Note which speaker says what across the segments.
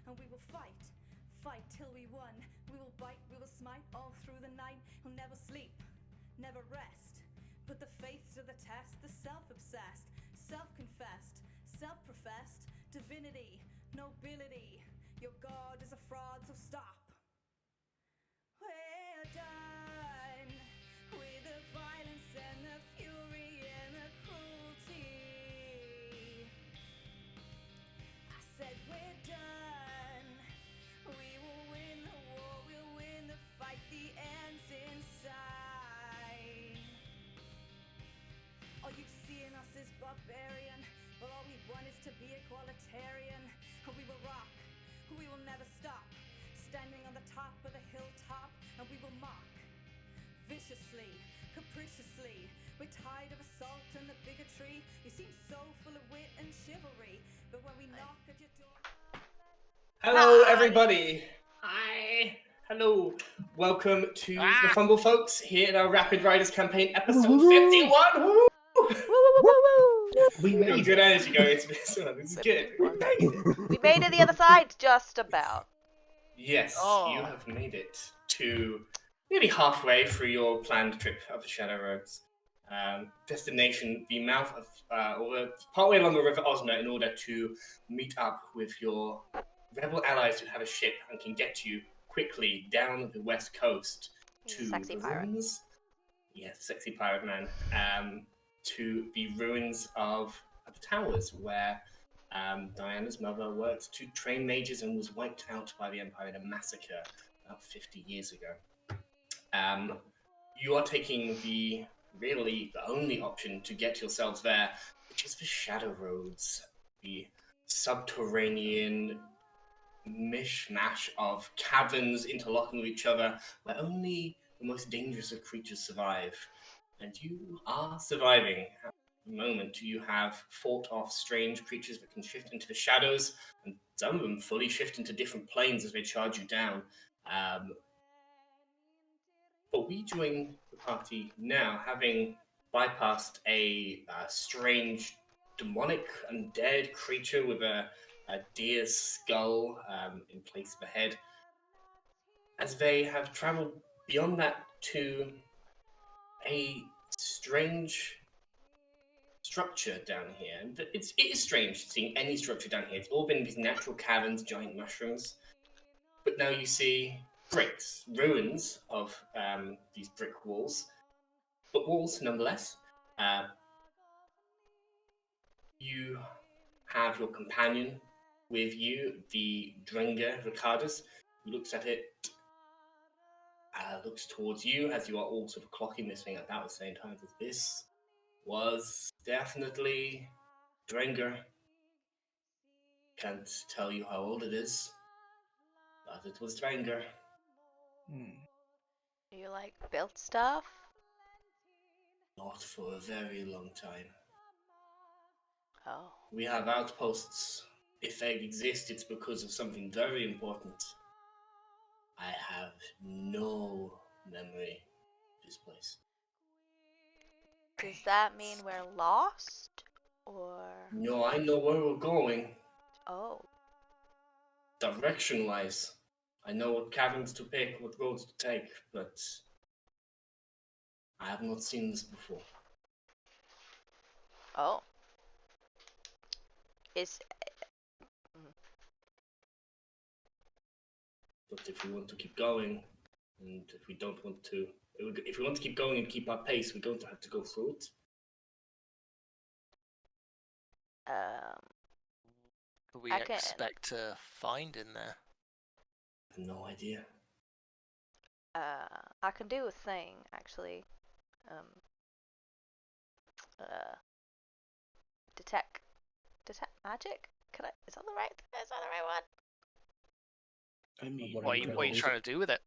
Speaker 1: and we will fight. Fight till we won. We will bite, we will smite all through the night. We'll never sleep, never rest. Put the faith to the test, the self-obsessed, self-confessed, self-professed divinity, nobility. Your God is a fraud, so stop. We're done with the violence and the fury and the cruelty. I said we're done. We will win the war, we'll win the fight, the end's in sight. All you see in us is barbarian, but all we want is to be equalitarian. We will rock, we will never stop, standing on the top of the hilltop, and we will mock viciously, capriciously. We're tired of assault and the bigotry. You seem so full of wit and chivalry, but when we knock at your door...
Speaker 2: Hello, everybody. Hi. Hello. Welcome to the Fumble, folks, here in our Rapid Riders campaign, episode 51. Woo! We made good energy going into this one. This is good.
Speaker 3: We made it the other side, just about.
Speaker 2: Yes, you have made it to nearly halfway through your planned trip of the Shadow Roads. Destination, the mouth of, or partway along the River Osma, in order to meet up with your rebel allies who have a ship and can get you quickly down the west coast to
Speaker 3: Sexy
Speaker 2: the
Speaker 3: pirate.
Speaker 2: ruins. Yes, sexy pirate man. To the ruins of the towers where Diana's mother worked to train mages and was wiped out by the Empire in a massacre about 50 years ago. You are taking the only option to get yourselves there, which is the Shadow Roads, the subterranean mishmash of caverns interlocking with each other, where only the most dangerous of creatures survive. And you are surviving. At the moment, you have fought off strange creatures that can shift into the shadows, and some of them fully shift into different planes as they charge you down. But we join the party now, having bypassed a strange, demonic, undead creature with a deer's skull in place of the head, as they have traveled beyond that to a strange structure down here. It is strange seeing any structure down here. It's all been these natural caverns, giant mushrooms. But now you see bricks, ruins of these brick walls, but walls nonetheless. You have your companion with you, the Drenga Ricardus, who looks at it, looks towards you as you are all sort of clocking this thing at about the same time. This was definitely Drenga. Can't tell you how old it is, but it was Drenga.
Speaker 3: You built stuff?
Speaker 2: Not for a very long time.
Speaker 3: Oh.
Speaker 2: We have outposts. If they exist, it's because of something very important. I have no memory of this place.
Speaker 3: Does that mean we're lost? Or...
Speaker 2: No, I know where we're going.
Speaker 3: Oh.
Speaker 2: Direction-wise, I know what caverns to pick, what roads to take, but I have not seen this before.
Speaker 3: Oh.
Speaker 2: But if we want to keep going, and if we want to keep going and keep our pace, we're going to have to go through it.
Speaker 4: What do we expect to find in there?
Speaker 2: I have no idea.
Speaker 3: I can do a thing, actually. Detect magic? Is that the right one?
Speaker 4: I mean, what are you trying to do with it?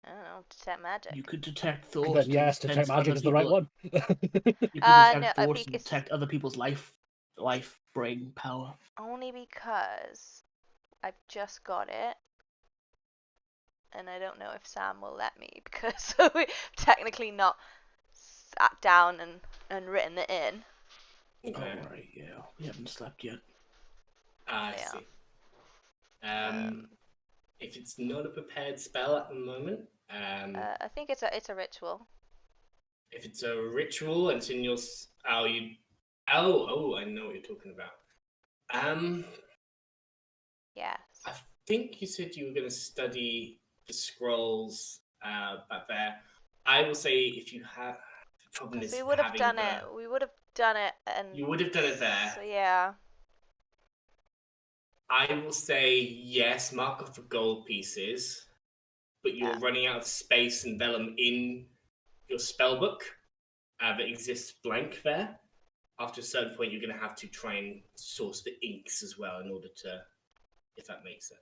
Speaker 3: I don't know, detect magic.
Speaker 5: You could detect thoughts.
Speaker 6: Then yes, detect magic is the right one.
Speaker 5: You could detect thoughts and detect other people's life brain power.
Speaker 3: Only because I've just got it, and I don't know if Sam will let me, because we've technically not sat down and written it in.
Speaker 2: Okay.
Speaker 5: Alright, yeah. We haven't slept yet.
Speaker 2: I see. If it's not a prepared spell at the moment,
Speaker 3: I think it's a ritual.
Speaker 2: if it's a ritual and it's in your I know what you're talking about.
Speaker 3: Yes.
Speaker 2: I think you said you were going to study the scrolls back there. I will say if you have the problem is
Speaker 3: We would have done
Speaker 2: it.
Speaker 3: We would have done it, and
Speaker 2: You would have done it there.
Speaker 3: So yeah.
Speaker 2: I will say yes. Mark off the gold pieces, but you're running out of space and vellum in your spellbook that exists blank there. After a certain point, you're going to have to try and source the inks as well in order to, if that makes sense.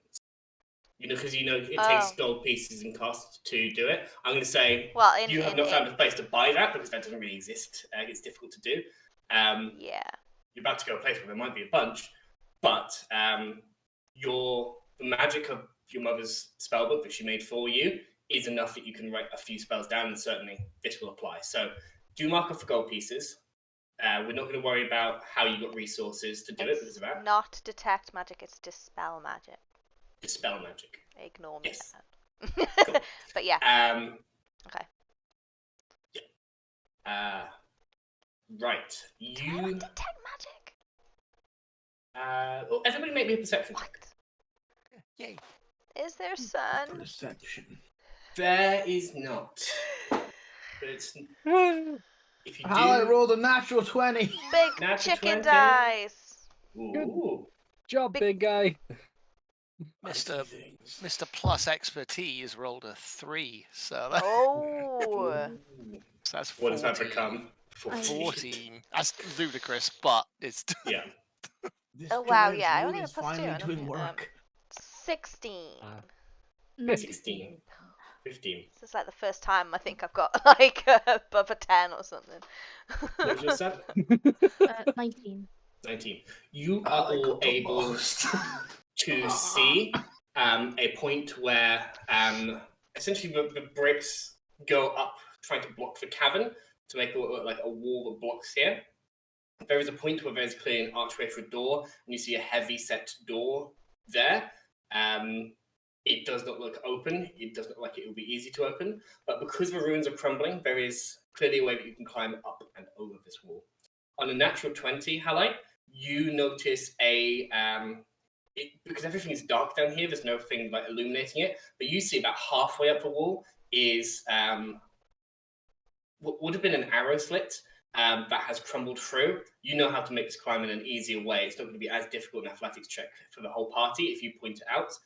Speaker 2: Because it takes gold pieces and cost to do it. I'm going to say you have not found a place to buy that because that doesn't really exist. It's difficult to do.
Speaker 3: Yeah.
Speaker 2: You're about to go a place where there might be a bunch, but the magic of your mother's spellbook that she made for you is enough that you can write a few spells down, and certainly this will apply. So do mark off for gold pieces. We're not going to worry about how you got resources to do it because of that.
Speaker 3: Not detect magic, it's dispel magic.
Speaker 2: Dispel magic.
Speaker 3: Ignore me.
Speaker 2: Yes.
Speaker 3: Cool. But yeah.
Speaker 2: Okay. Yeah. Right.
Speaker 3: Can I detect magic?
Speaker 2: Well, everybody make me a perception check.
Speaker 4: Yay.
Speaker 3: Is there sun?
Speaker 5: Perception.
Speaker 2: There is not. But it's... If you
Speaker 5: How I rolled a natural 20.
Speaker 3: Big
Speaker 2: natural
Speaker 3: chicken
Speaker 2: 20.
Speaker 3: dice.
Speaker 2: Ooh.
Speaker 6: Job, big guy.
Speaker 4: Mr. Plus Expertise rolled a 3, so that's 14.
Speaker 2: What does that become?
Speaker 4: 14. That's ludicrous, but it's
Speaker 2: yeah.
Speaker 3: Wow, yeah, I only have
Speaker 5: finally
Speaker 3: +2.
Speaker 5: doing work.
Speaker 3: 16.
Speaker 2: 16. 15.
Speaker 3: This is like the first time I think I've got like above a 10 or something.
Speaker 2: What was your set?
Speaker 7: 19.
Speaker 2: 19. You are all able to see a point where essentially the bricks go up, trying to block the cavern to make it look like a wall that blocks here. There is a point where there's clearly an archway for a door, and you see a heavy set door there. It does not look open. It does not look like it will be easy to open. But because the ruins are crumbling, there is clearly a way that you can climb up and over this wall. On a natural 20, Halite, you notice because everything is dark down here, there's nothing like illuminating it, but you see about halfway up the wall is what would have been an arrow slit that has crumbled through. You know how to make this climb in an easier way. It's not going to be as difficult an athletics check for the whole party if you point it out.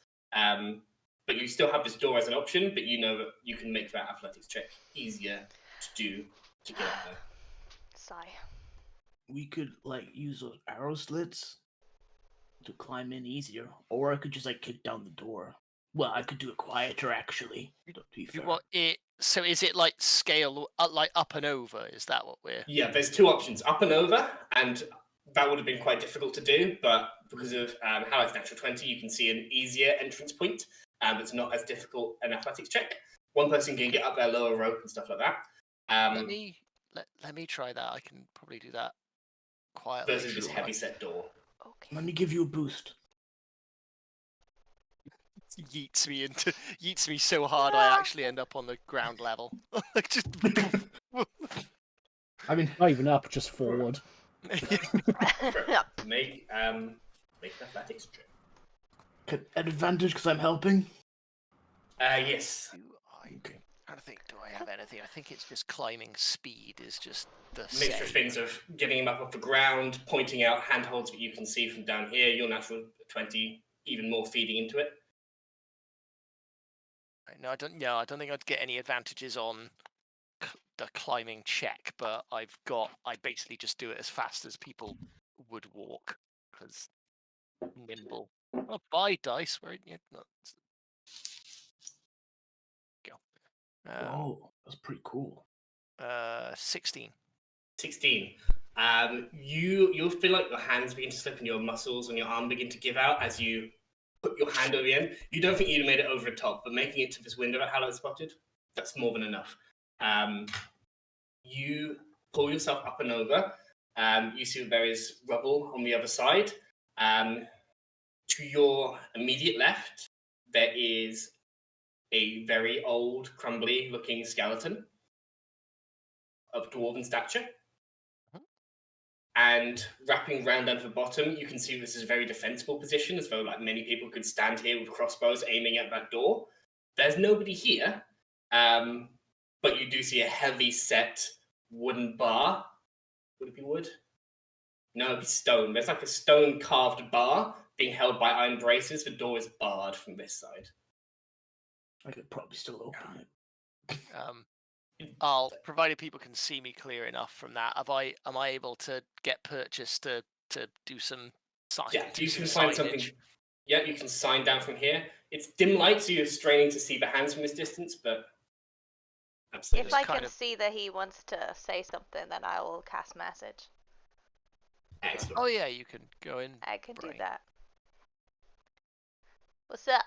Speaker 2: But you still have this door as an option, but you know that you can make that athletics check easier to do to get up there.
Speaker 3: Sigh.
Speaker 5: We could use those arrow slits to climb in easier, or I could just kick down the door. Well, I could do it quieter actually. To be fair.
Speaker 4: So is it scale up and over? Is that what we're?
Speaker 2: Yeah, there's two options: up and over, and that would have been quite difficult to do, but because of how it's natural 20, you can see an easier entrance point. It's not as difficult an athletics check. One person can get up there, lower rope and stuff like that.
Speaker 4: Let me try that. I can probably do that quietly.
Speaker 2: Versus this heavy set door.
Speaker 3: Okay.
Speaker 5: Let me give you a boost.
Speaker 4: Yeets me so hard I actually end up on the ground level. Just...
Speaker 6: I mean, not even up, just forward.
Speaker 2: Make an athletics check.
Speaker 5: At advantage because I'm helping?
Speaker 2: Yes.
Speaker 5: Okay.
Speaker 4: I don't think, do I have anything? I think it's just climbing speed is just the
Speaker 2: mixture of things of getting him up off the ground, pointing out handholds that you can see from down here, your natural 20, even more feeding into it.
Speaker 4: No, I don't think I'd get any advantages on the climbing check, but I basically just do it as fast as people would walk, because nimble. Oh, bye dice, right? Yeah, no.
Speaker 5: Go. That's pretty cool.
Speaker 4: 16.
Speaker 2: 16. You'll feel like your hands begin to slip and your muscles and your arm begin to give out as you put your hand over the end. You don't think you'd made it over the top, but making it to this window that Hallow spotted, that's more than enough. You pull yourself up and over. You see that there is rubble on the other side. To your immediate left, there is a very old, crumbly-looking skeleton of dwarven stature. And wrapping round down to the bottom, you can see this is a very defensible position, as though like many people could stand here with crossbows aiming at that door. There's nobody here, but you do see a heavy-set wooden bar. Would it be wood? No, it'd be stone. There's like a stone-carved bar being held by iron braces. The door is barred from this side.
Speaker 5: I could probably still open it.
Speaker 4: I'll provided people can see me clear enough from that. Am I able to get purchase to do some sign?
Speaker 2: Yeah,
Speaker 4: do
Speaker 2: you
Speaker 4: some
Speaker 2: can find
Speaker 4: signage?
Speaker 2: something. Yeah, you can sign down from here. It's dim light, so you're straining to see the hands from this distance, but absolutely.
Speaker 3: If I
Speaker 4: kind
Speaker 3: can
Speaker 4: of-
Speaker 3: see that he wants to say something, then I will cast message.
Speaker 2: Excellent.
Speaker 4: Oh yeah, you can go in.
Speaker 3: I can do
Speaker 4: Brain.
Speaker 3: that. What's up?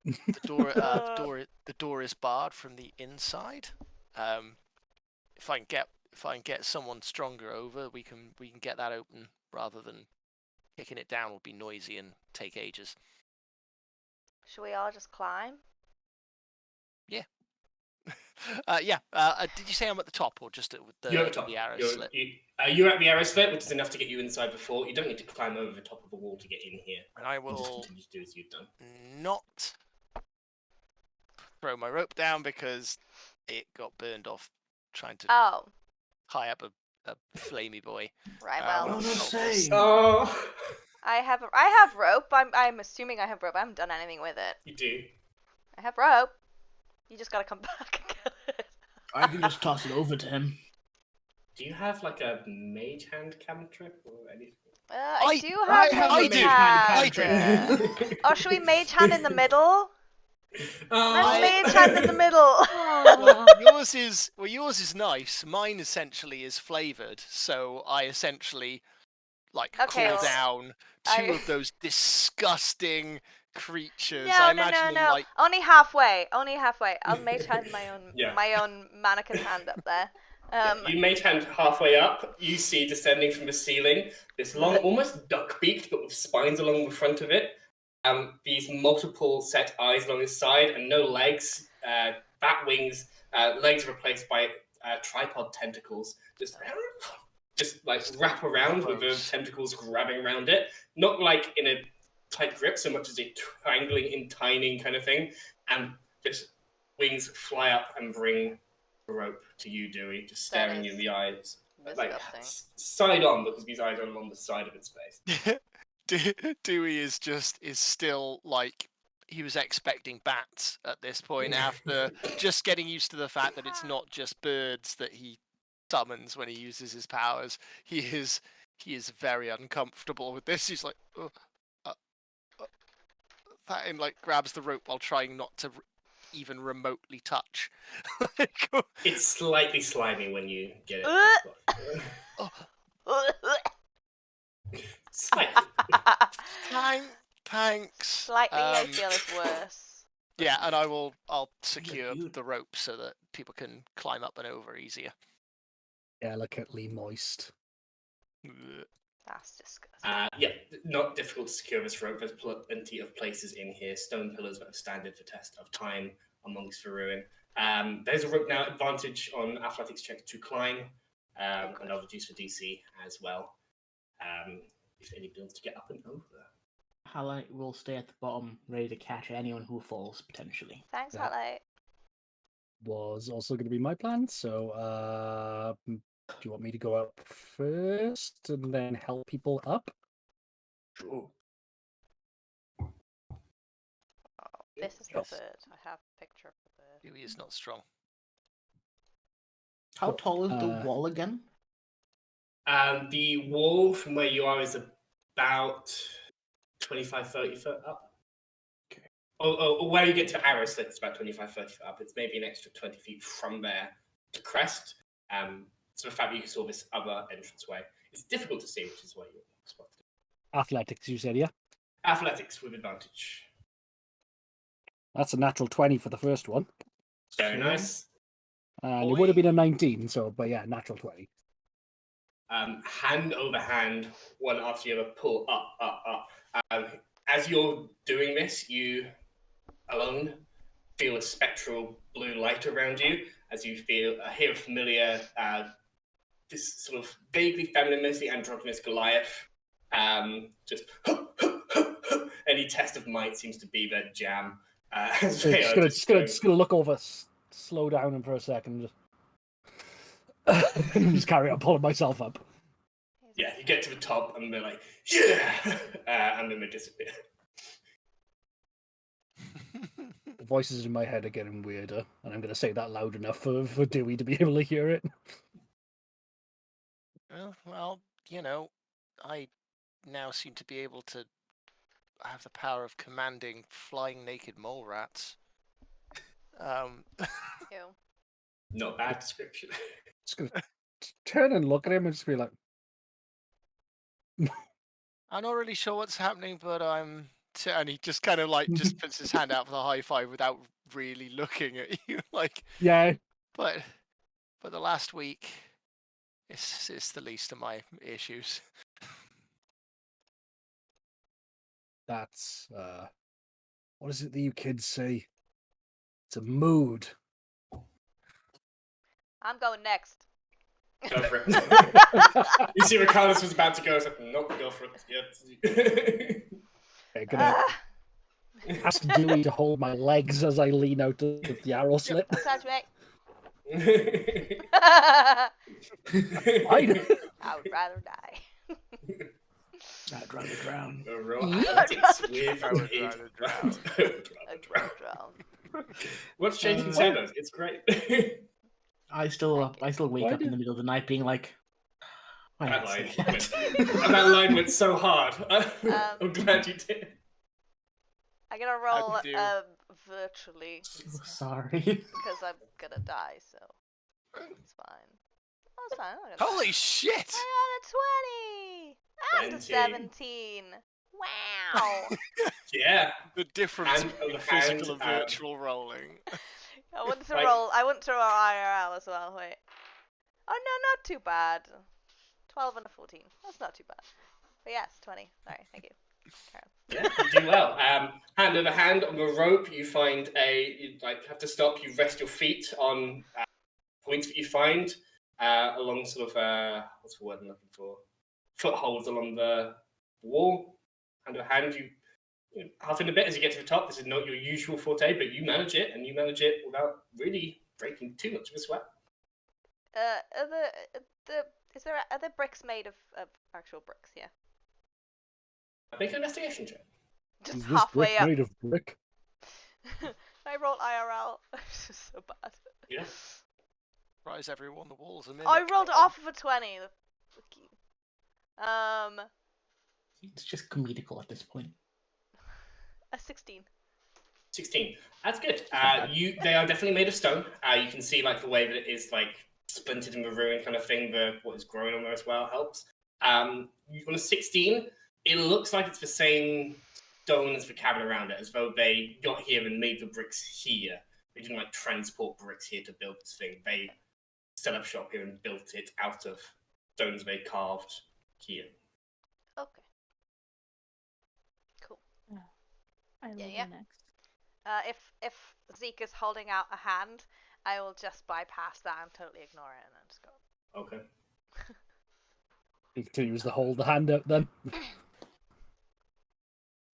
Speaker 4: The door is barred from the inside. If I can get someone stronger over, we can get that open rather than kicking it down. Will be noisy and take ages.
Speaker 3: Should we all just climb?
Speaker 4: Yeah. Did you say I'm at the top or just with the
Speaker 2: You're at the top.
Speaker 4: arrow
Speaker 2: You're,
Speaker 4: slit?
Speaker 2: you're at the arrow slit, which is enough to get you inside the fort. You don't need to climb over the top of the wall to get in here.
Speaker 4: And I
Speaker 2: You just
Speaker 4: will
Speaker 2: continue to do as you've done.
Speaker 4: not throw my rope down because it got burned off trying to
Speaker 3: Oh,
Speaker 4: tie up a flamey boy.
Speaker 3: right.
Speaker 4: Oh,
Speaker 3: Well,
Speaker 5: no, say.
Speaker 2: Oh,
Speaker 3: I have rope. I'm assuming I have rope. I haven't done anything with it.
Speaker 2: you do.
Speaker 3: I have rope. You just gotta come back and get it.
Speaker 5: I can just toss it over to him.
Speaker 2: Do you have like a mage hand cantrip or anything?
Speaker 3: I do
Speaker 4: I
Speaker 3: have
Speaker 4: have
Speaker 3: mage
Speaker 4: a mage
Speaker 3: hand.
Speaker 4: hand
Speaker 3: Oh, should we mage hand in the middle? Let's
Speaker 2: Oh,
Speaker 3: mage hand in the middle.
Speaker 4: Yours is nice. Mine essentially is flavored, so I essentially
Speaker 3: Okay,
Speaker 4: call
Speaker 3: well,
Speaker 4: down two of those disgusting creatures.
Speaker 3: No,
Speaker 4: I
Speaker 3: no,
Speaker 4: imagine
Speaker 3: no,
Speaker 4: them
Speaker 3: no.
Speaker 4: like
Speaker 3: Only halfway. Only halfway. I'll mage hand
Speaker 2: Yeah.
Speaker 3: my own mannequin hand up there.
Speaker 2: You mage hand halfway up. You see descending from the ceiling this long, almost duck-beaked, but with spines along the front of it. These multiple set eyes along his side and no legs. Bat wings. Legs replaced by tripod tentacles. Just like wrap around with the
Speaker 4: Gross.
Speaker 2: tentacles grabbing around it. Not like in a tight grip so much as a triangling, entining kind of thing. And just wings fly up and bring the rope to you, Dewey, just staring you in the eyes. Like,
Speaker 3: Disgusting.
Speaker 2: side on, because these eyes are along the side of its face.
Speaker 4: Dewey is still like he was expecting bats at this point after just getting used to the fact that it's not just birds that he summons when he uses his powers. He is very uncomfortable with this. He's like, and like grabs the rope while trying not to even remotely touch.
Speaker 2: It's slightly slimy when you get it. Slightly.
Speaker 4: Thanks.
Speaker 3: Slightly, I feel is worse.
Speaker 4: Yeah, and I'll secure the rope so that people can climb up and over easier.
Speaker 6: Delicately moist.
Speaker 3: That's disgusting.
Speaker 2: Yeah, not difficult to secure this rope. There's plenty of places in here, stone pillars that have standed the test of time amongst the ruin. There's a rope now advantage on athletics check to climb, and I'll reduce the DC as well. If anybody wants to get up and over.
Speaker 5: Highlight will stay at the bottom, ready to catch anyone who falls, potentially.
Speaker 3: Thanks,
Speaker 6: Yeah.
Speaker 3: Hotlight.
Speaker 6: Was also going to be my plan, so do you want me to go up first and then help people up?
Speaker 5: Sure.
Speaker 3: Oh, this is the
Speaker 6: Yes.
Speaker 3: bird. I have a picture of the bird.
Speaker 4: Dewey is not strong.
Speaker 5: How tall is the
Speaker 6: Uh,
Speaker 5: wall again?
Speaker 2: The wall from where you are is about 25, 30 foot up.
Speaker 5: Okay.
Speaker 2: Where you get to arrow slit, it's about 25, 30 foot up. It's maybe an extra 20 feet from there to crest. So the fact that you saw this other entranceway, it's difficult to see, which is why you spotted it.
Speaker 6: Athletics, you said, yeah?
Speaker 2: Athletics with advantage.
Speaker 6: That's a natural 20 for the first one.
Speaker 2: Very nice.
Speaker 6: And it would have been a 19, but yeah, natural 20.
Speaker 2: hand over hand, one after the other, pull up. As you're doing this, you alone feel a spectral blue light around you as you hear a familiar, this sort of vaguely feminine, mostly androgynous Goliath. Just any test of might seems to be their jam.
Speaker 6: Just gonna look over, slow down for a second, just carry on pulling myself up.
Speaker 2: Yeah, you get to the top and they're like, yeah, and then they disappear.
Speaker 6: The voices in my head are getting weirder, and I'm gonna say that loud enough for Dewey to be able to hear it.
Speaker 4: Well, I now seem to be able to have the power of commanding flying naked mole rats.
Speaker 3: Ew.
Speaker 2: Not bad description.
Speaker 6: Just gonna turn and look at him and just be like,
Speaker 4: I'm not really sure what's happening, but and he just kind of like just puts his hand out for the high five without really looking at you, like.
Speaker 6: yeah.
Speaker 4: But the last week, it's the least of my issues.
Speaker 6: That's what is it that you kids say? It's a mood.
Speaker 3: I'm going next.
Speaker 2: Go for it. You see Ricardos was about to go, so nope, go for it.
Speaker 6: I'm gonna ask Dewey to hold my legs as I lean out of the arrow slit.
Speaker 3: Sounds right.
Speaker 6: I
Speaker 3: would rather die.
Speaker 5: I'd rather drown.
Speaker 4: I would rather drown.
Speaker 3: I'd rather drown.
Speaker 2: What's changing shadows? It's great.
Speaker 5: I still wake up in the middle of the night being like,
Speaker 2: that line went so hard. I'm glad you did.
Speaker 3: I'm gonna roll virtually.
Speaker 5: Sorry.
Speaker 3: Because I'm gonna die, so it's fine. Oh, it's fine.
Speaker 4: Holy shit!
Speaker 3: I got a 20 and a 17. Wow.
Speaker 2: Yeah.
Speaker 4: The difference between physical and virtual rolling.
Speaker 3: I want to roll IRL as well. Wait. Oh no, not too bad. 12 and a 14. That's not too bad. But yes, 20. Sorry, thank you.
Speaker 2: Yeah, you do well. Hand over hand on the rope, you find you have to stop. You rest your feet on points that you find along sort of what's the word I'm looking for? Footholds along the wall. Hand over hand, you half in a bit as you get to the top. This is not your usual forte, but you manage it, and you manage it without really breaking too much of a sweat.
Speaker 3: Are the bricks made of actual bricks? Yeah.
Speaker 2: Make an investigation check.
Speaker 3: Just
Speaker 6: Is this
Speaker 3: halfway
Speaker 6: brick
Speaker 3: up.
Speaker 6: made of brick?
Speaker 3: I rolled IRL. It's just so bad.
Speaker 2: Yeah.
Speaker 4: Rise everyone, the walls are mimic.
Speaker 3: I rolled off of a 20.
Speaker 5: It's just comedical at this point.
Speaker 3: A 16.
Speaker 2: 16. That's good. They are definitely made of stone. You can see like the way that it is like splintered in the ruin kind of thing. What is growing on there as well helps. On a 16, it looks like it's the same stone as the cabin around it, as though they got here and made the bricks here. They didn't like transport bricks here to build this thing. They set up shop here and built it out of stones they carved here.
Speaker 3: Okay. Cool.
Speaker 7: I will
Speaker 3: Yeah.
Speaker 7: go next.
Speaker 3: If Zeke is holding out a hand, I will just bypass that and totally ignore it and then just go.
Speaker 2: Okay.
Speaker 6: He continues to hold the hand out then.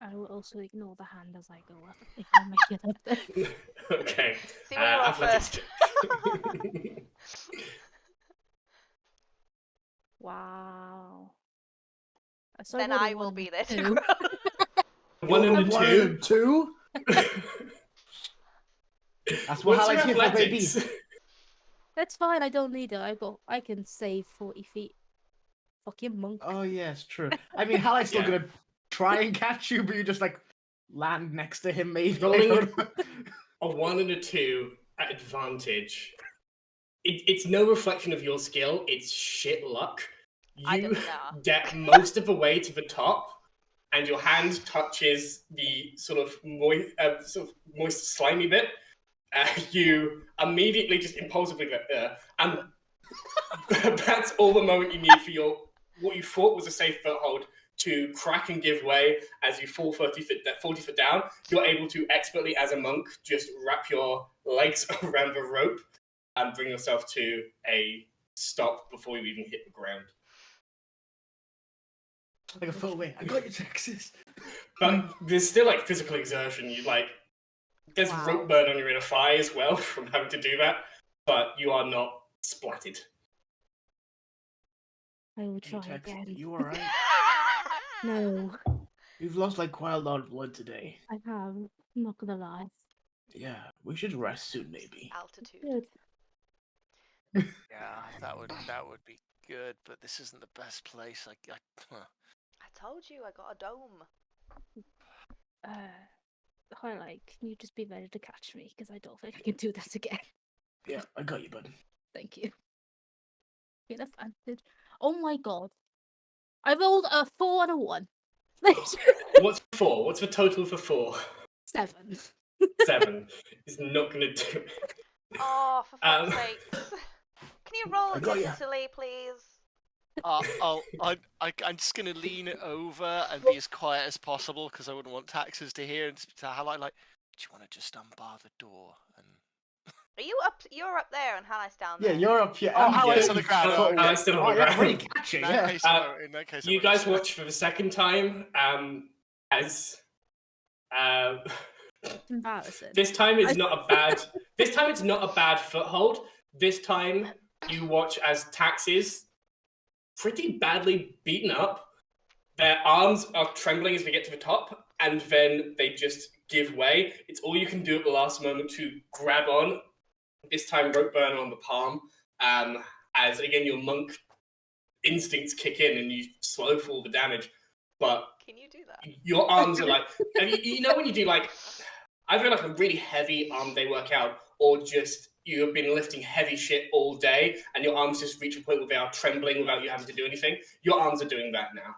Speaker 7: I will also ignore the hand as I go up if I make it up there.
Speaker 2: Okay.
Speaker 3: See what you roll first.
Speaker 7: Wow.
Speaker 3: Then I will be there
Speaker 7: too.
Speaker 3: too.
Speaker 2: 1 and a 2.
Speaker 5: 2? That's what
Speaker 2: What's your
Speaker 5: highlights here for babies.
Speaker 2: athletics?
Speaker 7: That's fine. I don't need it. I can save 40 feet. Fucking monk.
Speaker 5: Oh yes, true. I mean, Halleck's still gonna try and catch you, but you just like land next to him, maybe.
Speaker 2: Rolling a 1 and a 2 at advantage. It's no reflection of your skill. It's shit luck. You get most of the way to the top, and your hand touches the sort of moist, slimy bit. You immediately just impulsively go, and That's all the moment you need for what you thought was a safe foothold to crack and give way as you fall 40 foot down. You're able to expertly, as a monk, just wrap your legs around the rope and bring yourself to a stop before you even hit the ground.
Speaker 5: Like a foot away. I got you, Texas.
Speaker 2: But there's still like physical exertion. There's rope burn on your inner thigh as well from having to do that, but you are not splatted.
Speaker 7: I will try
Speaker 5: Tex,
Speaker 7: again.
Speaker 5: you alright?
Speaker 7: No,
Speaker 5: You've lost like quite a lot of blood today.
Speaker 7: I have. I'm not gonna lie.
Speaker 5: Yeah, we should rest soon, maybe.
Speaker 3: Altitude.
Speaker 7: Good.
Speaker 4: Yeah, that would be good, but this isn't the best place.
Speaker 3: I told you I got a dome.
Speaker 7: Highlight, can you just be ready to catch me? Because I don't think I can do that again.
Speaker 5: Yeah, I got you, bud.
Speaker 7: Thank you. Get advantage. Oh my god. I rolled a 4 and a 1.
Speaker 2: What's 4? What's the total for 4?
Speaker 7: 7.
Speaker 2: 7 is not going to do it.
Speaker 3: Oh, for fuck's sakes. Can you roll
Speaker 5: I got ya.
Speaker 3: Italy, please?
Speaker 4: I'm just gonna lean over and be as quiet as possible because I wouldn't want taxes to hear and to highlight like, do you want to just unbar the door? And
Speaker 3: Are you up? You're up there and Hannah's down there.
Speaker 5: Yeah, you're up here.
Speaker 4: Oh, Hannah's on the ground.
Speaker 2: Oh, Hannah's still on the ground.
Speaker 5: Really catching,
Speaker 4: in that case, in that case, I
Speaker 2: You
Speaker 4: won't
Speaker 2: guys
Speaker 4: say.
Speaker 2: watch for the second time as
Speaker 7: Embarrassing.
Speaker 2: this time it's not a bad foothold. This time you watch as Taxes pretty badly beaten up. Their arms are trembling as they get to the top, and then they just give way. It's all you can do at the last moment to grab on. This time rope burn on the palm. As again your monk instincts kick in and you slow fall the damage. But
Speaker 3: Can you do that?
Speaker 2: your arms are like, you know when you do like either like a really heavy arm day workout or just you have been lifting heavy shit all day and your arms just reach a point where they are trembling without you having to do anything. Your arms are doing that now.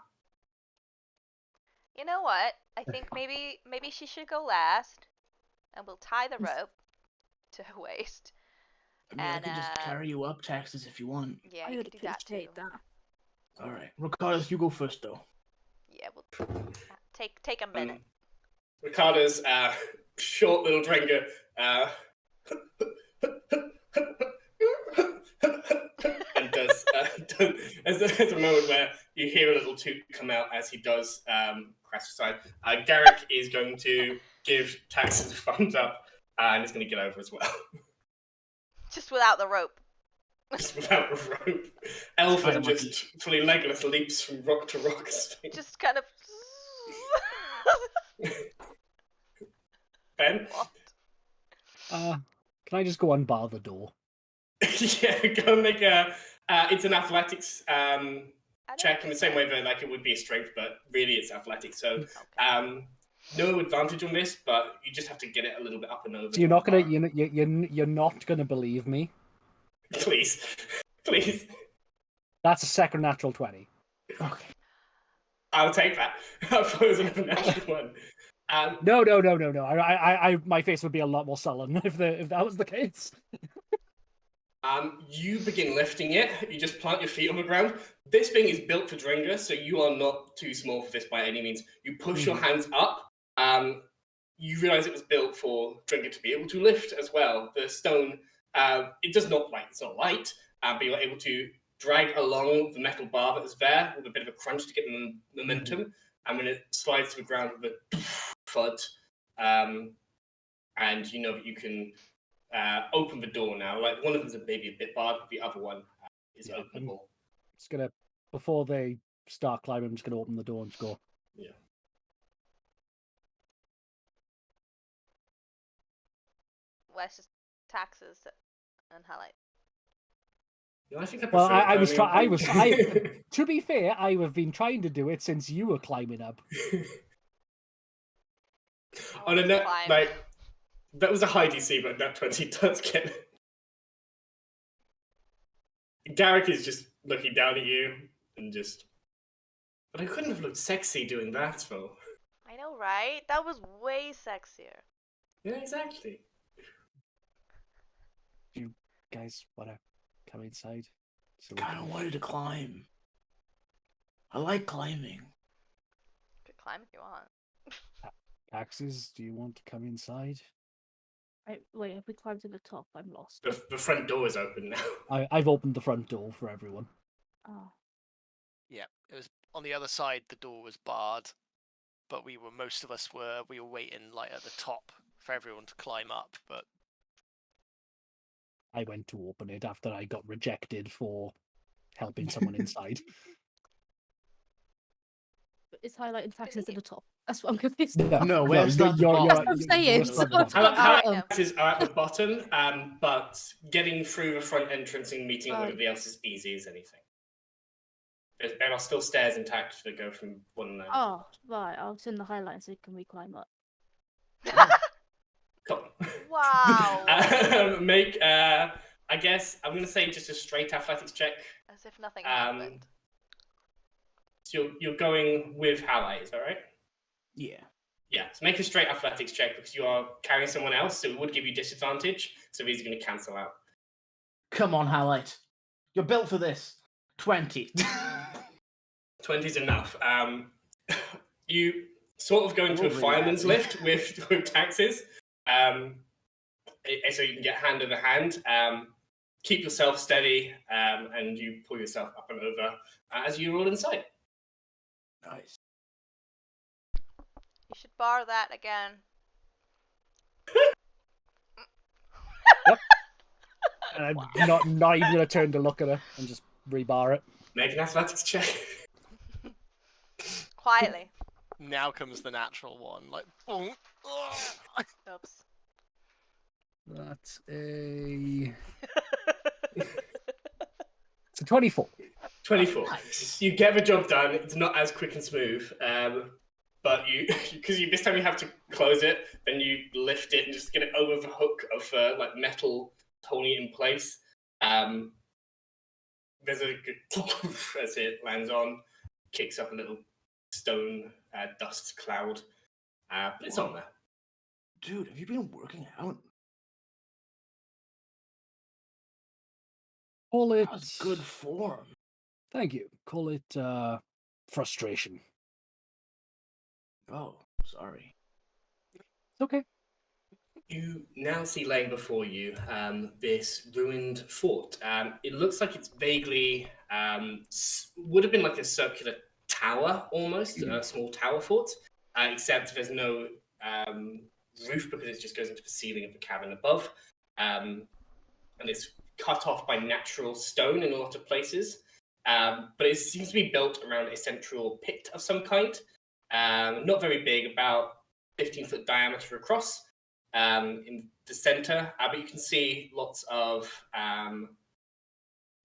Speaker 3: You know what? I think maybe she should go last, and we'll tie the rope to her waist.
Speaker 5: I mean, I could just carry you up, Taxes, if you want.
Speaker 3: Yeah,
Speaker 7: I
Speaker 3: you
Speaker 7: would
Speaker 3: could do that too.
Speaker 7: appreciate that.
Speaker 5: Alright. Ricardos, you go first, though.
Speaker 3: Yeah, we'll take a minute.
Speaker 2: Ricardo's short little drinker and does there's a moment where you hear a little toot come out as he does crash aside. Garrick is going to give Taxes a thumbs up and is going to get over as well.
Speaker 3: Just without the rope.
Speaker 2: Just without the rope. Elfin just fully legless leaps from rock to rock.
Speaker 3: Just kind of.
Speaker 2: Ben?
Speaker 3: What?
Speaker 6: Can I just go unbar the door?
Speaker 2: Yeah, go and make it's an athletics check in the same way that like it would be a strength, but really it's athletics. So no advantage on this, but you just have to get it a little bit up and over.
Speaker 6: So you're not gonna you're not gonna believe me.
Speaker 2: Please.
Speaker 6: That's a second natural 20.
Speaker 5: Okay.
Speaker 2: I'll take that. I thought it was another natural one.
Speaker 6: No. I my face would be a lot more sullen if that was the case.
Speaker 2: You begin lifting it. You just plant your feet on the ground. This thing is built for Dringa, so you are not too small for this by any means. You push your hands up. You realize it was built for Dringa to be able to lift as well. The stone, it does not like it's not light, but you're able to drag along the metal bar that is there with a bit of a crunch to get the momentum. And when it slides to the ground with a thud, and you know that you can open the door now. Like one of them's maybe a bit barred, but the other one is openable.
Speaker 6: Just gonna before they start climbing, I'm just gonna open the door and just go.
Speaker 2: Yeah.
Speaker 3: Wes just Taxes and highlight.
Speaker 2: No, I think
Speaker 6: I was to be fair, I have been trying to do it since you were climbing up.
Speaker 2: On a net, like that was a high DC, but that 20 does get it. Garrick is just looking down at you and just. But I couldn't have looked sexy doing that, though.
Speaker 3: I know, right? That was way sexier.
Speaker 2: Yeah, exactly.
Speaker 6: You guys wanna come inside? So
Speaker 5: kind of wanted to climb. I like climbing.
Speaker 3: Could climb if you want.
Speaker 6: Taxes, do you want to come inside?
Speaker 7: Wait, if we climb to the top, I'm lost.
Speaker 2: The front door is open now.
Speaker 6: I've opened the front door for everyone.
Speaker 7: Oh.
Speaker 4: Yeah, it was on the other side. The door was barred, but most of us were waiting like at the top for everyone to climb up. But
Speaker 6: I went to open it after I got rejected for helping someone inside.
Speaker 7: It's highlighting taxes at the top. That's what I'm confused
Speaker 6: No,
Speaker 7: about.
Speaker 5: No, where's the
Speaker 6: you're
Speaker 5: bottom?
Speaker 7: That's what I'm saying,
Speaker 6: you're
Speaker 7: so
Speaker 6: at the
Speaker 7: it's
Speaker 6: bottom.
Speaker 7: not-
Speaker 2: Taxes are at the bottom, but getting through the front entrance and meeting
Speaker 7: Right.
Speaker 2: everybody else is easy as anything. There are still stairs intact that go from one end.
Speaker 7: Oh, right. I'll send the highlight and say, can we climb up?
Speaker 2: Come on.
Speaker 3: Wow.
Speaker 2: Make, I guess, I'm going to say just a straight athletics check.
Speaker 3: As if nothing happened.
Speaker 2: So you're going with highlight, is that right?
Speaker 5: Yeah.
Speaker 2: Yeah, so make a straight athletics check because you are carrying someone else, so it would give you disadvantage. So these are going to cancel out.
Speaker 5: Come on, highlight. You're built for this. 20.
Speaker 2: 20 is enough. You sort of go into a
Speaker 5: Really
Speaker 2: fireman's
Speaker 5: happy.
Speaker 2: lift with taxes, so you can get hand over hand. Keep yourself steady, and you pull yourself up and over as you roll inside.
Speaker 5: Nice.
Speaker 3: You should bar that again.
Speaker 6: And I'm not even going to turn to look at her and just rebar it.
Speaker 2: Make an athletics check.
Speaker 3: Quietly.
Speaker 4: now comes the natural one. Like, boom.
Speaker 3: Oops.
Speaker 6: That's a... It's a 24.
Speaker 2: 24.
Speaker 5: Nice.
Speaker 2: You get the job done. It's not as quick and smooth, but because this time you have to close it, then you lift it and just get it over the hook of like metal holding it in place. There's a good as it lands on, kicks up a little stone dust cloud, but it's on there.
Speaker 5: Dude, have you been working out?
Speaker 6: Call it...
Speaker 5: That's good form.
Speaker 6: Thank you. Call it frustration.
Speaker 5: Oh, sorry.
Speaker 6: It's okay.
Speaker 2: You now see laying before you this ruined fort. It looks like it's vaguely would have been like a circular tower almost, a small tower fort, except there's no roof because it just goes into the ceiling of the cavern above, and it's cut off by natural stone in a lot of places. But it seems to be built around a central pit of some kind, not very big, about 15-foot diameter across. In the center, but you can see lots of, I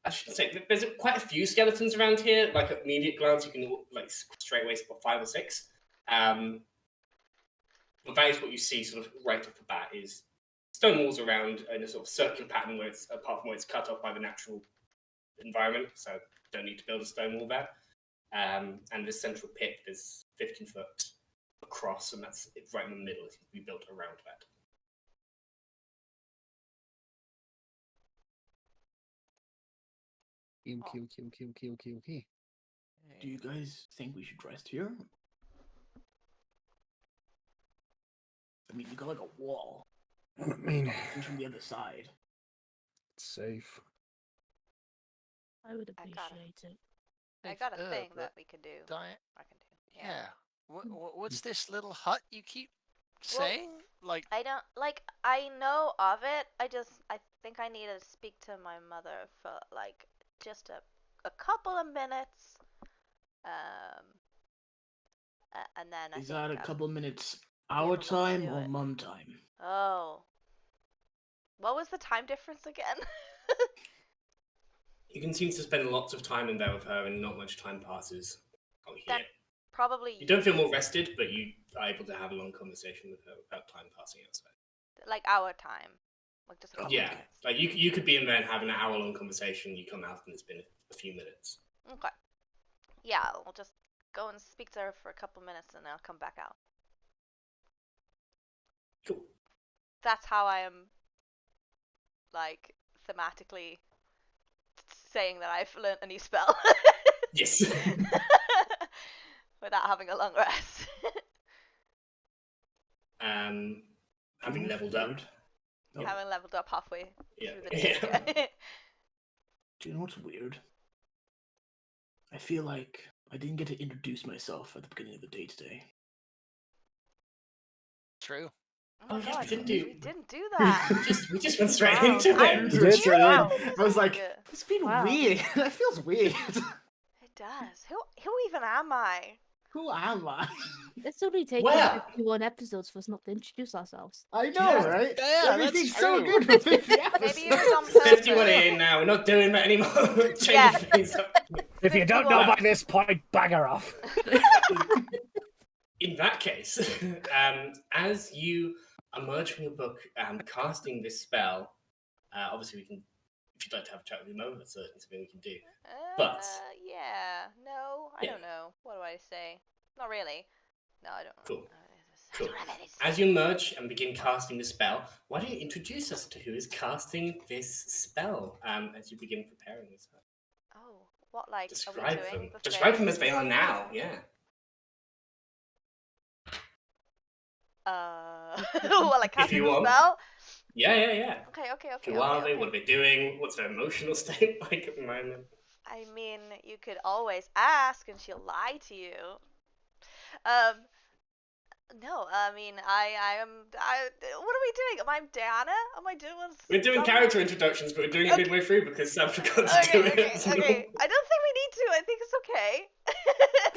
Speaker 2: shouldn't say, there's quite a few skeletons around here. Like at immediate glance, you can like straight away spot 5 or 6. But that is what you see sort of right off the bat is stone walls around in a sort of circular pattern where it's, apart from where it's cut off by the natural environment, so don't need to build a stone wall there. And this central pit is 15 foot across, and that's it right in the middle. It's be built around that.
Speaker 6: Okay.
Speaker 5: Do you guys think we should rest here? I mean, you got like a wall.
Speaker 6: I mean,
Speaker 5: And from the other side.
Speaker 6: it's safe.
Speaker 7: I would
Speaker 3: I got it.
Speaker 7: appreciate it.
Speaker 3: I got a thing that we could do.
Speaker 4: Diet.
Speaker 3: I can do.
Speaker 4: Yeah. What's this little hut you keep saying? Like,
Speaker 3: I don't like. I know of it. I think I need to speak to my mother for like just a couple of minutes. And then
Speaker 5: Is that a couple minutes our
Speaker 3: able to
Speaker 5: time
Speaker 3: do
Speaker 5: or
Speaker 3: it.
Speaker 5: mum time?
Speaker 3: Oh. What was the time difference again?
Speaker 2: You can seem to spend lots of time in there with her, and not much time passes out here.
Speaker 3: That probably
Speaker 2: You don't feel more rested, but you are able to have a long conversation with her without time passing outside.
Speaker 3: like our time, like just a couple
Speaker 2: Yeah,
Speaker 3: minutes.
Speaker 2: like you could be in there and have an hour-long conversation. You come out and it's been a few minutes.
Speaker 3: Okay. Yeah, I'll just go and speak to her for a couple minutes, and then I'll come back out.
Speaker 2: Cool.
Speaker 3: That's how I am, like, thematically saying that I've learnt a new spell.
Speaker 2: Yes.
Speaker 3: Without having a long rest.
Speaker 2: Having leveled up.
Speaker 5: Oh,
Speaker 3: Having leveled up halfway
Speaker 2: Yeah.
Speaker 3: through the day.
Speaker 2: Yeah.
Speaker 5: do you know what's weird? I feel like I didn't get to introduce myself at the beginning of the day today.
Speaker 4: True.
Speaker 3: Oh my
Speaker 2: yeah,
Speaker 3: god,
Speaker 2: we did
Speaker 3: we didn't do that.
Speaker 2: we just went straight
Speaker 7: Wow.
Speaker 2: into
Speaker 3: I
Speaker 2: it.
Speaker 3: knew
Speaker 6: did straight in.
Speaker 3: this
Speaker 5: I was like,
Speaker 3: good.
Speaker 5: it's been
Speaker 7: Wow.
Speaker 5: weird. That feels weird.
Speaker 3: It does. Who even am I?
Speaker 5: Who am I?
Speaker 7: It's only taken
Speaker 2: Well.
Speaker 7: 51 episodes for us not to introduce ourselves.
Speaker 5: I know,
Speaker 2: Yeah.
Speaker 5: right?
Speaker 4: Yeah,
Speaker 5: Everything's
Speaker 4: that's
Speaker 5: so
Speaker 4: true.
Speaker 5: good for 50 episodes.
Speaker 3: Maybe it was on purpose.
Speaker 2: 51 in now. We're not doing that anymore. Changing
Speaker 3: Yeah.
Speaker 2: things up.
Speaker 6: If you don't know
Speaker 3: 51.
Speaker 6: by this point, bagger off.
Speaker 2: In that case, as you emerge from your book, casting this spell, obviously we can, if you'd like to have a chat with your moment, that's certainly something we can do. But-
Speaker 3: Yeah. No, I
Speaker 2: Yeah.
Speaker 3: don't know. What do I say? Not really. No, I don't.
Speaker 2: Cool.
Speaker 3: I
Speaker 2: Cool.
Speaker 3: don't have anything.
Speaker 2: As you emerge and begin casting the spell, why don't you introduce us to who is casting this spell as you begin preparing this spell?
Speaker 3: Oh, what like are we
Speaker 2: Describe
Speaker 3: doing?
Speaker 2: them.
Speaker 3: The
Speaker 2: Describe
Speaker 3: thing?
Speaker 2: them as they are now, yeah.
Speaker 3: Well, like casting
Speaker 2: you
Speaker 3: the
Speaker 2: want.
Speaker 3: spell.
Speaker 2: Yeah.
Speaker 3: Okay.
Speaker 2: Who are they? What are they doing? What's their emotional state like at the moment?
Speaker 3: I mean, you could always ask, and she'll lie to you. No, I mean, I am. What are we doing? Am I Diana? Am I doing?
Speaker 2: We're doing
Speaker 3: something?
Speaker 2: character introductions, but we're doing it
Speaker 3: Okay.
Speaker 2: midway through because Sam forgot to do it.
Speaker 3: Okay. I don't think we need to. I think it's okay.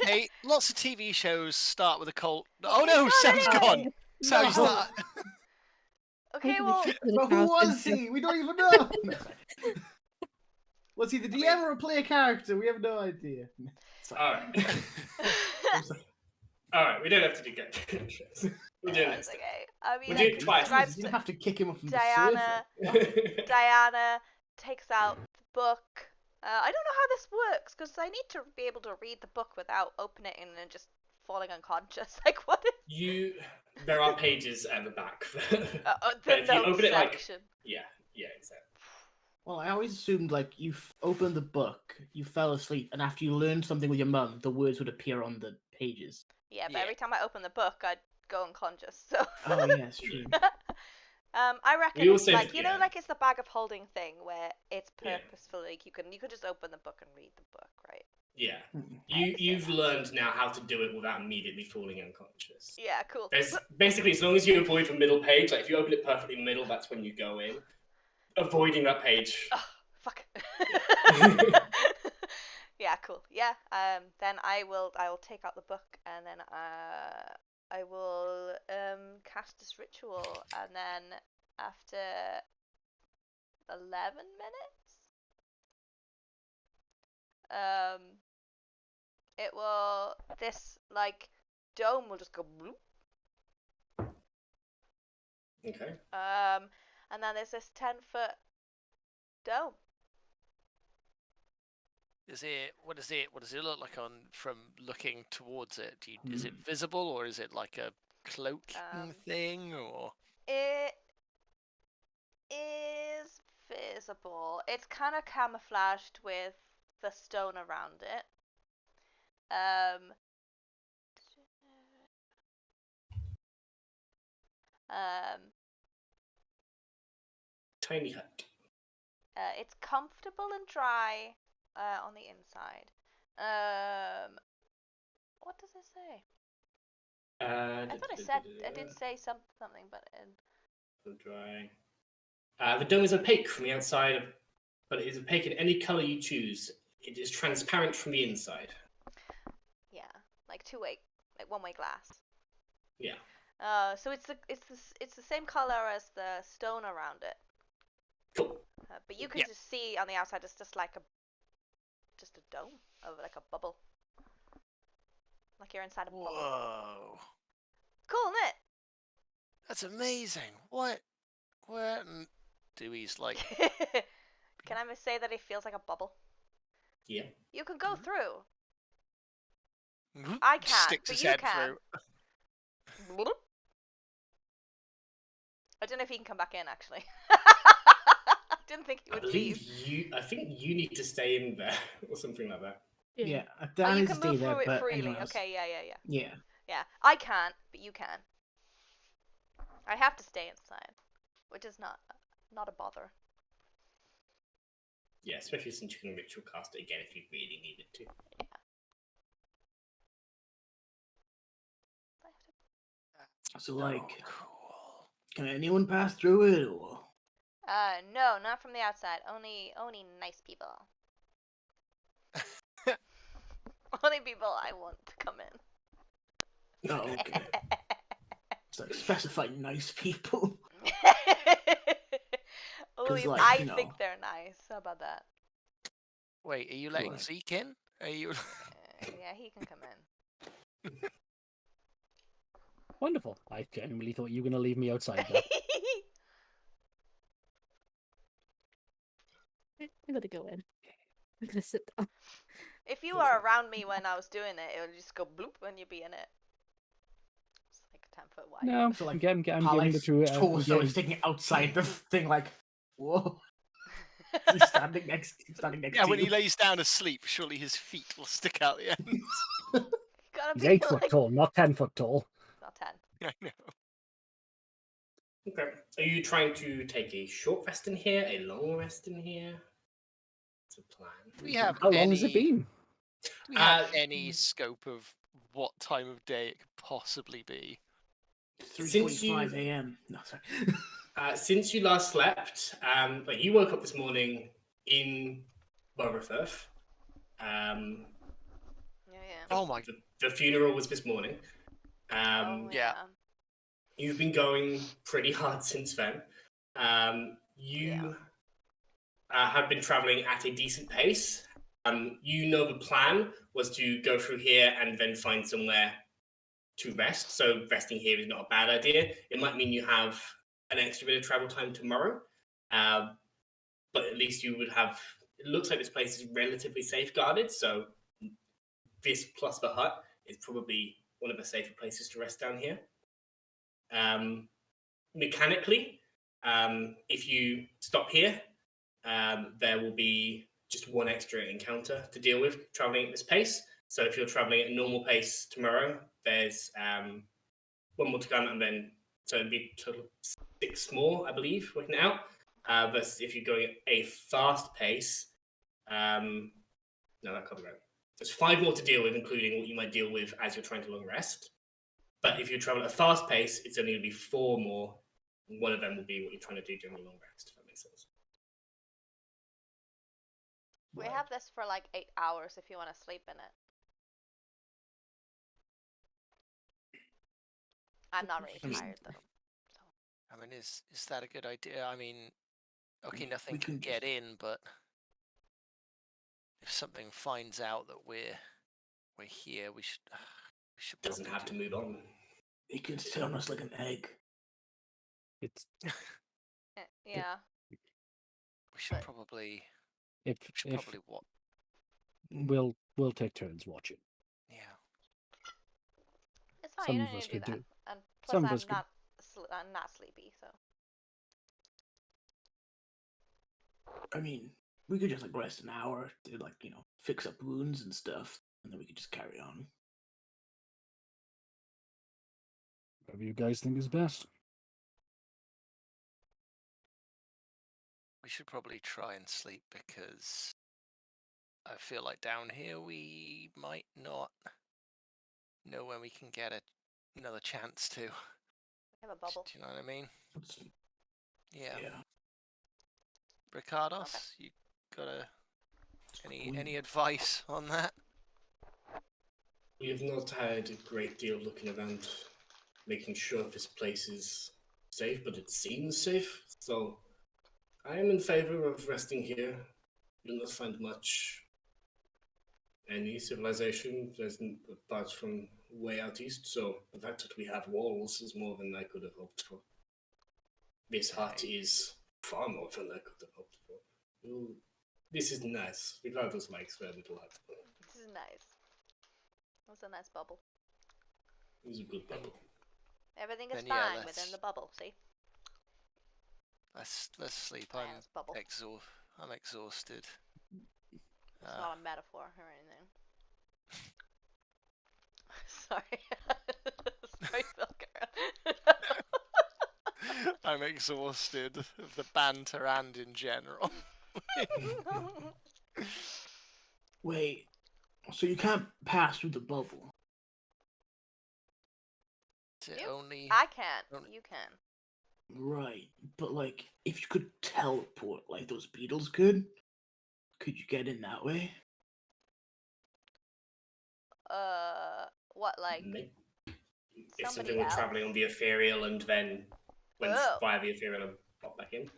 Speaker 4: Hey, lots of TV shows start with a cold. Oh no,
Speaker 3: not
Speaker 4: Sam's
Speaker 3: anyway.
Speaker 4: gone. Sam's
Speaker 5: No.
Speaker 4: not.
Speaker 3: Okay, well,
Speaker 5: But who was he? We don't even know. Was he the DM or a player character? We have no idea.
Speaker 2: Alright. Alright, we don't have to do characters. We'll do it
Speaker 3: that's
Speaker 2: next time.
Speaker 3: okay. I mean,
Speaker 2: We'll
Speaker 3: I
Speaker 2: do
Speaker 3: could
Speaker 2: it twice.
Speaker 3: describe
Speaker 5: You didn't have to kick him off from
Speaker 3: Diana.
Speaker 5: the server.
Speaker 3: Diana takes out the book. I don't know how this works because I need to be able to read the book without opening it and just falling unconscious. Like what?
Speaker 2: There are pages at the back.
Speaker 3: The
Speaker 2: if you
Speaker 3: notes
Speaker 2: open it like
Speaker 3: section.
Speaker 2: yeah, exactly.
Speaker 5: Well, I always assumed like you opened the book, you fell asleep, and after you learned something with your mum, the words would appear on the pages.
Speaker 3: Yeah, but
Speaker 4: Yeah.
Speaker 3: every time I open the book, I'd go unconscious. So.
Speaker 5: Oh yeah, it's true.
Speaker 3: I reckon
Speaker 2: We
Speaker 3: it's
Speaker 2: also-
Speaker 3: like
Speaker 2: yeah.
Speaker 3: like it's the bag of holding thing where it's
Speaker 2: Yeah.
Speaker 3: purposeful. Like you could just open the book and read the book, right?
Speaker 2: Yeah. You've learned now how to do it without immediately falling unconscious.
Speaker 3: Yeah, cool.
Speaker 2: There's basically, as long as you avoid the middle page, like if you open it perfectly in the middle, that's when you go in. Avoiding that page.
Speaker 3: Oh, fuck. Yeah, cool. Yeah. Then I will take out the book and then I will cast this ritual and then after 11 minutes it will this like dome will just go bloop.
Speaker 2: Okay.
Speaker 3: And then there's this 10-foot dome.
Speaker 4: What does it look like from looking towards it? Is it visible or is it like a cloaking thing or?
Speaker 3: It is visible. It's kind of camouflaged with the stone around it.
Speaker 2: Tiny hut.
Speaker 3: It's comfortable and dry on the inside. What does it say? I thought I did say something, but
Speaker 2: Dry. The dome is opaque from the outside, but it is opaque in any color you choose. It is transparent from the inside.
Speaker 3: yeah, like one-way glass.
Speaker 2: Yeah.
Speaker 3: So it's the same color as the stone around it.
Speaker 2: Cool.
Speaker 3: But you can
Speaker 4: Yeah.
Speaker 3: just see on the outside it's just like a dome of like a bubble. Like you're inside a bubble.
Speaker 4: Whoa,
Speaker 3: Cool, isn't
Speaker 4: that's amazing. What? Dewey's like.
Speaker 3: it? Can I say that it feels like a bubble?
Speaker 2: Yeah.
Speaker 3: You can go through. I can't,
Speaker 4: Sticks
Speaker 3: but
Speaker 4: his
Speaker 3: you
Speaker 4: head
Speaker 3: can.
Speaker 4: through.
Speaker 3: I don't know if he can come back in actually. didn't think he
Speaker 2: I
Speaker 3: would
Speaker 2: believe
Speaker 3: leave.
Speaker 2: I think you need to stay in there or something like that.
Speaker 5: Yeah,
Speaker 3: Oh,
Speaker 5: Dan
Speaker 3: you
Speaker 5: needs to
Speaker 3: can
Speaker 5: stay
Speaker 3: move
Speaker 5: there,
Speaker 3: through it
Speaker 5: but
Speaker 3: freely.
Speaker 5: anyone else.
Speaker 3: Okay, yeah.
Speaker 5: Yeah.
Speaker 3: Yeah, I can't, but you can. I have to stay inside, which is not a bother.
Speaker 2: Yeah, especially since you can ritual cast it again if you really needed to.
Speaker 5: So, like,
Speaker 4: cool.
Speaker 5: can anyone pass through it, or?
Speaker 3: No, not from the outside. Only nice people. Only people I want to come in.
Speaker 5: Oh, okay. So specify nice people.
Speaker 3: Only if
Speaker 5: like,
Speaker 3: I
Speaker 5: you know.
Speaker 3: think they're nice. How about that?
Speaker 4: Wait, are you letting
Speaker 5: Correct.
Speaker 4: Zeke in? Are you?
Speaker 3: Yeah, he can come in.
Speaker 6: Wonderful. I genuinely thought you were going to leave me outside there.
Speaker 7: I'm gonna go in. I'm gonna sit down.
Speaker 3: If you are around me when I was doing it, it would just go bloop when you'd be in it. It's like 10 foot wide.
Speaker 6: No,
Speaker 5: So, like,
Speaker 6: I'm giving the two.
Speaker 5: torso is sticking outside the thing, like, whoa. He's standing next
Speaker 4: Yeah,
Speaker 5: to
Speaker 4: when
Speaker 5: you.
Speaker 4: he lays down asleep, surely his feet will stick out the end.
Speaker 3: Gotta
Speaker 6: He's
Speaker 3: be
Speaker 6: 8 foot
Speaker 3: like...
Speaker 6: tall, not 10 foot tall.
Speaker 3: Not 10.
Speaker 4: I know.
Speaker 2: Okay. Are you trying to take a short rest in here, a long rest in here? What's the plan?
Speaker 4: Do we have
Speaker 6: How long has it been?
Speaker 4: Do we have any scope of what time of day it could possibly be?
Speaker 5: 3:45 a.m. No, sorry.
Speaker 2: Since you last slept, like you woke up this morning in Borough.
Speaker 3: Yeah.
Speaker 4: Oh my.
Speaker 2: The funeral was this morning.
Speaker 3: Oh,
Speaker 4: yeah.
Speaker 2: You've been going pretty hard since then. You have been traveling at a decent pace. You know the plan was to go through here and then find somewhere to rest. So resting here is not a bad idea. It might mean you have an extra bit of travel time tomorrow. But at least you would have... It looks like this place is relatively safeguarded. So this plus the hut is probably one of the safer places to rest down here. Mechanically, if you stop here, there will be just one extra encounter to deal with traveling at this pace. So if you're traveling at a normal pace tomorrow, there's one more to come, and then so it'd be total 6 more, I believe, working it out. Versus if you're going at a fast pace, no, that can't be right. There's 5 more to deal with, including what you might deal with as you're trying to long rest. But if you travel at a fast pace, it's only going to be 4 more. One of them will be what you're trying to do during your long rest, if that makes sense.
Speaker 3: We have this for like 8 hours if you want to sleep in it. I'm not really tired though. So.
Speaker 4: I mean, is that a good idea? I mean, okay, nothing
Speaker 5: We
Speaker 4: can
Speaker 5: can
Speaker 4: get in, but if something finds out that we're here, we should.
Speaker 2: Doesn't have to move on.
Speaker 5: He can sit on us like an egg.
Speaker 6: It's
Speaker 3: Yeah.
Speaker 4: We should probably.
Speaker 6: if
Speaker 4: Probably what?
Speaker 6: we'll take turns watching.
Speaker 4: Yeah.
Speaker 3: It's fine.
Speaker 6: Some
Speaker 3: You
Speaker 6: of
Speaker 3: don't
Speaker 6: us
Speaker 3: need to do
Speaker 6: could
Speaker 3: that.
Speaker 6: do-
Speaker 3: And
Speaker 6: some
Speaker 3: plus,
Speaker 6: of us could-
Speaker 3: I'm not sleepy, so.
Speaker 5: I mean, we could just like rest an hour to like, you know, fix up wounds and stuff, and then we could just carry on.
Speaker 6: Whatever you guys think is best.
Speaker 4: We should probably try and sleep because I feel like down here we might not know when we can get another chance to.
Speaker 3: We have a bubble.
Speaker 4: Do you know what I mean? Yeah.
Speaker 5: Yeah.
Speaker 4: Ricardos,
Speaker 3: Okay.
Speaker 4: you got any advice on that?
Speaker 2: We have not had a great deal looking around, making sure this place is safe, but it seems safe. So I am in favor of resting here. You'll not find much any civilization apart from way out east. So the fact that we have walls is more than I could have hoped for. This hut is far more than I could have hoped for. This is nice. Ricardos likes their little hut.
Speaker 3: This is nice. That's a nice bubble.
Speaker 2: It's a good bubble.
Speaker 3: Everything is
Speaker 4: Then, yeah,
Speaker 3: fine within the bubble, see?
Speaker 4: Let's sleep.
Speaker 3: Minus bubble.
Speaker 4: I'm exhausted.
Speaker 3: It's not a metaphor or anything. Sorry. Sorry, Philbeard.
Speaker 4: I'm exhausted of the banter and in general.
Speaker 5: Wait, so you can't pass through the bubble?
Speaker 3: I can't. You can.
Speaker 5: Right, but like, if you could teleport like those beetles could you get in that way?
Speaker 3: What, like,
Speaker 2: If something
Speaker 3: somebody
Speaker 2: were
Speaker 3: else?
Speaker 2: traveling on the ethereal and then went via the ethereal and popped back in.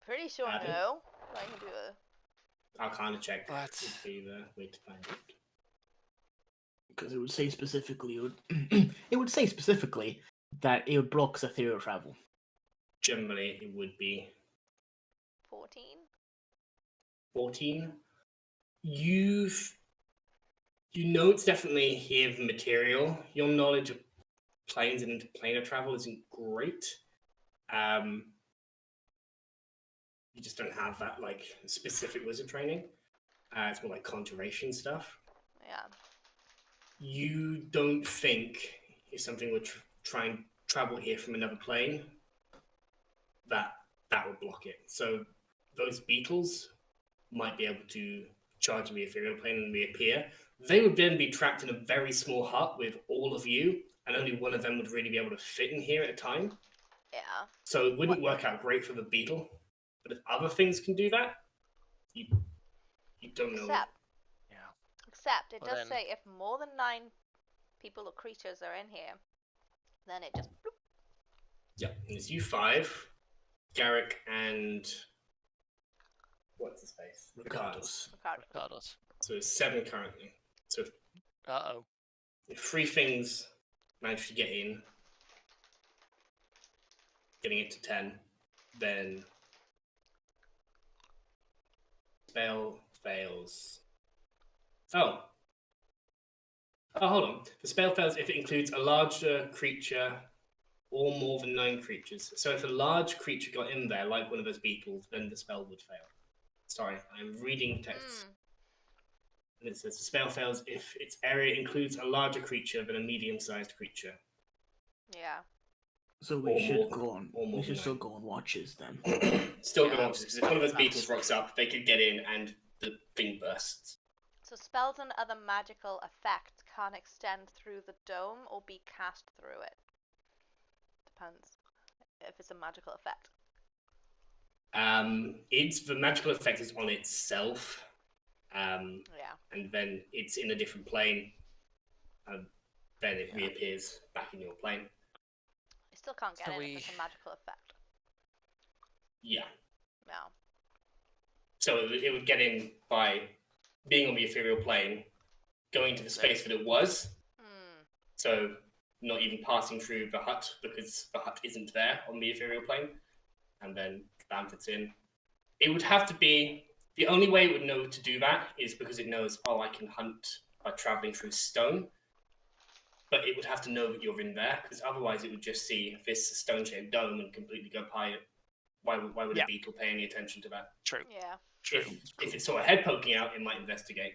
Speaker 3: Pretty sure no. I can do a...
Speaker 2: I'll kind of check.
Speaker 4: What?
Speaker 2: Would be the way to find it.
Speaker 5: Because it would say specifically, it would say specifically that it would block ethereal travel.
Speaker 2: Generally, it would be
Speaker 3: 14.
Speaker 2: 14. You know it's definitely here the material. Your knowledge of planes and interplanar travel isn't great. You just don't have that like specific wizard training. It's more like conjuration stuff.
Speaker 3: Yeah.
Speaker 2: You don't think if something would try and travel here from another plane, that would block it. So those beetles might be able to charge the ethereal plane and reappear. They would then be trapped in a very small hut with all of you, and only one of them would really be able to fit in here at a time.
Speaker 3: Yeah.
Speaker 2: So it wouldn't work out great for the beetle. But if other things can do that, you don't know.
Speaker 3: Except it does say if more than 9 people or creatures are in here, then it just bloop.
Speaker 2: Yeah, and it's you 5, Garrick, and what's his face?
Speaker 5: Ricardos.
Speaker 2: So it's 7 currently. So if 3 things manage to get in, getting it to 10, then spell fails. Oh, hold on. The spell fails if it includes a larger creature or more than 9 creatures. So if a large creature got in there, like one of those beetles, then the spell would fail. Sorry, I'm reading texts. And it says the spell fails if its area includes a larger creature than a medium-sized creature.
Speaker 3: Yeah.
Speaker 5: So we should still go on watches then.
Speaker 2: Still go on watches, because if one of those beetles rocks up, they could get in and the thing bursts.
Speaker 3: So spells and other magical effects can't extend through the dome or be cast through it. Depends if it's a magical effect.
Speaker 2: The magical effect is on itself. And then it's in a different plane. And then it reappears back in your plane.
Speaker 3: You still can't get in if it's a magical effect.
Speaker 2: Yeah.
Speaker 3: No.
Speaker 2: So it would get in by being on the ethereal plane, going to the space that it was. So not even passing through the hut, because the hut isn't there on the ethereal plane. And then bam, it's in. It would have to be... The only way it would know to do that is because it knows, I can hunt by traveling through stone. But it would have to know that you're in there, because otherwise it would just see this stone-shaped dome and completely go by it. Why would a beetle pay any attention to that?
Speaker 4: True.
Speaker 3: Yeah.
Speaker 4: True.
Speaker 2: If it saw a head poking out, it might investigate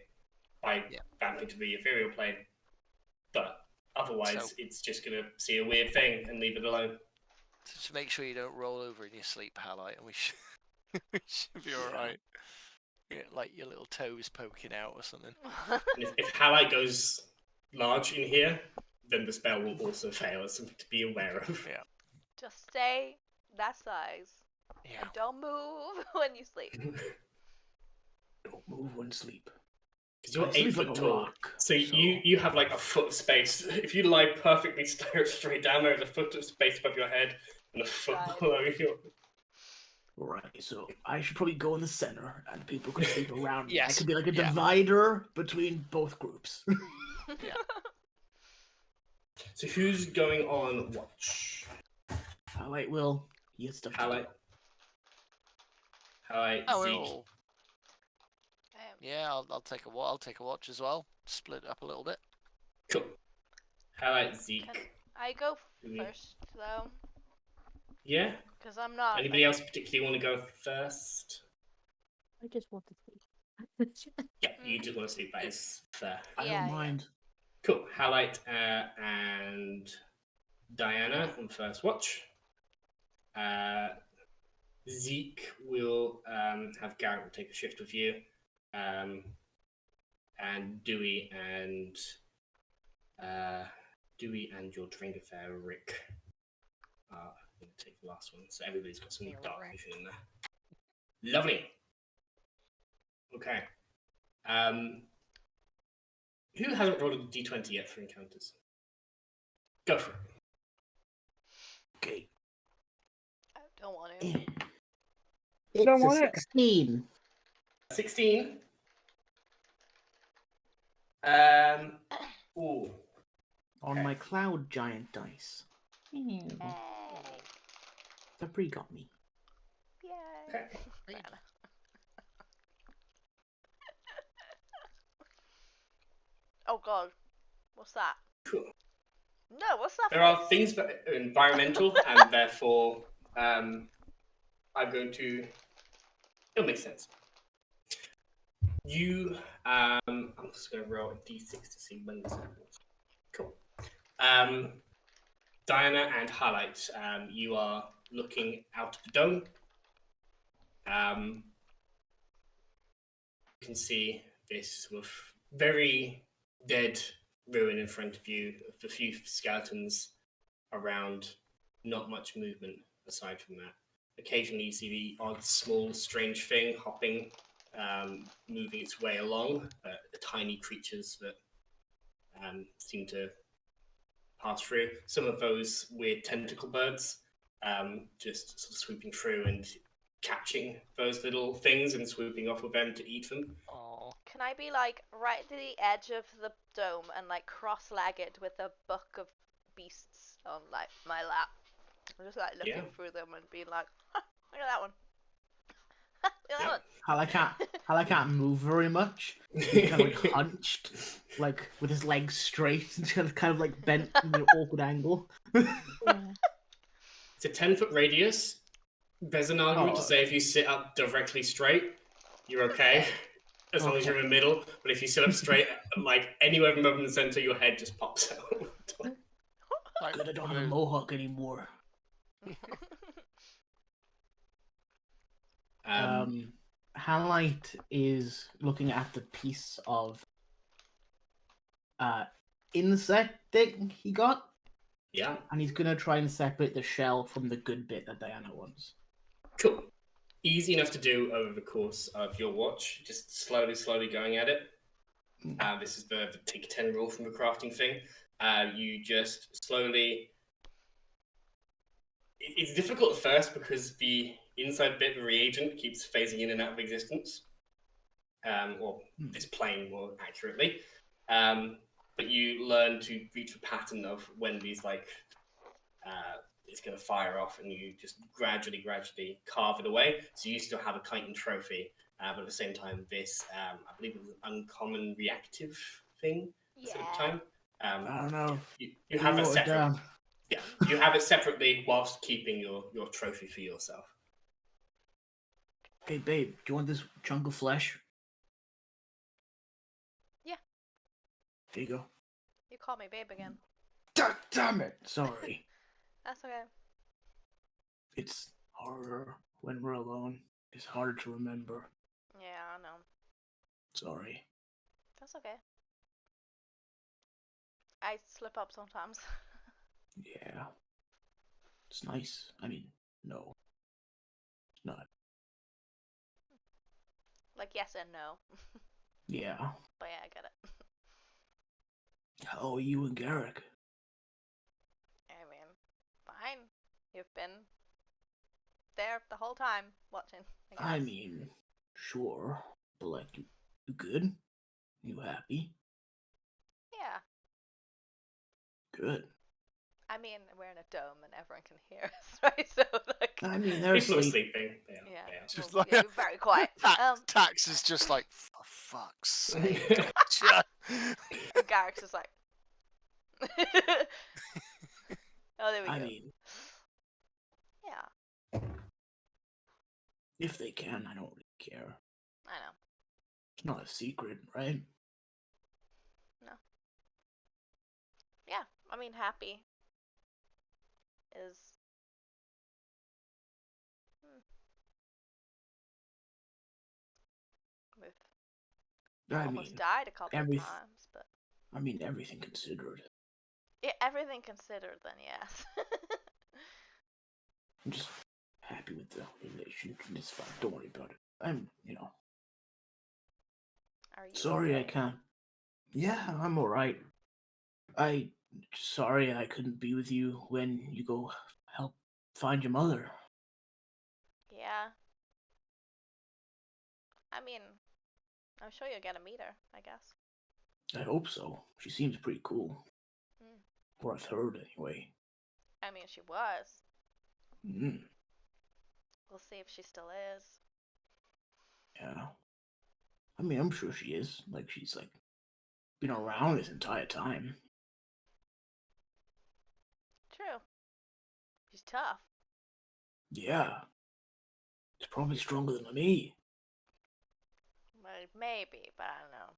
Speaker 2: by vamping to the ethereal plane. But otherwise, it's just going to see a weird thing and leave it alone.
Speaker 4: So just make sure you don't roll over in your sleep, Halite, and we should be alright. Yeah, like your little toes poking out or something.
Speaker 2: And if Halite goes large in here, then the spell will also fail. It's something to be aware of.
Speaker 4: Yeah.
Speaker 3: Just stay that size.
Speaker 4: Yeah.
Speaker 3: And don't move when you sleep.
Speaker 5: Don't move when sleep.
Speaker 2: Because you're 8 foot tall, so you have like a foot of space. If you lie perfectly straight down, there's a foot of space above your head and a foot below you.
Speaker 5: Right, so I should probably go in the center, and people can sleep around me.
Speaker 4: Yes.
Speaker 5: I could be like a divider between both groups.
Speaker 4: Yeah.
Speaker 2: So who's going on watch?
Speaker 5: Halite will. He has stuff to do.
Speaker 2: Halite, Zeke.
Speaker 4: Yeah, I'll take a watch as well. Split it up a little bit.
Speaker 2: Cool. Halite, Zeke.
Speaker 3: Can I go first though?
Speaker 2: Yeah.
Speaker 3: Because I'm not.
Speaker 2: Anybody else particularly want to go first?
Speaker 7: I just want to sleep.
Speaker 2: Yeah, you just want to sleep. That is fair.
Speaker 5: I
Speaker 3: Yeah,
Speaker 5: don't
Speaker 3: yeah.
Speaker 5: mind.
Speaker 2: Cool. Halite and Diana on first watch. Zeke will have Garrett will take a shift with you, and Dewey and your Dringafair Rick are going to take the last one. So everybody's got some dark vision in there. Lovely. Okay. Who hasn't rolled a d20 yet for encounters? Go for it.
Speaker 5: Okay.
Speaker 3: I don't want to.
Speaker 5: It's
Speaker 6: Don't
Speaker 5: a
Speaker 6: want it.
Speaker 5: 16.
Speaker 2: 16. Ooh.
Speaker 5: On
Speaker 2: Okay.
Speaker 5: my cloud giant dice.
Speaker 3: Hey.
Speaker 5: Fabri got me.
Speaker 3: Yay.
Speaker 2: Okay.
Speaker 3: Diana. Oh god. What's that?
Speaker 2: Cool.
Speaker 3: No, what's that?
Speaker 2: There are things that are environmental, and therefore, I'm going to. It'll make sense. You, I'm just going to roll a d6 to see when this happens. Cool. Diana and Highlight, you are looking out of the dome. You can see this with very dead ruin in front of you, a few skeletons around, not much movement aside from that. Occasionally you see the odd small strange thing hopping, moving its way along, tiny creatures that seem to pass through. Some of those weird tentacle birds just sort of swooping through and catching those little things and swooping off of them to eat them.
Speaker 4: Oh,
Speaker 3: Can I be like right at the edge of the dome and like cross-legged with a book of beasts on like my lap? I'm just like looking through them and being like, huh, look at that one. Look at that one.
Speaker 5: Hal can't move very much. He's kind of like hunched, like with his legs straight and kind of like bent in an awkward angle.
Speaker 2: It's a 10-foot radius. There's an argument to say if you sit up directly straight, you're okay, as long as you're in the middle. But if you sit up straight, like anywhere from above in the center, your head just pops out.
Speaker 5: Good, I don't have a mohawk anymore. Halite is looking at the piece of insect thing he got.
Speaker 2: Yeah.
Speaker 5: And he's gonna try and separate the shell from the good bit that Diana wants.
Speaker 2: Cool. Easy enough to do over the course of your watch. Just slowly going at it. This is the take 10 rule from the crafting thing. You just slowly. It's difficult at first because the inside bit of the reagent keeps phasing in and out of existence. Or this plane more accurately. But you learn to reach the pattern of when these it's going to fire off, and you just gradually carve it away. So you still have a chitin trophy, but at the same time, this I believe it was an uncommon reactive thing at the same time.
Speaker 5: I don't know.
Speaker 2: You have it separate. Yeah, you have it separately whilst keeping your trophy for yourself.
Speaker 5: Hey babe, do you want this chunk of flesh?
Speaker 3: Yeah.
Speaker 5: There you go.
Speaker 3: You call me babe again.
Speaker 5: Damn it! Sorry.
Speaker 3: That's okay.
Speaker 5: It's harder when we're alone. It's harder to remember.
Speaker 3: Yeah, I know.
Speaker 5: Sorry.
Speaker 3: That's okay. I slip up sometimes.
Speaker 5: Yeah. It's nice. I mean, no. It's not.
Speaker 3: Like yes and no.
Speaker 5: Yeah.
Speaker 3: But yeah, I get it.
Speaker 5: How are you and Garrick?
Speaker 3: I mean, fine. You've been there the whole time watching.
Speaker 5: I mean, sure. But like, you good? You happy?
Speaker 3: Yeah.
Speaker 5: Good.
Speaker 3: I mean, we're in a dome and everyone can hear us, right? So like.
Speaker 5: I mean, they're
Speaker 2: People are
Speaker 5: asleep.
Speaker 2: sleeping.
Speaker 3: Yeah.
Speaker 4: Just
Speaker 3: Well,
Speaker 4: like
Speaker 3: yeah, you're very quiet.
Speaker 4: Tax is just like, for fuck's sake.
Speaker 3: And Garrick's just like. Oh, there we go.
Speaker 5: I mean,
Speaker 3: Yeah.
Speaker 5: If they can, I don't really care.
Speaker 3: I know.
Speaker 5: It's not a secret, right?
Speaker 3: Yeah, I mean, happy is. We've
Speaker 5: I
Speaker 3: almost
Speaker 5: mean,
Speaker 3: died a couple of times, but.
Speaker 5: I mean, everything considered.
Speaker 3: Yeah, everything considered, then yes.
Speaker 5: I'm just happy with the relationship. It's fine. Don't worry about it. I'm,
Speaker 3: Are you
Speaker 5: sorry
Speaker 3: okay?
Speaker 5: I can't. Yeah, I'm alright. Sorry I couldn't be with you when you go help find your mother.
Speaker 3: Yeah. I mean, I'm sure you'll get to meet her, I guess.
Speaker 5: I hope so. She seems pretty cool.
Speaker 3: Mm.
Speaker 5: Or I've heard, anyway.
Speaker 3: I mean, she was.
Speaker 5: Mm.
Speaker 3: We'll see if she still is.
Speaker 5: Yeah. I mean, I'm sure she is. Like, she's, been around this entire time.
Speaker 3: True. She's tough.
Speaker 5: Yeah. It's probably stronger than me.
Speaker 3: Well, maybe, but I don't know.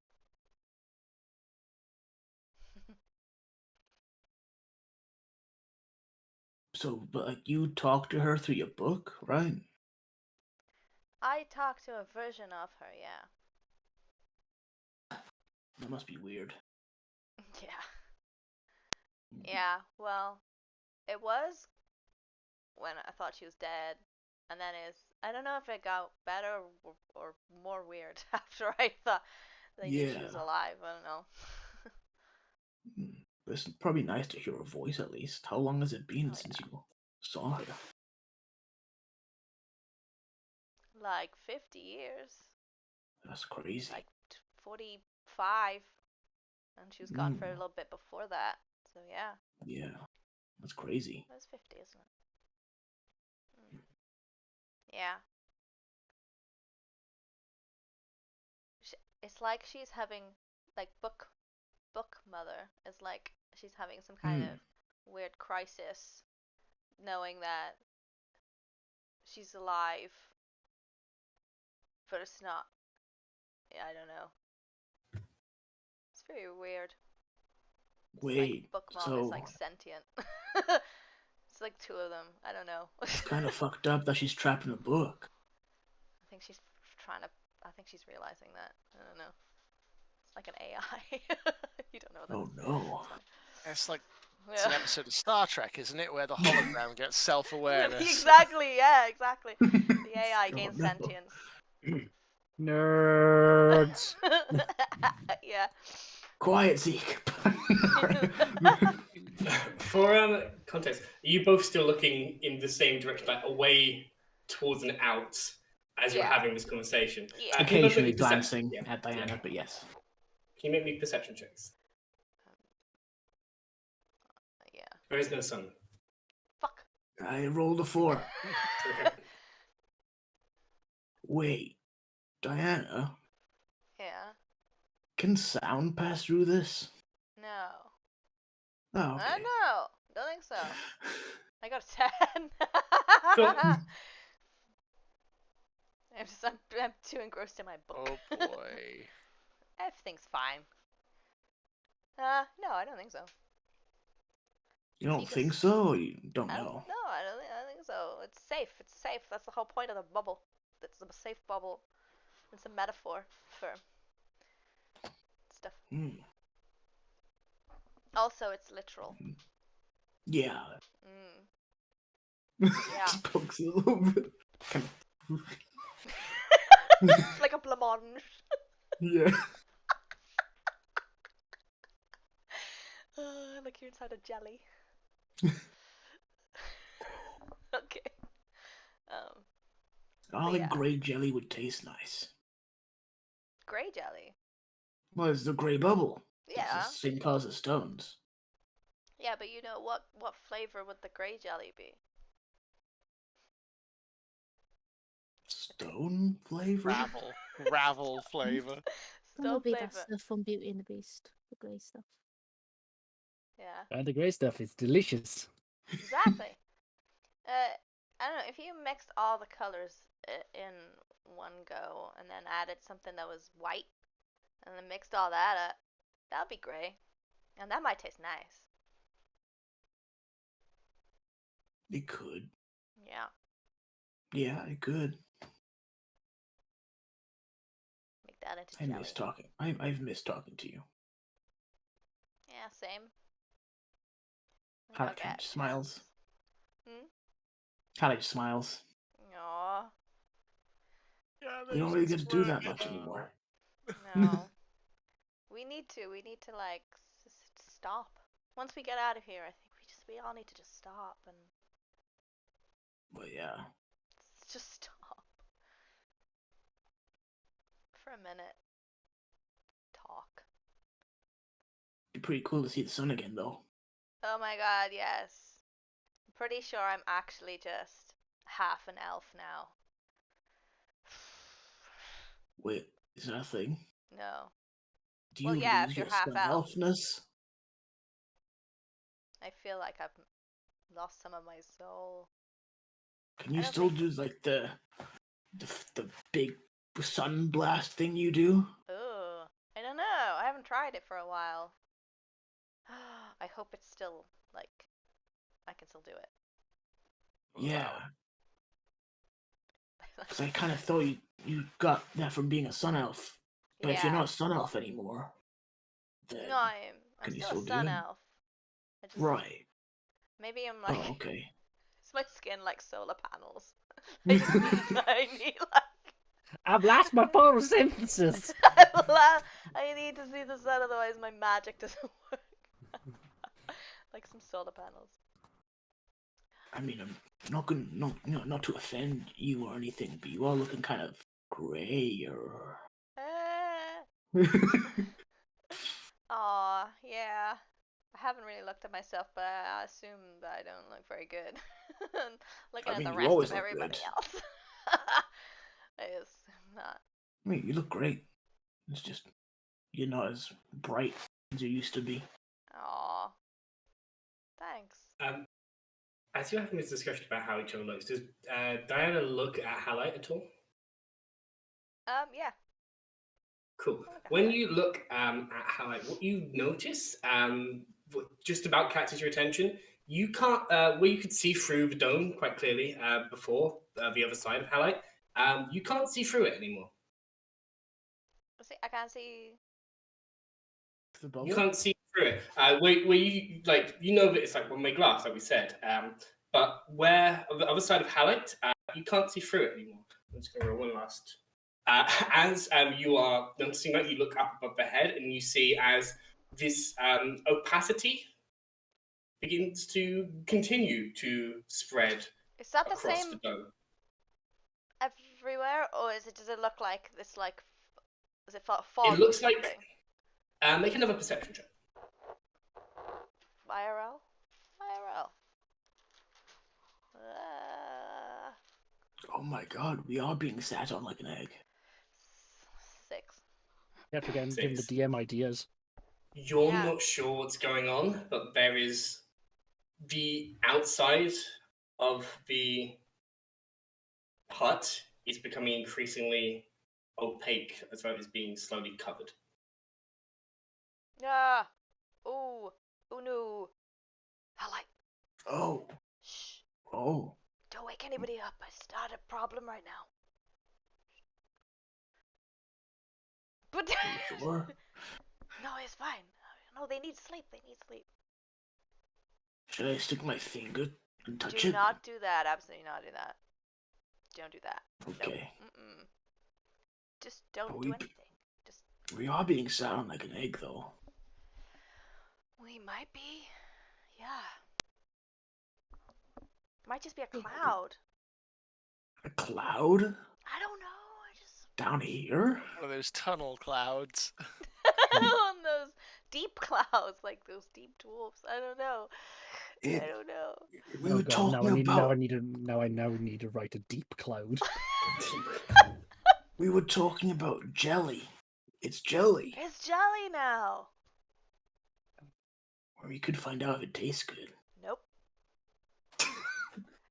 Speaker 5: So, but, you talk to her through your book, right?
Speaker 3: I talked to a version of her, yeah.
Speaker 5: That must be weird.
Speaker 3: Yeah. Yeah, well, it was when I thought she was dead, and then I don't know if it got better or more weird after I thought they knew she was
Speaker 5: Yeah.
Speaker 3: alive. I don't know.
Speaker 5: It's probably nice to hear her voice at least. How long has it been
Speaker 3: Oh,
Speaker 5: since
Speaker 3: yeah.
Speaker 5: you saw her?
Speaker 3: Like 50 years.
Speaker 5: That's crazy.
Speaker 3: Like 45. And she was gone for a little bit before that. So yeah.
Speaker 5: Yeah, that's crazy.
Speaker 3: That's 50, isn't it? Yeah. It's like she's having, like, book mother is like she's having some kind of weird crisis, knowing that she's alive, but it's not. Yeah, I don't know. It's very weird. It's
Speaker 5: Wait,
Speaker 3: like book mom
Speaker 5: so
Speaker 3: is like sentient. It's like two of them. I don't know.
Speaker 5: it's kind of fucked up that she's trapped in a book.
Speaker 3: I think she's trying to. I think she's realizing that. I don't know. It's like an AI. You don't know that.
Speaker 5: Oh no.
Speaker 4: It's like it's an episode of Star Trek, isn't it, where the hologram gets self-awareness?
Speaker 3: Exactly. Yeah. Exactly. The AI gains
Speaker 5: no.
Speaker 3: sentience.
Speaker 6: Nerds.
Speaker 3: Yeah.
Speaker 5: Quiet, Zeke.
Speaker 2: For context, are you both still looking in the same direction, like away towards and out, as you're
Speaker 3: Yeah.
Speaker 2: having this conversation?
Speaker 3: Yeah.
Speaker 2: Can you both
Speaker 5: Occasionally
Speaker 2: make me
Speaker 5: glancing
Speaker 2: yeah.
Speaker 5: at Diana,
Speaker 2: Yeah.
Speaker 5: but yes.
Speaker 2: Can you make me perception checks?
Speaker 3: Yeah.
Speaker 2: There is no sun.
Speaker 3: Fuck.
Speaker 5: I rolled a 4.
Speaker 2: Okay.
Speaker 5: Wait, Diana,
Speaker 3: Yeah.
Speaker 5: can sound pass through this?
Speaker 3: No.
Speaker 5: Oh, okay.
Speaker 3: I know. Don't think so. I got a 10.
Speaker 2: Cool.
Speaker 3: I'm too engrossed in my book.
Speaker 4: Oh boy.
Speaker 3: Everything's fine. No, I don't think so.
Speaker 5: You don't
Speaker 3: You
Speaker 5: think
Speaker 3: just-
Speaker 5: so? Or you don't
Speaker 3: No,
Speaker 5: know?
Speaker 3: I don't think so. It's safe. It's safe. That's the whole point of the bubble. It's a safe bubble. It's a metaphor for stuff. Also, it's literal.
Speaker 5: Yeah.
Speaker 3: Yeah.
Speaker 5: Just pokes it a little bit.
Speaker 3: It's like a blancmange.
Speaker 5: Yeah.
Speaker 3: Like you're inside a jelly. Okay.
Speaker 5: I think
Speaker 3: yeah.
Speaker 5: grey jelly would taste nice.
Speaker 3: Grey jelly.
Speaker 5: Well, it's the grey bubble.
Speaker 3: Yeah.
Speaker 5: It's the same colour as stones.
Speaker 3: Yeah, but you know what flavor would the grey jelly be?
Speaker 5: Stone flavor?
Speaker 4: Ravel flavor.
Speaker 7: That
Speaker 3: Stone
Speaker 7: would be
Speaker 3: flavor.
Speaker 7: that stuff from Beauty and the Beast, the grey stuff.
Speaker 3: Yeah.
Speaker 6: And the grey stuff is delicious.
Speaker 3: Exactly. I don't know, if you mixed all the colors in one go and then added something that was white and then mixed all that up, that would be great. And that might taste nice.
Speaker 5: It could.
Speaker 3: Yeah.
Speaker 5: Yeah, it could.
Speaker 3: Make that into
Speaker 5: I
Speaker 3: jelly.
Speaker 5: miss talking. I've missed talking to you.
Speaker 3: Yeah, same.
Speaker 5: Hannah
Speaker 3: Okay.
Speaker 5: just smiles.
Speaker 3: Hmm?
Speaker 5: Hannah just smiles.
Speaker 3: Aw.
Speaker 4: Yeah,
Speaker 5: We don't really get to do that much anymore.
Speaker 3: No. We need to like stop. Once we get out of here, I think we all need to just stop and
Speaker 5: But yeah.
Speaker 3: just stop for a minute. Talk.
Speaker 5: It'd be pretty cool to see the sun again, though.
Speaker 3: Oh my god, yes. I'm pretty sure I'm actually just half an elf now.
Speaker 5: Wait, is that a thing?
Speaker 3: No.
Speaker 5: Do you
Speaker 3: Well, yeah,
Speaker 5: lose
Speaker 3: if you're
Speaker 5: your
Speaker 3: half elf.
Speaker 5: elfness?
Speaker 3: I feel like I've lost some of my soul.
Speaker 5: Can you
Speaker 3: don't
Speaker 5: still
Speaker 3: think-
Speaker 5: do like the big sun blast thing you do?
Speaker 3: Ugh. I don't know. I haven't tried it for a while. I hope it's still, like, I can still do it.
Speaker 5: Yeah. Because I kind of thought you got that from being a sun elf. But if you're not a sun elf anymore, then...
Speaker 3: No, I'm
Speaker 5: can you
Speaker 3: still a
Speaker 5: still do
Speaker 3: sun
Speaker 5: it?
Speaker 3: elf. I just,
Speaker 5: Right.
Speaker 3: Maybe I'm like,
Speaker 5: Oh, okay.
Speaker 3: is my skin like solar panels? I need like...
Speaker 6: I've lost my photosynthesis.
Speaker 3: I need to see the sun, otherwise my magic doesn't work. Like some solar panels.
Speaker 5: I mean, I'm not gonna, not to offend you or anything, but you are looking kind of grayer.
Speaker 3: Aw, yeah. I haven't really looked at myself, but I assume that I don't look very good. Looking
Speaker 5: I mean,
Speaker 3: at the
Speaker 5: you
Speaker 3: rest
Speaker 5: always
Speaker 3: of
Speaker 5: look
Speaker 3: everybody
Speaker 5: good.
Speaker 3: else. I assume not.
Speaker 5: I mean, you look great. It's just you're not as bright as you used to be.
Speaker 3: Aw. Thanks.
Speaker 2: As you're having this discussion about how each other looks, does Diana look at Halite at all?
Speaker 3: Yeah.
Speaker 2: Cool. When you look at Halite, what you notice, what just about catches your attention, you can't, where you could see through the dome quite clearly before, the other side of Halite, you can't see through it anymore.
Speaker 3: See, I can't see.
Speaker 5: The bubble?
Speaker 2: You can't see through it. Where you, like, you know that it's like one-way glass, like we said, but where, on the other side of Halite, you can't see through it anymore. I'm just going to roll one last. As you are noticing that, you look up above the head and you see as this opacity begins to continue to spread
Speaker 3: Is that the
Speaker 2: across
Speaker 3: same
Speaker 2: the dome.
Speaker 3: everywhere, or does it look like this? Like, is it fog?
Speaker 2: It looks
Speaker 3: or
Speaker 2: like.
Speaker 3: something?
Speaker 2: Make another perception check.
Speaker 3: IRL. IRL.
Speaker 5: Oh my god, we are being sat on like an egg.
Speaker 3: 6.
Speaker 6: You have to give him the
Speaker 2: 6.
Speaker 6: DM ideas.
Speaker 2: You're
Speaker 3: Yeah.
Speaker 2: not sure what's going on, but there is the outside of the hut is becoming increasingly opaque as well as being slowly covered.
Speaker 3: Ah. Ooh. Ooh no. Highlight.
Speaker 5: Oh.
Speaker 3: Shh.
Speaker 5: Oh.
Speaker 3: Don't wake anybody up. I started a problem right now. But
Speaker 5: Are you sure?
Speaker 3: no, it's fine. No, they need sleep. They need sleep.
Speaker 5: Should I stick my finger and touch
Speaker 3: Do
Speaker 5: it?
Speaker 3: not do that. Absolutely not do that. Don't do that.
Speaker 5: Okay.
Speaker 3: Nope. Mm-mm. Just don't
Speaker 5: Are
Speaker 3: do
Speaker 5: we-
Speaker 3: anything. Just
Speaker 5: We are being sat on like an egg, though.
Speaker 3: we might be. Yeah. Might just be a cloud.
Speaker 5: A cloud?
Speaker 3: I don't know. I just
Speaker 5: Down here?
Speaker 4: One of those tunnel clouds.
Speaker 3: on those deep clouds, like those deep dwarfs. I don't know.
Speaker 5: It-
Speaker 3: I don't know.
Speaker 5: We
Speaker 6: Oh
Speaker 5: were
Speaker 6: god,
Speaker 5: talking about...
Speaker 6: now I need to write a deep cloud.
Speaker 5: We were talking about jelly. It's jelly.
Speaker 3: It's jelly now.
Speaker 5: Or we could find out if it tastes good.
Speaker 3: Nope.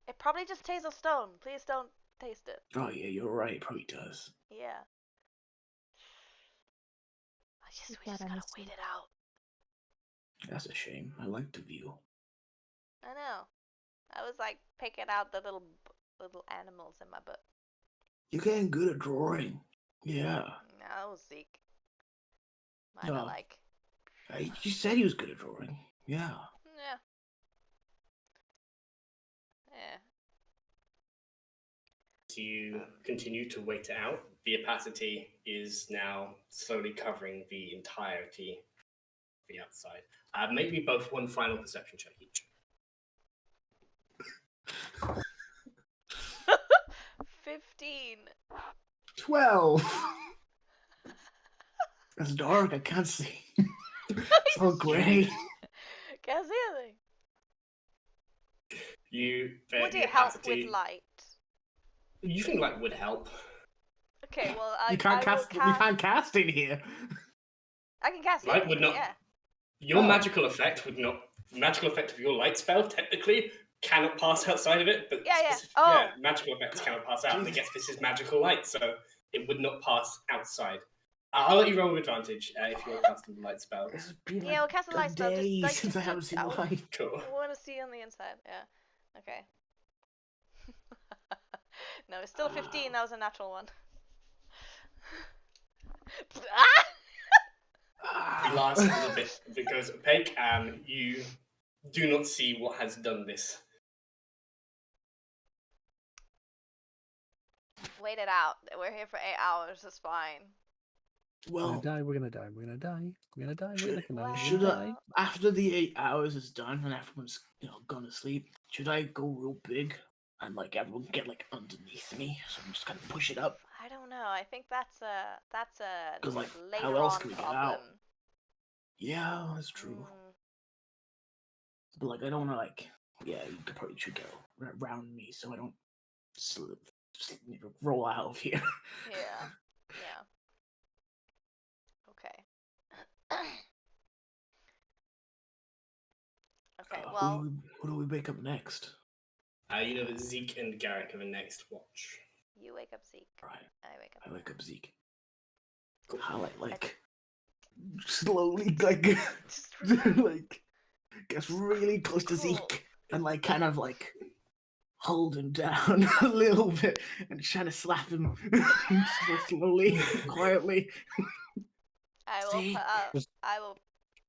Speaker 3: It probably just tastes of stone. Please don't taste it.
Speaker 5: Oh yeah, you're right. It probably does.
Speaker 3: Yeah. We
Speaker 7: glad
Speaker 3: just
Speaker 7: I
Speaker 3: gotta
Speaker 7: missed
Speaker 3: wait
Speaker 7: you.
Speaker 3: it out.
Speaker 5: That's a shame. I like the view.
Speaker 3: I know. I was like picking out the little animals in my book.
Speaker 5: You're getting good at drawing. Yeah.
Speaker 3: No, Zeke. Mine
Speaker 5: No.
Speaker 3: are like.
Speaker 5: You said he was good at drawing. Yeah.
Speaker 3: Yeah. Yeah.
Speaker 2: As you continue to wait it out, the opacity is now slowly covering the entirety of the outside. Maybe both one final perception check each.
Speaker 3: 15.
Speaker 5: 12. It's dark. I can't see. It's all grey.
Speaker 3: Can't see anything. Would
Speaker 2: The
Speaker 3: it help
Speaker 2: opacity,
Speaker 3: with light?
Speaker 2: You think light would help?
Speaker 3: Okay, well,
Speaker 5: You can't cast. We can't cast in here.
Speaker 3: I can cast
Speaker 2: Light
Speaker 3: it.
Speaker 2: would not.
Speaker 3: Yeah.
Speaker 2: Your magical effect would not. Magical effect of your light spell technically cannot pass outside of it, but magical effects cannot pass out. And I guess this is magical light, so it would not pass outside. I'll let you roll with advantage if you're casting the light spell.
Speaker 5: This has been
Speaker 3: Yeah, we'll cast a light spell. Just like
Speaker 5: since I haven't seen light.
Speaker 2: Cool.
Speaker 3: I want to see on the inside. Yeah. Okay. No, it's still 15. That was a natural one.
Speaker 2: The last little bit that goes opaque, you do not see what has done this.
Speaker 3: Wait it out. We're here for 8 hours. It's fine.
Speaker 5: Well,
Speaker 6: We're gonna die. We're gonna die. We're gonna die. We're gonna die.
Speaker 5: should I, after the 8 hours is done and everyone's gone to sleep, should I go real big and like everyone get like underneath me, so I'm just kind of push it up?
Speaker 3: I don't know. I think that's a
Speaker 5: 'Cause, like,
Speaker 3: later
Speaker 5: how else
Speaker 3: on
Speaker 5: can we get
Speaker 3: problem.
Speaker 5: out? Yeah, that's true. But like, I don't want to like. Yeah, you could probably should go around me so I don't slip, just roll out of here.
Speaker 3: Yeah. Yeah. Okay. Okay. Well,
Speaker 5: Who do we wake up next?
Speaker 2: You know that Zeke and Garrick are the next watch.
Speaker 3: you wake up Zeke.
Speaker 5: Right.
Speaker 3: I wake up.
Speaker 5: I wake up Zeke.
Speaker 2: Cool.
Speaker 5: How like slowly like like gets really close to Zeke and like kind of like hold him down a little bit and trying to slap him so slowly, quietly.
Speaker 3: I will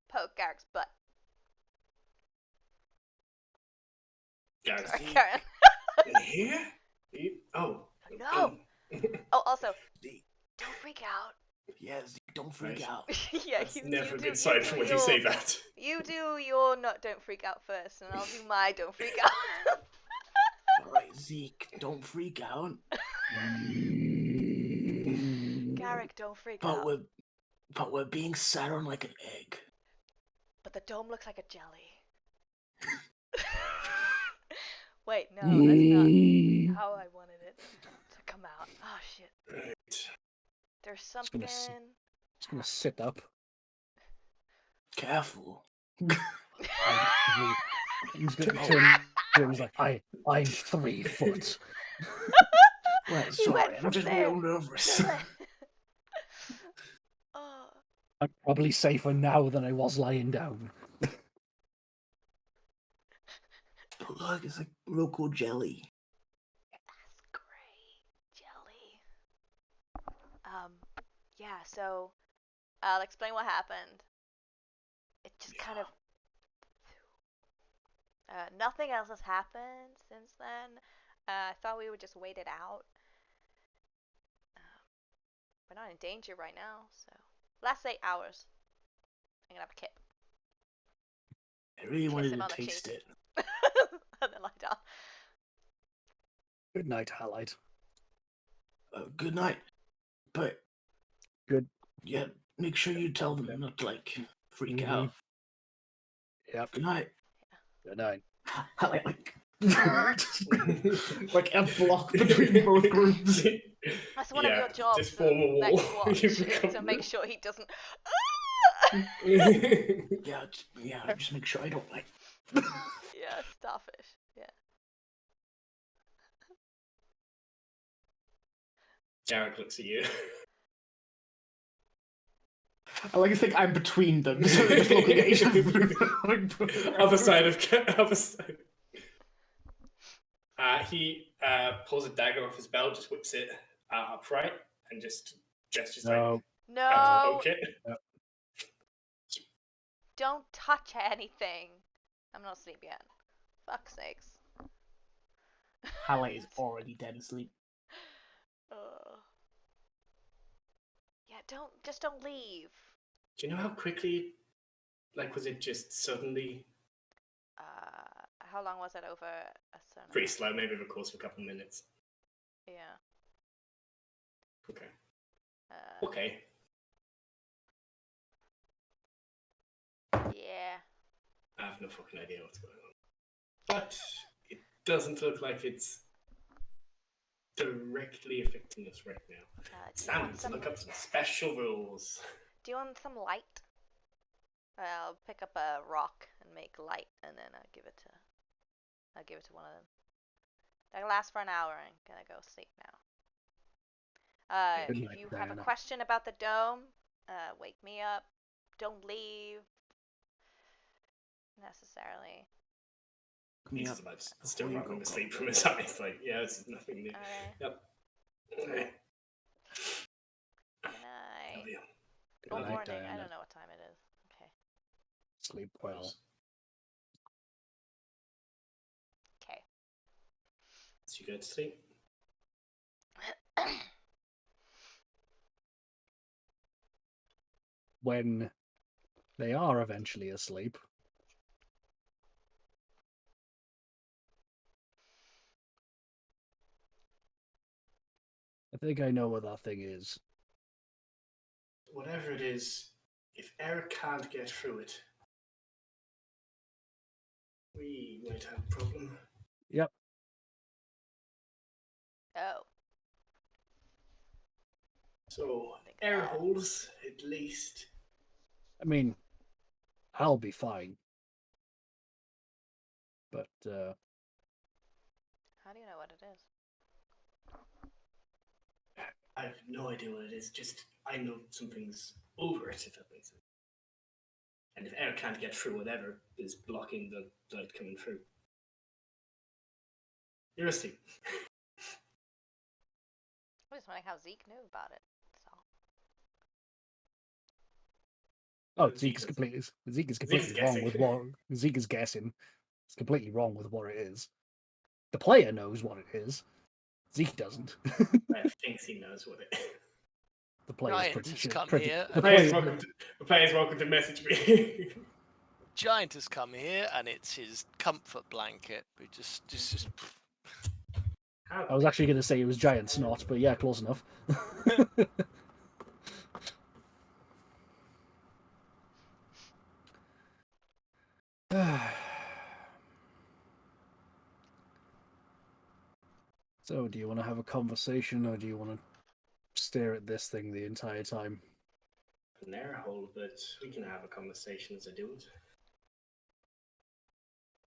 Speaker 3: poke Garrick's butt.
Speaker 2: Garrick,
Speaker 3: Sorry, Karen.
Speaker 2: in here? Oh.
Speaker 3: No. Oh, also, don't freak out.
Speaker 5: Yeah, Zeke, don't freak
Speaker 2: Right.
Speaker 5: out.
Speaker 3: Yeah,
Speaker 2: That's never a good sign from when you say that.
Speaker 3: You do your not don't freak out first, and I'll do my don't freak out.
Speaker 5: Alright, Zeke, don't freak out.
Speaker 3: Garrick, don't freak
Speaker 5: But
Speaker 3: out.
Speaker 5: we're being sat on like an egg.
Speaker 3: But the dome looks like a jelly. Wait, no, that's not how I wanted it to come out. Oh shit.
Speaker 2: Right.
Speaker 3: There's something.
Speaker 6: Just gonna sit up.
Speaker 5: Careful.
Speaker 6: He's gonna turn. He's like, I'm 3 foot.
Speaker 5: Right,
Speaker 3: He
Speaker 5: sorry,
Speaker 3: went
Speaker 5: I'm
Speaker 3: from
Speaker 5: just
Speaker 3: there
Speaker 5: real nervous.
Speaker 3: Oh.
Speaker 6: I'm probably safer now than I was lying down.
Speaker 5: But look, it's like real cool jelly.
Speaker 3: That's great. Jelly. Yeah, so I'll explain what happened. It just kind of nothing else has happened since then. I thought we would just wait it out. We're not in danger right now, so last 8 hours. I'm gonna have a kip.
Speaker 5: I really
Speaker 3: Kiss
Speaker 5: wanted
Speaker 3: him
Speaker 5: to
Speaker 3: on the
Speaker 5: taste
Speaker 3: cheek.
Speaker 5: it.
Speaker 3: And then lie down.
Speaker 6: Good night, Halide.
Speaker 5: Good night. But
Speaker 6: Good.
Speaker 5: yeah, make sure you tell them not to like freak
Speaker 6: Mhm.
Speaker 5: out.
Speaker 6: Yep.
Speaker 5: Good night.
Speaker 6: Good night.
Speaker 5: like like a block between both groups.
Speaker 3: That's one of your jobs.
Speaker 2: Just form a wall.
Speaker 3: Next watch
Speaker 2: You
Speaker 3: is
Speaker 2: become-
Speaker 3: to make sure he doesn't.
Speaker 5: Yeah, just make sure I don't like.
Speaker 3: Yeah, starfish. Yeah.
Speaker 2: Jarek looks at you.
Speaker 5: I like to think I'm between them, so they're just looking at each other.
Speaker 2: Other side. He pulls a dagger off his belt, just whips it upright, and just gestures
Speaker 6: No.
Speaker 3: No,
Speaker 2: okay.
Speaker 3: don't touch anything. I'm not asleep yet. Fuck's sakes.
Speaker 5: Halle is already dead asleep.
Speaker 3: Yeah, don't leave.
Speaker 2: Do you know how quickly, like, was it just suddenly?
Speaker 3: How long was it over a certain
Speaker 2: Pretty slow, maybe over the course of a couple of minutes.
Speaker 3: Yeah.
Speaker 2: Okay. Okay.
Speaker 3: Yeah.
Speaker 2: I have no fucking idea what's going on. But it doesn't look like it's directly affecting us right now. Sam, to look up some special rules.
Speaker 3: Do you want some light? I'll pick up a rock and make light, and then I'll give it to one of them. That'll last for an hour. I'm gonna go sleep now. If you have a question about the dome, wake me up. Don't leave necessarily.
Speaker 2: He's still rocking the sleep from his eyes. Like, yeah, this is nothing new. Yep.
Speaker 3: Good night. Good morning.
Speaker 6: Diana.
Speaker 3: I don't know what time it is. Okay.
Speaker 6: Sleep well.
Speaker 3: Okay.
Speaker 2: So you go to sleep?
Speaker 6: When they are eventually asleep, I think I know what that thing is.
Speaker 2: Whatever it is, if Eric can't get through it, we might have a problem.
Speaker 6: Yep.
Speaker 3: Oh.
Speaker 2: So, air holes, at least.
Speaker 6: I mean, I'll be fine. But,
Speaker 3: How do you know what it is?
Speaker 2: I have no idea what it is, just I know something's over it, if that makes sense. And if air can't get through whatever is blocking the light coming through. You're asleep.
Speaker 3: I was wondering how Zeke knew about it.
Speaker 6: oh, Zeke is completely wrong with what Zeke is guessing. It's completely wrong with what it is. The player knows what it is. Zeke doesn't.
Speaker 2: I think he knows what it is.
Speaker 6: The player's
Speaker 4: Giant
Speaker 6: pretty
Speaker 4: has
Speaker 6: sure.
Speaker 4: come
Speaker 6: Pretty,
Speaker 4: here.
Speaker 6: the
Speaker 2: player's welcome to message me.
Speaker 4: Giant has come here, and it's his comfort blanket. We just.
Speaker 6: I was actually going to say it was Giant Snot, but yeah, close enough. So, do you want to have a conversation, or do you want to stare at this thing the entire time?
Speaker 2: An air hole, but we can have a conversation as I do it.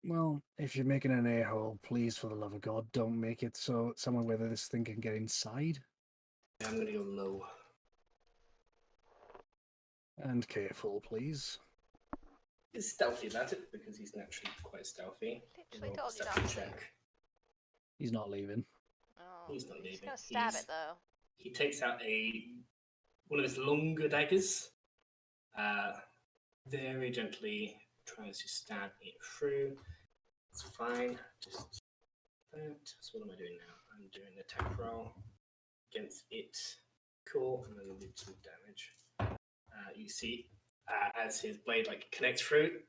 Speaker 6: Well, if you're making an air hole, please, for the love of God, don't make it so somewhere where this thing can get inside.
Speaker 2: I'm gonna go low.
Speaker 6: And careful, please.
Speaker 2: He's stealthy about it because he's naturally quite stealthy.
Speaker 3: Literally told you not to.
Speaker 6: He's not leaving.
Speaker 3: Oh,
Speaker 2: he's not leaving.
Speaker 3: He's gonna stab it though.
Speaker 2: He takes out one of his longer daggers. Very gently tries to stab it through. It's fine. Just that. So what am I doing now? I'm doing an attack roll against it. Cool. And then we'll do some damage. You see, as his blade connects through,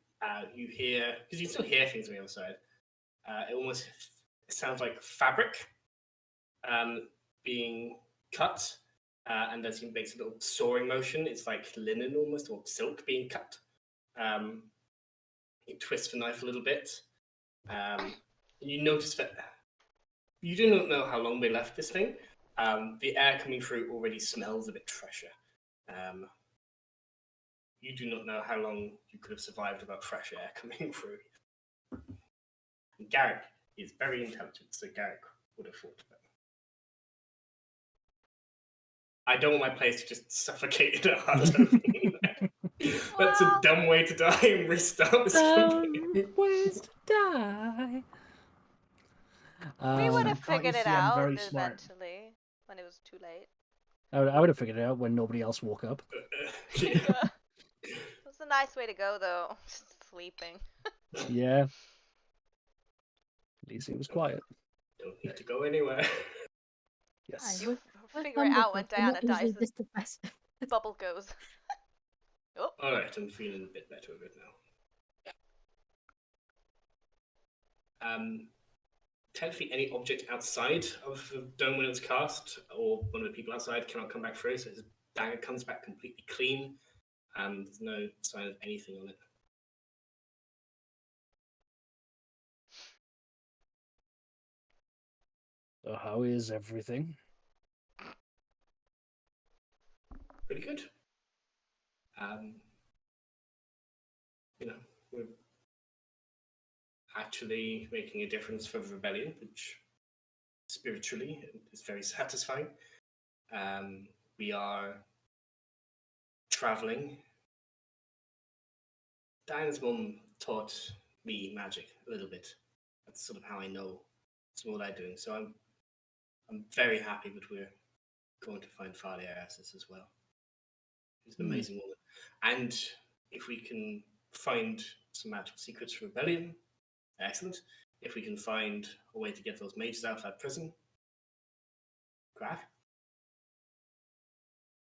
Speaker 2: you hear, because you can still hear things on the other side. It sounds like fabric being cut, and as he makes a little sawing motion, it's like linen almost, or silk being cut. He twists the knife a little bit. You notice that you do not know how long they left this thing. The air coming through already smells a bit fresher. You do not know how long you could have survived without fresh air coming through. And Garrick is very intelligent, so Garrick would have thought about it. I don't want my players to just suffocate in a hard. That's a dumb way to die and risk
Speaker 6: ways to die.
Speaker 3: We would have
Speaker 5: Can't you
Speaker 3: figured it
Speaker 5: see I'm
Speaker 3: out
Speaker 5: very smart?
Speaker 3: eventually when it was too late.
Speaker 6: I would have figured it out when nobody else woke up.
Speaker 2: Yeah.
Speaker 3: That's a nice way to go, though. Just sleeping.
Speaker 6: Yeah. At least it was quiet.
Speaker 2: Don't need to go anywhere.
Speaker 6: Yes.
Speaker 3: You figure it out when Diana dies.
Speaker 7: This depressive.
Speaker 3: Bubble goes. Oh.
Speaker 2: Alright, I'm feeling a bit better with it now. Technically, any object outside of the dome when it was cast, or one of the people outside cannot come back through, so his dagger comes back completely clean. There's no sign of anything on it.
Speaker 6: So how is everything?
Speaker 2: Pretty good. We're actually making a difference for the rebellion, which spiritually is very satisfying. We are traveling. Diana's mum taught me magic a little bit. That's sort of how I know some of what I'm doing. So I'm very happy that we're going to find Father Arasis as well. He's an amazing woman. And if we can find some magical secrets for rebellion, excellent. If we can find a way to get those mages out of that prison, great.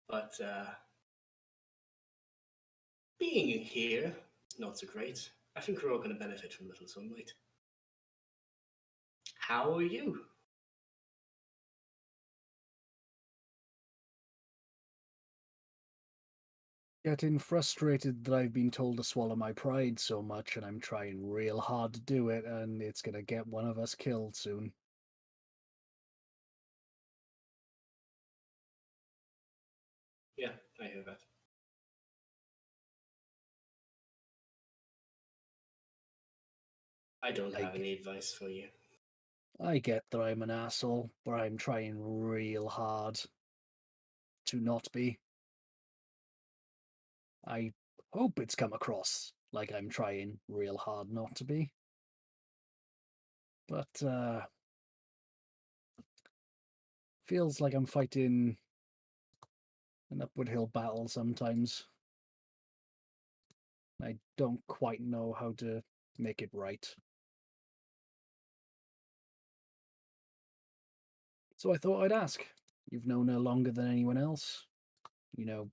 Speaker 2: But being here is not so great. I think we're all going to benefit from a little sunlight. How are you?
Speaker 6: Getting frustrated that I've been told to swallow my pride so much, and I'm trying real hard to do it, and it's gonna get one of us killed soon.
Speaker 2: Yeah, I hear that. I don't have any advice for you.
Speaker 6: I get that I'm an asshole, but I'm trying real hard to not be. I hope it's come across like I'm trying real hard not to be. But, feels like I'm fighting an upward hill battle sometimes. I don't quite know how to make it right. So I thought I'd ask. You've known her longer than anyone else. You know,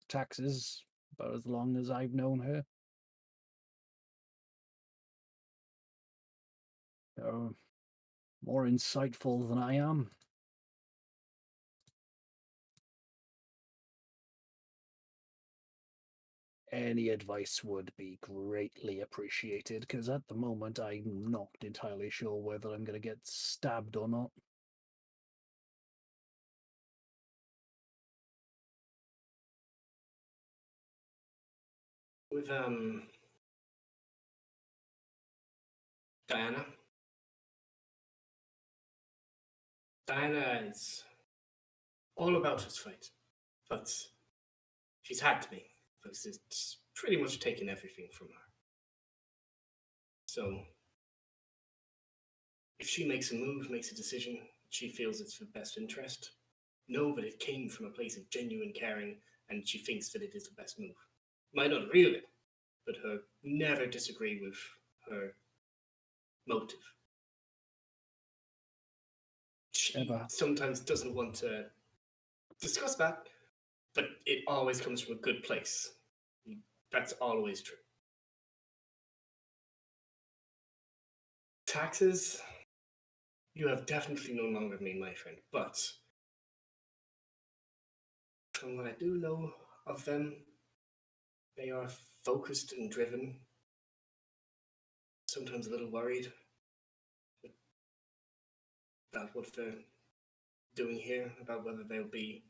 Speaker 6: taxes about as long as I've known her. You're more insightful than I am. Any advice would be greatly appreciated, because at the moment I'm not entirely sure whether I'm going to get stabbed or not.
Speaker 2: With Diana. Diana is all about this fight, but she's had to be, because it's pretty much taken everything from her. So, if she makes a move, makes a decision, she feels it's for best interest, know that it came from a place of genuine caring, and she thinks that it is the best move. Might not agree with it, but her never disagree with her motive. She sometimes doesn't want to discuss that, but it always comes from a good place. That's always true. Taxes, you have definitely no longer been my friend, but from what I do know of them, they are focused and driven, sometimes a little worried about what they're doing here, about whether they'll be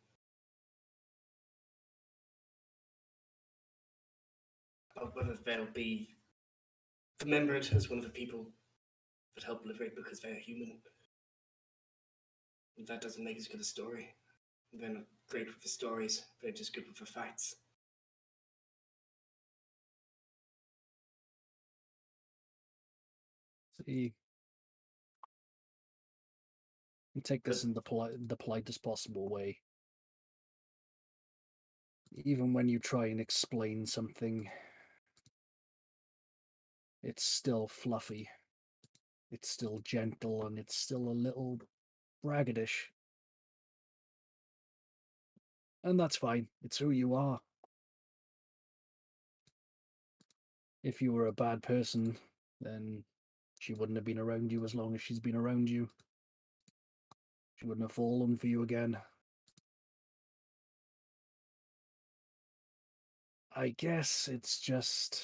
Speaker 2: remembered as one of the people that helped liberate because they're human. And that doesn't make as good a story. They're not great with the stories, they're just good with the facts.
Speaker 6: See, you take this in the politest possible way. Even when you try and explain something, it's still fluffy. It's still gentle, and it's still a little braggadish. And that's fine. It's who you are. If you were a bad person, then she wouldn't have been around you as long as she's been around you. She wouldn't have fallen for you again. I guess it's just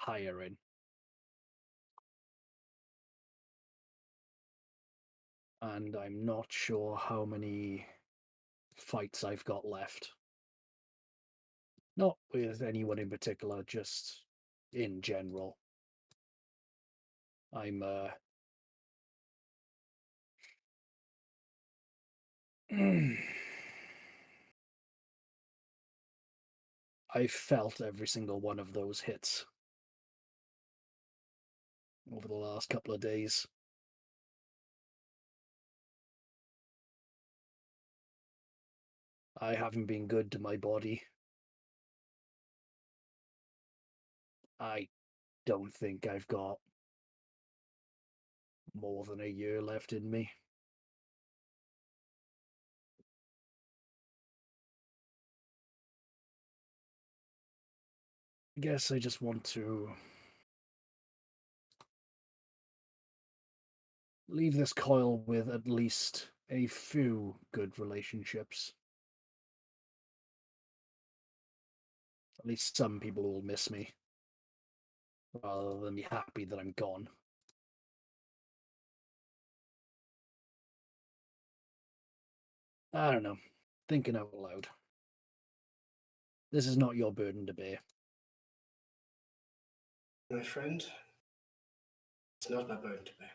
Speaker 6: tiring. And I'm not sure how many fights I've got left. Not with anyone in particular, just in general. I'm I felt every single one of those hits over the last couple of days. I haven't been good to my body. I don't think I've got more than a year left in me. I guess I just want to leave this coil with at least a few good relationships. At least some people will miss me, rather than be happy that I'm gone. I don't know. Thinking out loud. This is not your burden to bear.
Speaker 2: My friend, it's not my burden to bear.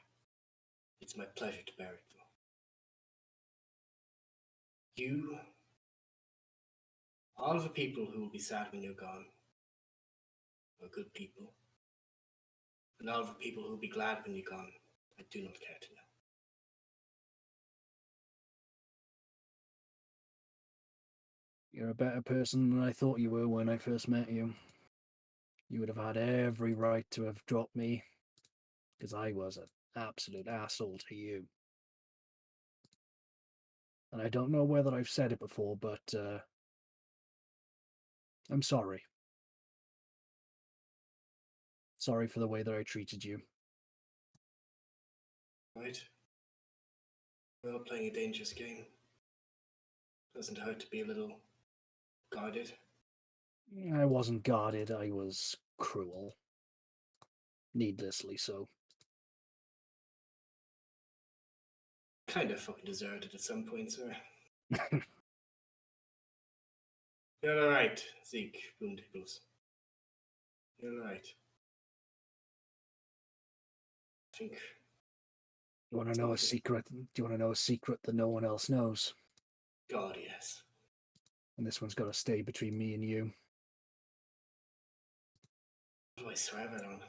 Speaker 2: It's my pleasure to bear it, though. You, all of the people who will be sad when you're gone, are good people. And all of the people who will be glad when you're gone, I do not care to know.
Speaker 6: You're a better person than I thought you were when I first met you. You would have had every right to have dropped me, because I was an absolute asshole to you. And I don't know whether I've said it before, but I'm sorry. Sorry for the way that I treated you.
Speaker 2: Right? We're all playing a dangerous game. Doesn't hurt to be a little guarded.
Speaker 6: I wasn't guarded, I was cruel. Needlessly so.
Speaker 2: Kind of fucking deserved it at some point, sir. You're alright, Zeke, Boondiggles. You're alright. I think.
Speaker 6: You want to know a secret? Do you want to know a secret that no one else knows?
Speaker 2: God, yes.
Speaker 6: And this one's got to stay between me and you.
Speaker 2: What do I swear that on?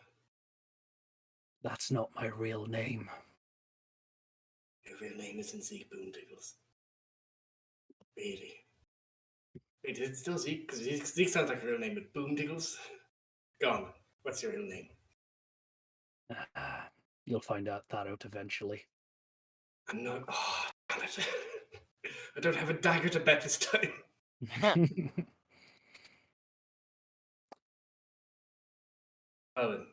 Speaker 6: That's not my real name.
Speaker 2: Your real name isn't Zeke Boondiggles. Really? Wait, is it still Zeke? Because Zeke sounds like a real name, but Boondiggles? Go on. What's your real name?
Speaker 6: You'll find that out eventually.
Speaker 2: I'm not. Oh, damn it. I don't have a dagger to bet this time. Well then.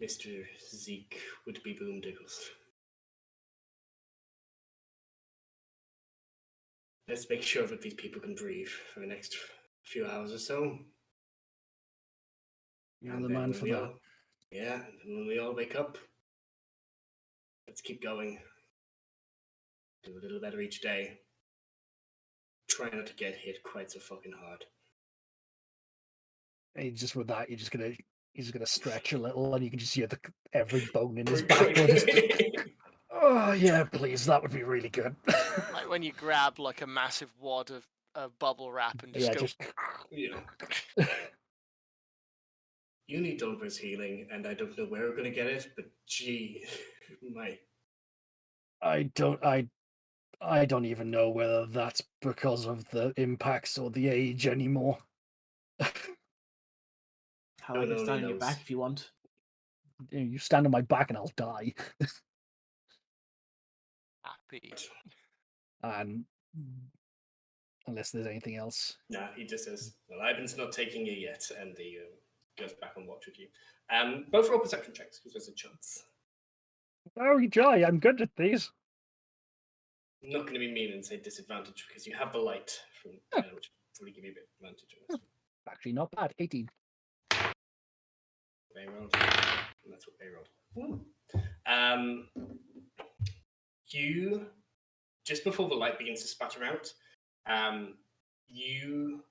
Speaker 2: Mr. Zeke would be Boondiggles. Let's make sure that these people can breathe for the next few hours or so.
Speaker 6: You're the man for that.
Speaker 2: Yeah, and when we all wake up, let's keep going. Do a little better each day. Try not to get hit quite so fucking hard.
Speaker 6: Hey, just with that, you're just gonna He's gonna stretch a little, and you can just hear every bone in his back. Just, oh yeah, please, that would be really good.
Speaker 4: Like when you grab like a massive wad of bubble wrap and just
Speaker 6: yeah,
Speaker 4: go.
Speaker 6: just
Speaker 2: Yeah. You need Dolber's healing, and I don't know where we're going to get it, but gee, my...
Speaker 6: I don't even know whether that's because of the impacts or the age anymore.
Speaker 5: How I can stand on your back if you want.
Speaker 6: You stand on my back and I'll die.
Speaker 4: Happy.
Speaker 6: And unless there's anything else.
Speaker 2: Nah, he just says, well, Ivan's not taking you yet, and he goes back and watch with you. Both roll perception checks, because there's a chance.
Speaker 6: Oh, Joy, I'm good at these.
Speaker 2: I'm not going to be mean and say disadvantage, because you have the light from which will probably give you a bit of advantage on this.
Speaker 6: Actually, not bad. 18.
Speaker 2: They rolled. And that's what they rolled. You, just before the light begins to sputter out, you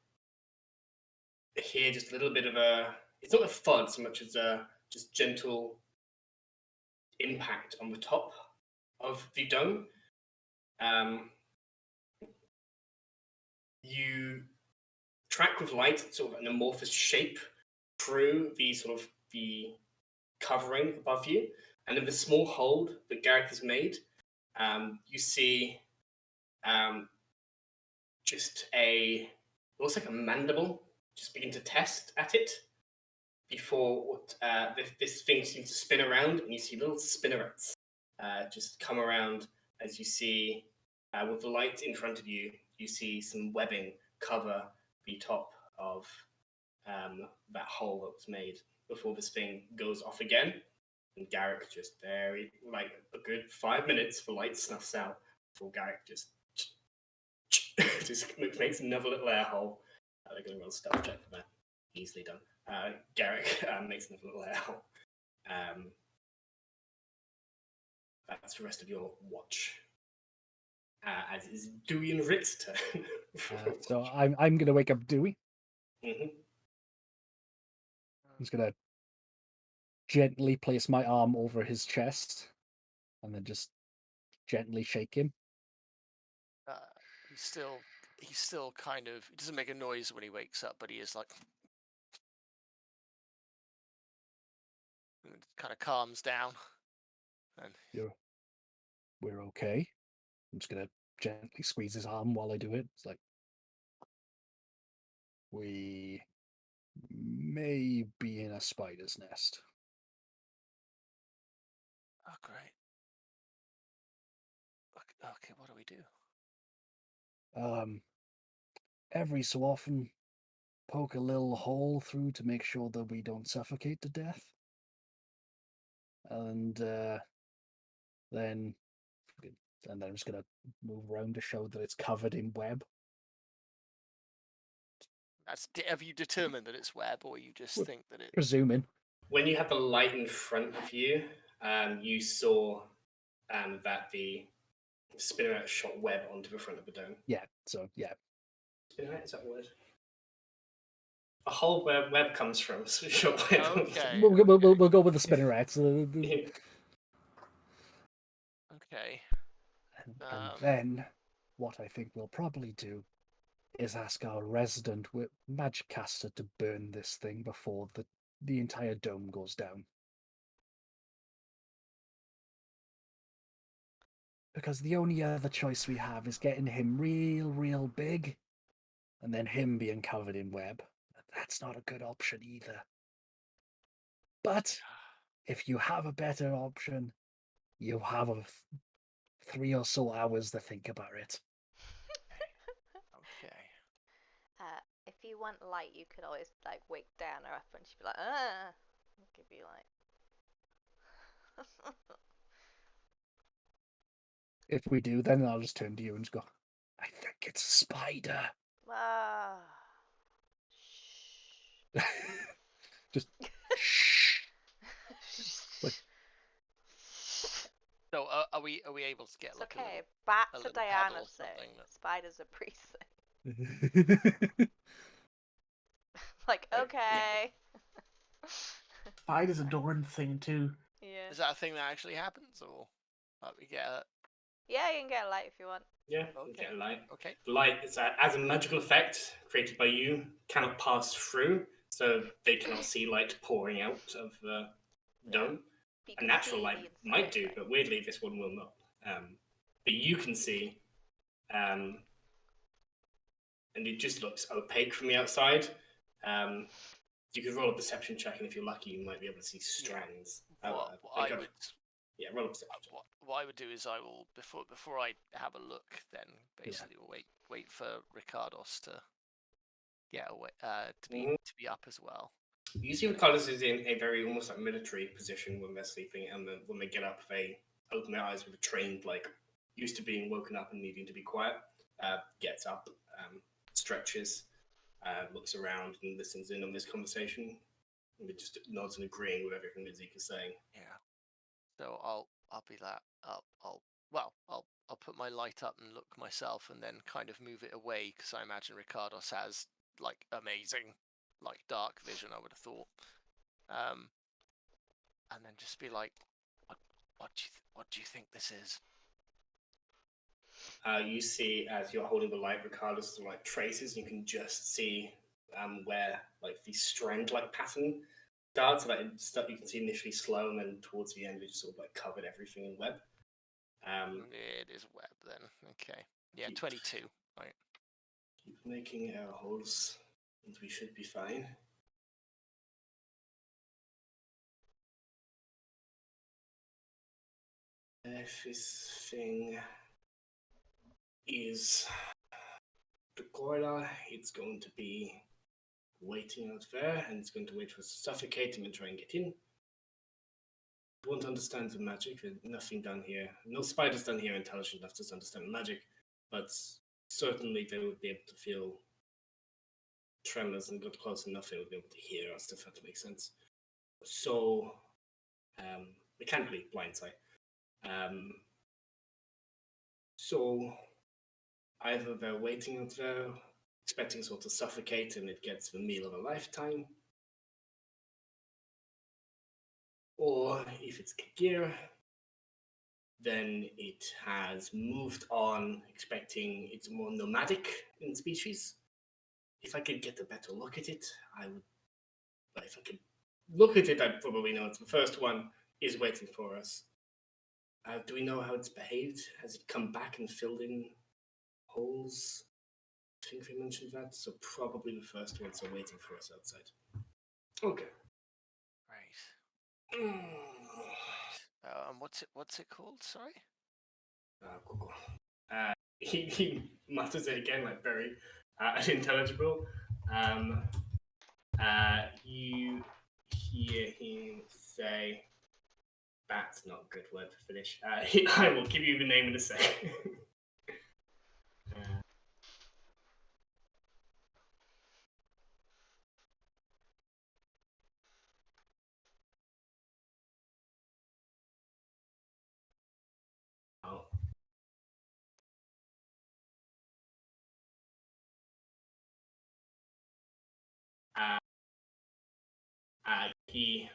Speaker 2: hear just a little bit of a... It's not a thud so much as a just gentle impact on the top of the dome. You track with light sort of an amorphous shape through the covering above you, and in the small hole that Garrick has made, you see just it looks like a mandible just begin to test at it before this thing seems to spin around, and you see little spinnerets just come around as you see with the light in front of you. You see some webbing cover the top of that hole that was made before this thing goes off again. And Garrick just very, like a good 5 minutes, the light snuffs out before Garrick just makes another little air hole. They're going to roll a stealth check for that. Easily done. Garrick makes another little air hole. That's the rest of your watch. As is Dewey and Rick's turn.
Speaker 6: So I'm going to wake up Dewey.
Speaker 2: Mm-hmm.
Speaker 6: I'm just going to gently place my arm over his chest and then just gently shake him.
Speaker 4: He's still kind of... He doesn't make a noise when he wakes up, but he is like... It kind of calms down. And
Speaker 6: We're okay. I'm just going to gently squeeze his arm while I do it. It's like, we may be in a spider's nest.
Speaker 4: Oh, great. Okay, what do we do?
Speaker 6: Every so often, poke a little hole through to make sure that we don't suffocate to death. And then I'm just going to move around to show that it's covered in web.
Speaker 4: Have you determined that it's web, or you just think that it...
Speaker 6: Presuming.
Speaker 2: When you have the light in front of you, you saw that the spinneret shot web onto the front of the dome.
Speaker 6: Yeah, so, yeah.
Speaker 2: Spinneret, is that a word? A hole where web comes from, so shot web.
Speaker 4: Okay.
Speaker 6: We'll go with the spinnerets.
Speaker 4: Okay.
Speaker 6: And then, what I think we'll probably do is ask our resident magic caster to burn this thing before the entire dome goes down. Because the only other choice we have is getting him real big, and then him being covered in web. That's not a good option either. But if you have a better option, you have 3 or so hours to think about it.
Speaker 4: Okay.
Speaker 3: If you want light, you could always like wake Diana up and she'd be like, give you like.
Speaker 6: If we do, then I'll just turn to you and just go, I think it's a spider. Just shh.
Speaker 4: So are we able to get
Speaker 3: It's
Speaker 4: like
Speaker 3: okay.
Speaker 4: a
Speaker 3: Back to
Speaker 4: little
Speaker 3: Diana's
Speaker 4: pebble or
Speaker 3: thing.
Speaker 4: something
Speaker 3: Spiders are breathing. Like, okay.
Speaker 5: spiders adorn thing too.
Speaker 3: Yeah.
Speaker 4: Is that a thing that actually happens, or we get a...
Speaker 3: Yeah, you can get a light if you want.
Speaker 2: Yeah,
Speaker 4: Okay.
Speaker 2: you get a light.
Speaker 4: Okay.
Speaker 2: The light is as a magical effect created by you, cannot pass through, so they cannot see light pouring out of the dome.
Speaker 3: You
Speaker 2: A
Speaker 3: can
Speaker 2: natural
Speaker 3: see
Speaker 2: light
Speaker 3: the
Speaker 2: might
Speaker 3: inside,
Speaker 2: do,
Speaker 3: right?
Speaker 2: but weirdly this one will not. But you can see, and it just looks opaque from the outside. You could roll a perception check, and if you're lucky, you might be able to see strands.
Speaker 4: What
Speaker 2: Like
Speaker 4: I
Speaker 2: a-
Speaker 4: would
Speaker 2: yeah, roll a perception check.
Speaker 4: what I would do is I will before I have a look, then basically we'll wait for Ricardos to get away to be up as well.
Speaker 2: You see Ricardos is in a very almost like military position when they're sleeping, and then when they get up, they open their eyes with a trained, like, used to being woken up and needing to be quiet. Gets up, stretches, looks around and listens in on this conversation. And it just nods and agreeing with everything that Zeke is saying.
Speaker 4: Yeah. So I'll be that. I'll put my light up and look myself, and then kind of move it away because I imagine Ricardos has like amazing, like dark vision. I would have thought. And then just be like, what do you think this is?
Speaker 2: You see, as you're holding the light, Ricardo's like traces, and you can just see where like the strand-like pattern starts. Like you can see initially slow, and then towards the end, it just sort of like covered everything in web.
Speaker 4: It is web then. Okay. Yeah, 22. Right.
Speaker 2: Keep making air holes, and we should be fine. If this thing is the goila, it's going to be waiting out there, and it's going to wait for us to suffocate him and try and get in. I won't understand the magic. There's nothing done here. No spiders done here intelligent enough to understand the magic, but certainly they would be able to feel tremors and got close enough they would be able to hear us, if that makes sense. So, mechanically, blindsight. So, either they're waiting out there, expecting sort to suffocate, and it gets the meal of a lifetime, or if it's Kagir, then it has moved on, expecting it's more nomadic in species. If I could get a better look at it, I would. But if I could look at it, I'd probably know it's the first one is waiting for us. Do we know how it's behaved? Has it come back and filled in holes? I think we mentioned that, so probably the first ones are waiting for us outside. Okay.
Speaker 4: Right. And what's it called? Sorry.
Speaker 2: Cool. He mutters it again, like very unintelligible. You hear him say, "That's not a good word to finish." I will give you the name in a second.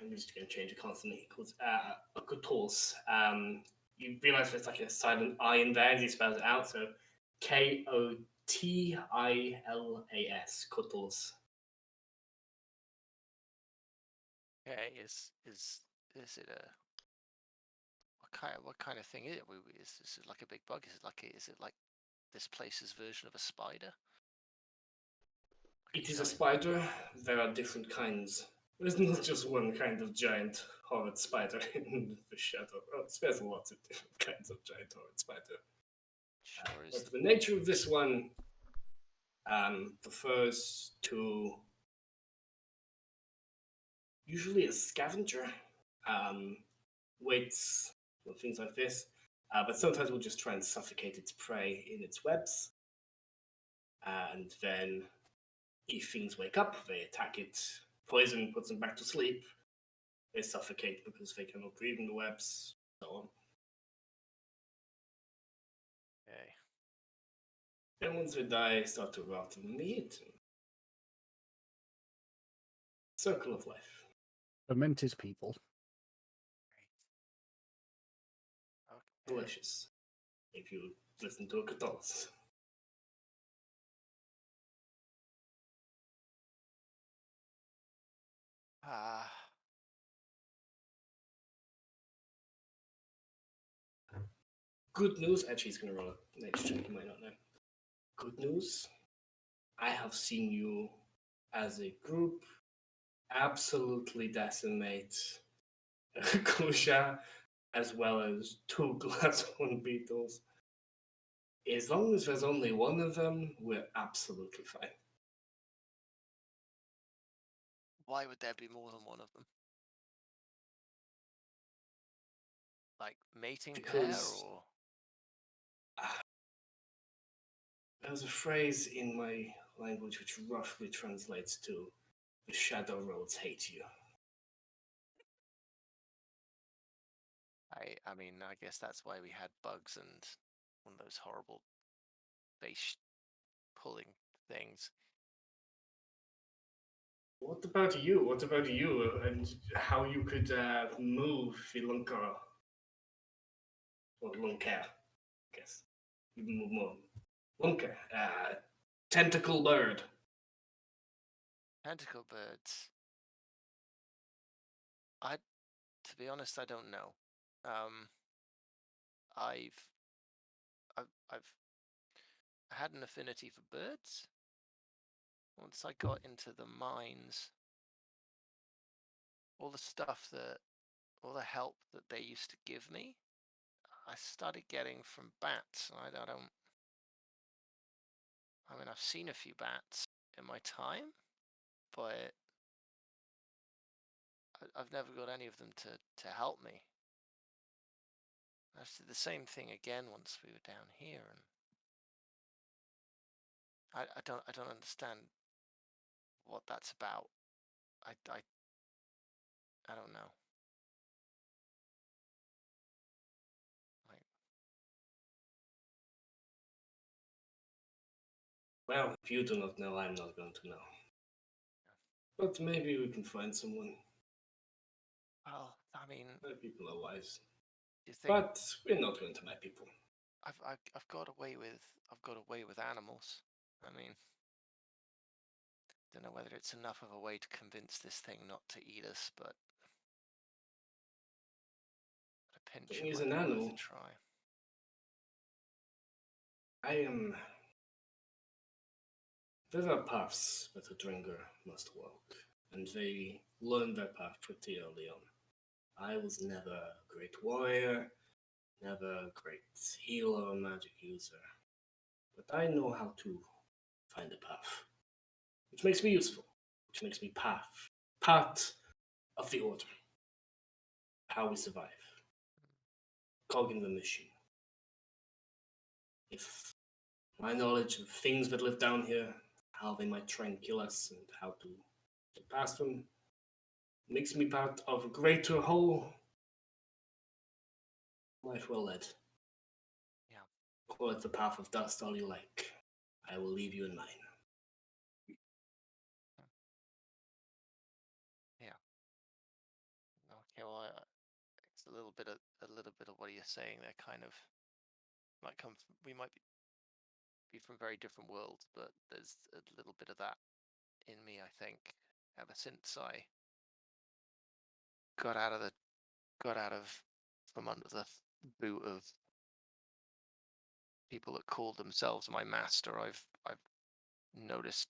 Speaker 2: I'm just going to change a consonant. He calls Kotos. You realize there's like a silent I in there as he spells it out. So Kotilas, Kotos.
Speaker 4: Okay. Is it a what kind of thing is it? Is this like a big bug? Is it like this place's version of a spider?
Speaker 2: It is a spider. There are different kinds. There's not just one kind of giant horrid spider in the shadow. Oh, there's lots of different kinds of giant horrid spider. But the nature of this one prefers to usually a scavenger, waits for things like this, but sometimes we'll just try and suffocate its prey in its webs, and then if things wake up, they attack it. Poison puts them back to sleep. They suffocate because they cannot breathe in the webs, so on.
Speaker 4: Okay.
Speaker 2: Then once they die, start to rot and be eaten. Circle of life.
Speaker 6: Fermented people.
Speaker 4: Okay.
Speaker 2: Delicious. If you listen to a Catholic. Good news. Actually, he's going to roll a next check. You might not know. Good news. I have seen you as a group absolutely decimate Kusha as well as 2 glass-horn beetles. As long as there's only one of them, we're absolutely fine.
Speaker 4: Why would there be more than one of them? Like mating pair
Speaker 2: Because-
Speaker 4: or?
Speaker 2: There's a phrase in my language which roughly translates to "the shadow roads hate you."
Speaker 4: I mean, I guess that's why we had bugs and one of those horrible base pulling things.
Speaker 2: What about you? What about you and how you could move Filunka? Or Lunka, I guess. You can move more. Lunka, tentacle bird.
Speaker 4: Tentacle birds. To be honest, I don't know. I've had an affinity for birds. Once I got into the mines, all the help that they used to give me, I started getting from bats. I mean, I've seen a few bats in my time, but I've never got any of them to help me. I did the same thing again once we were down here, and I don't understand what that's about. I don't know. Like,
Speaker 2: Well, if you do not know, I'm not going to know. But maybe we can find someone.
Speaker 4: well, I mean,
Speaker 2: My people are wise.
Speaker 4: you think
Speaker 2: But we're not going to my people.
Speaker 4: I've got away with animals. I mean, don't know whether it's enough of a way to convince this thing not to eat us, but a pinch
Speaker 2: Thing is
Speaker 4: might
Speaker 2: an
Speaker 4: be worth
Speaker 2: animal.
Speaker 4: a try.
Speaker 2: There are paths that a Dringer must walk, and they learn their path pretty early on. I was never a great warrior, never a great healer or magic user, but I know how to find a path, which makes me useful, which makes me part of the order. How we survive. Cog in the machine. If my knowledge of things that live down here, how they might try and kill us, and how to get past them, makes me part of a greater whole. Life well led.
Speaker 4: Yeah.
Speaker 2: Call it the path of dust all you like. I will leave you in mine.
Speaker 4: Yeah. Okay. Well, it's a little bit of what you're saying there. Kind of might come. We might be from very different worlds, but there's a little bit of that in me. I think ever since I got out of from under the boot of people that called themselves my master, I've noticed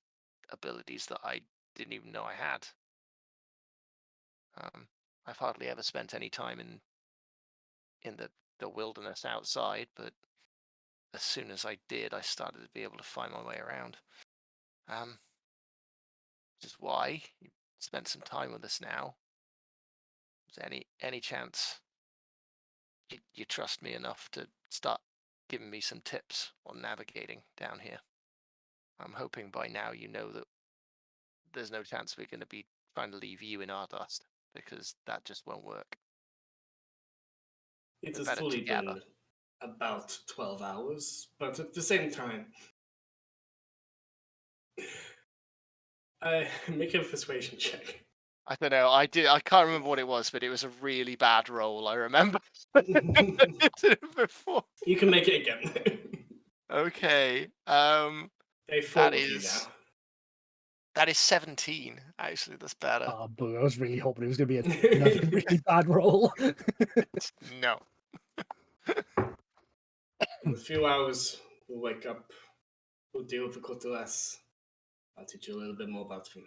Speaker 4: abilities that I didn't even know I had. I've hardly ever spent any time in the wilderness outside, but as soon as I did, I started to be able to find my way around. Which is why you spent some time with us now. Is there any chance you trust me enough to start giving me some tips on navigating down here? I'm hoping by now you know that there's no chance we're going to be trying to leave you in our dust, because that just won't work.
Speaker 2: It
Speaker 4: We're
Speaker 2: has
Speaker 4: better
Speaker 2: fully
Speaker 4: together.
Speaker 2: been about 12 hours, but at the same time, I make a persuasion check.
Speaker 4: I don't know. I can't remember what it was, but it was a really bad roll. I remember before.
Speaker 2: You can make it again.
Speaker 4: Okay.
Speaker 2: They fought with you
Speaker 4: is
Speaker 2: now.
Speaker 4: that is 17. Actually, that's better.
Speaker 6: Oh, boo, I was really hoping it was going to be another really bad roll.
Speaker 4: No.
Speaker 2: In a few hours, we'll wake up. We'll deal with the Cotelas. I'll teach you a little bit more about them.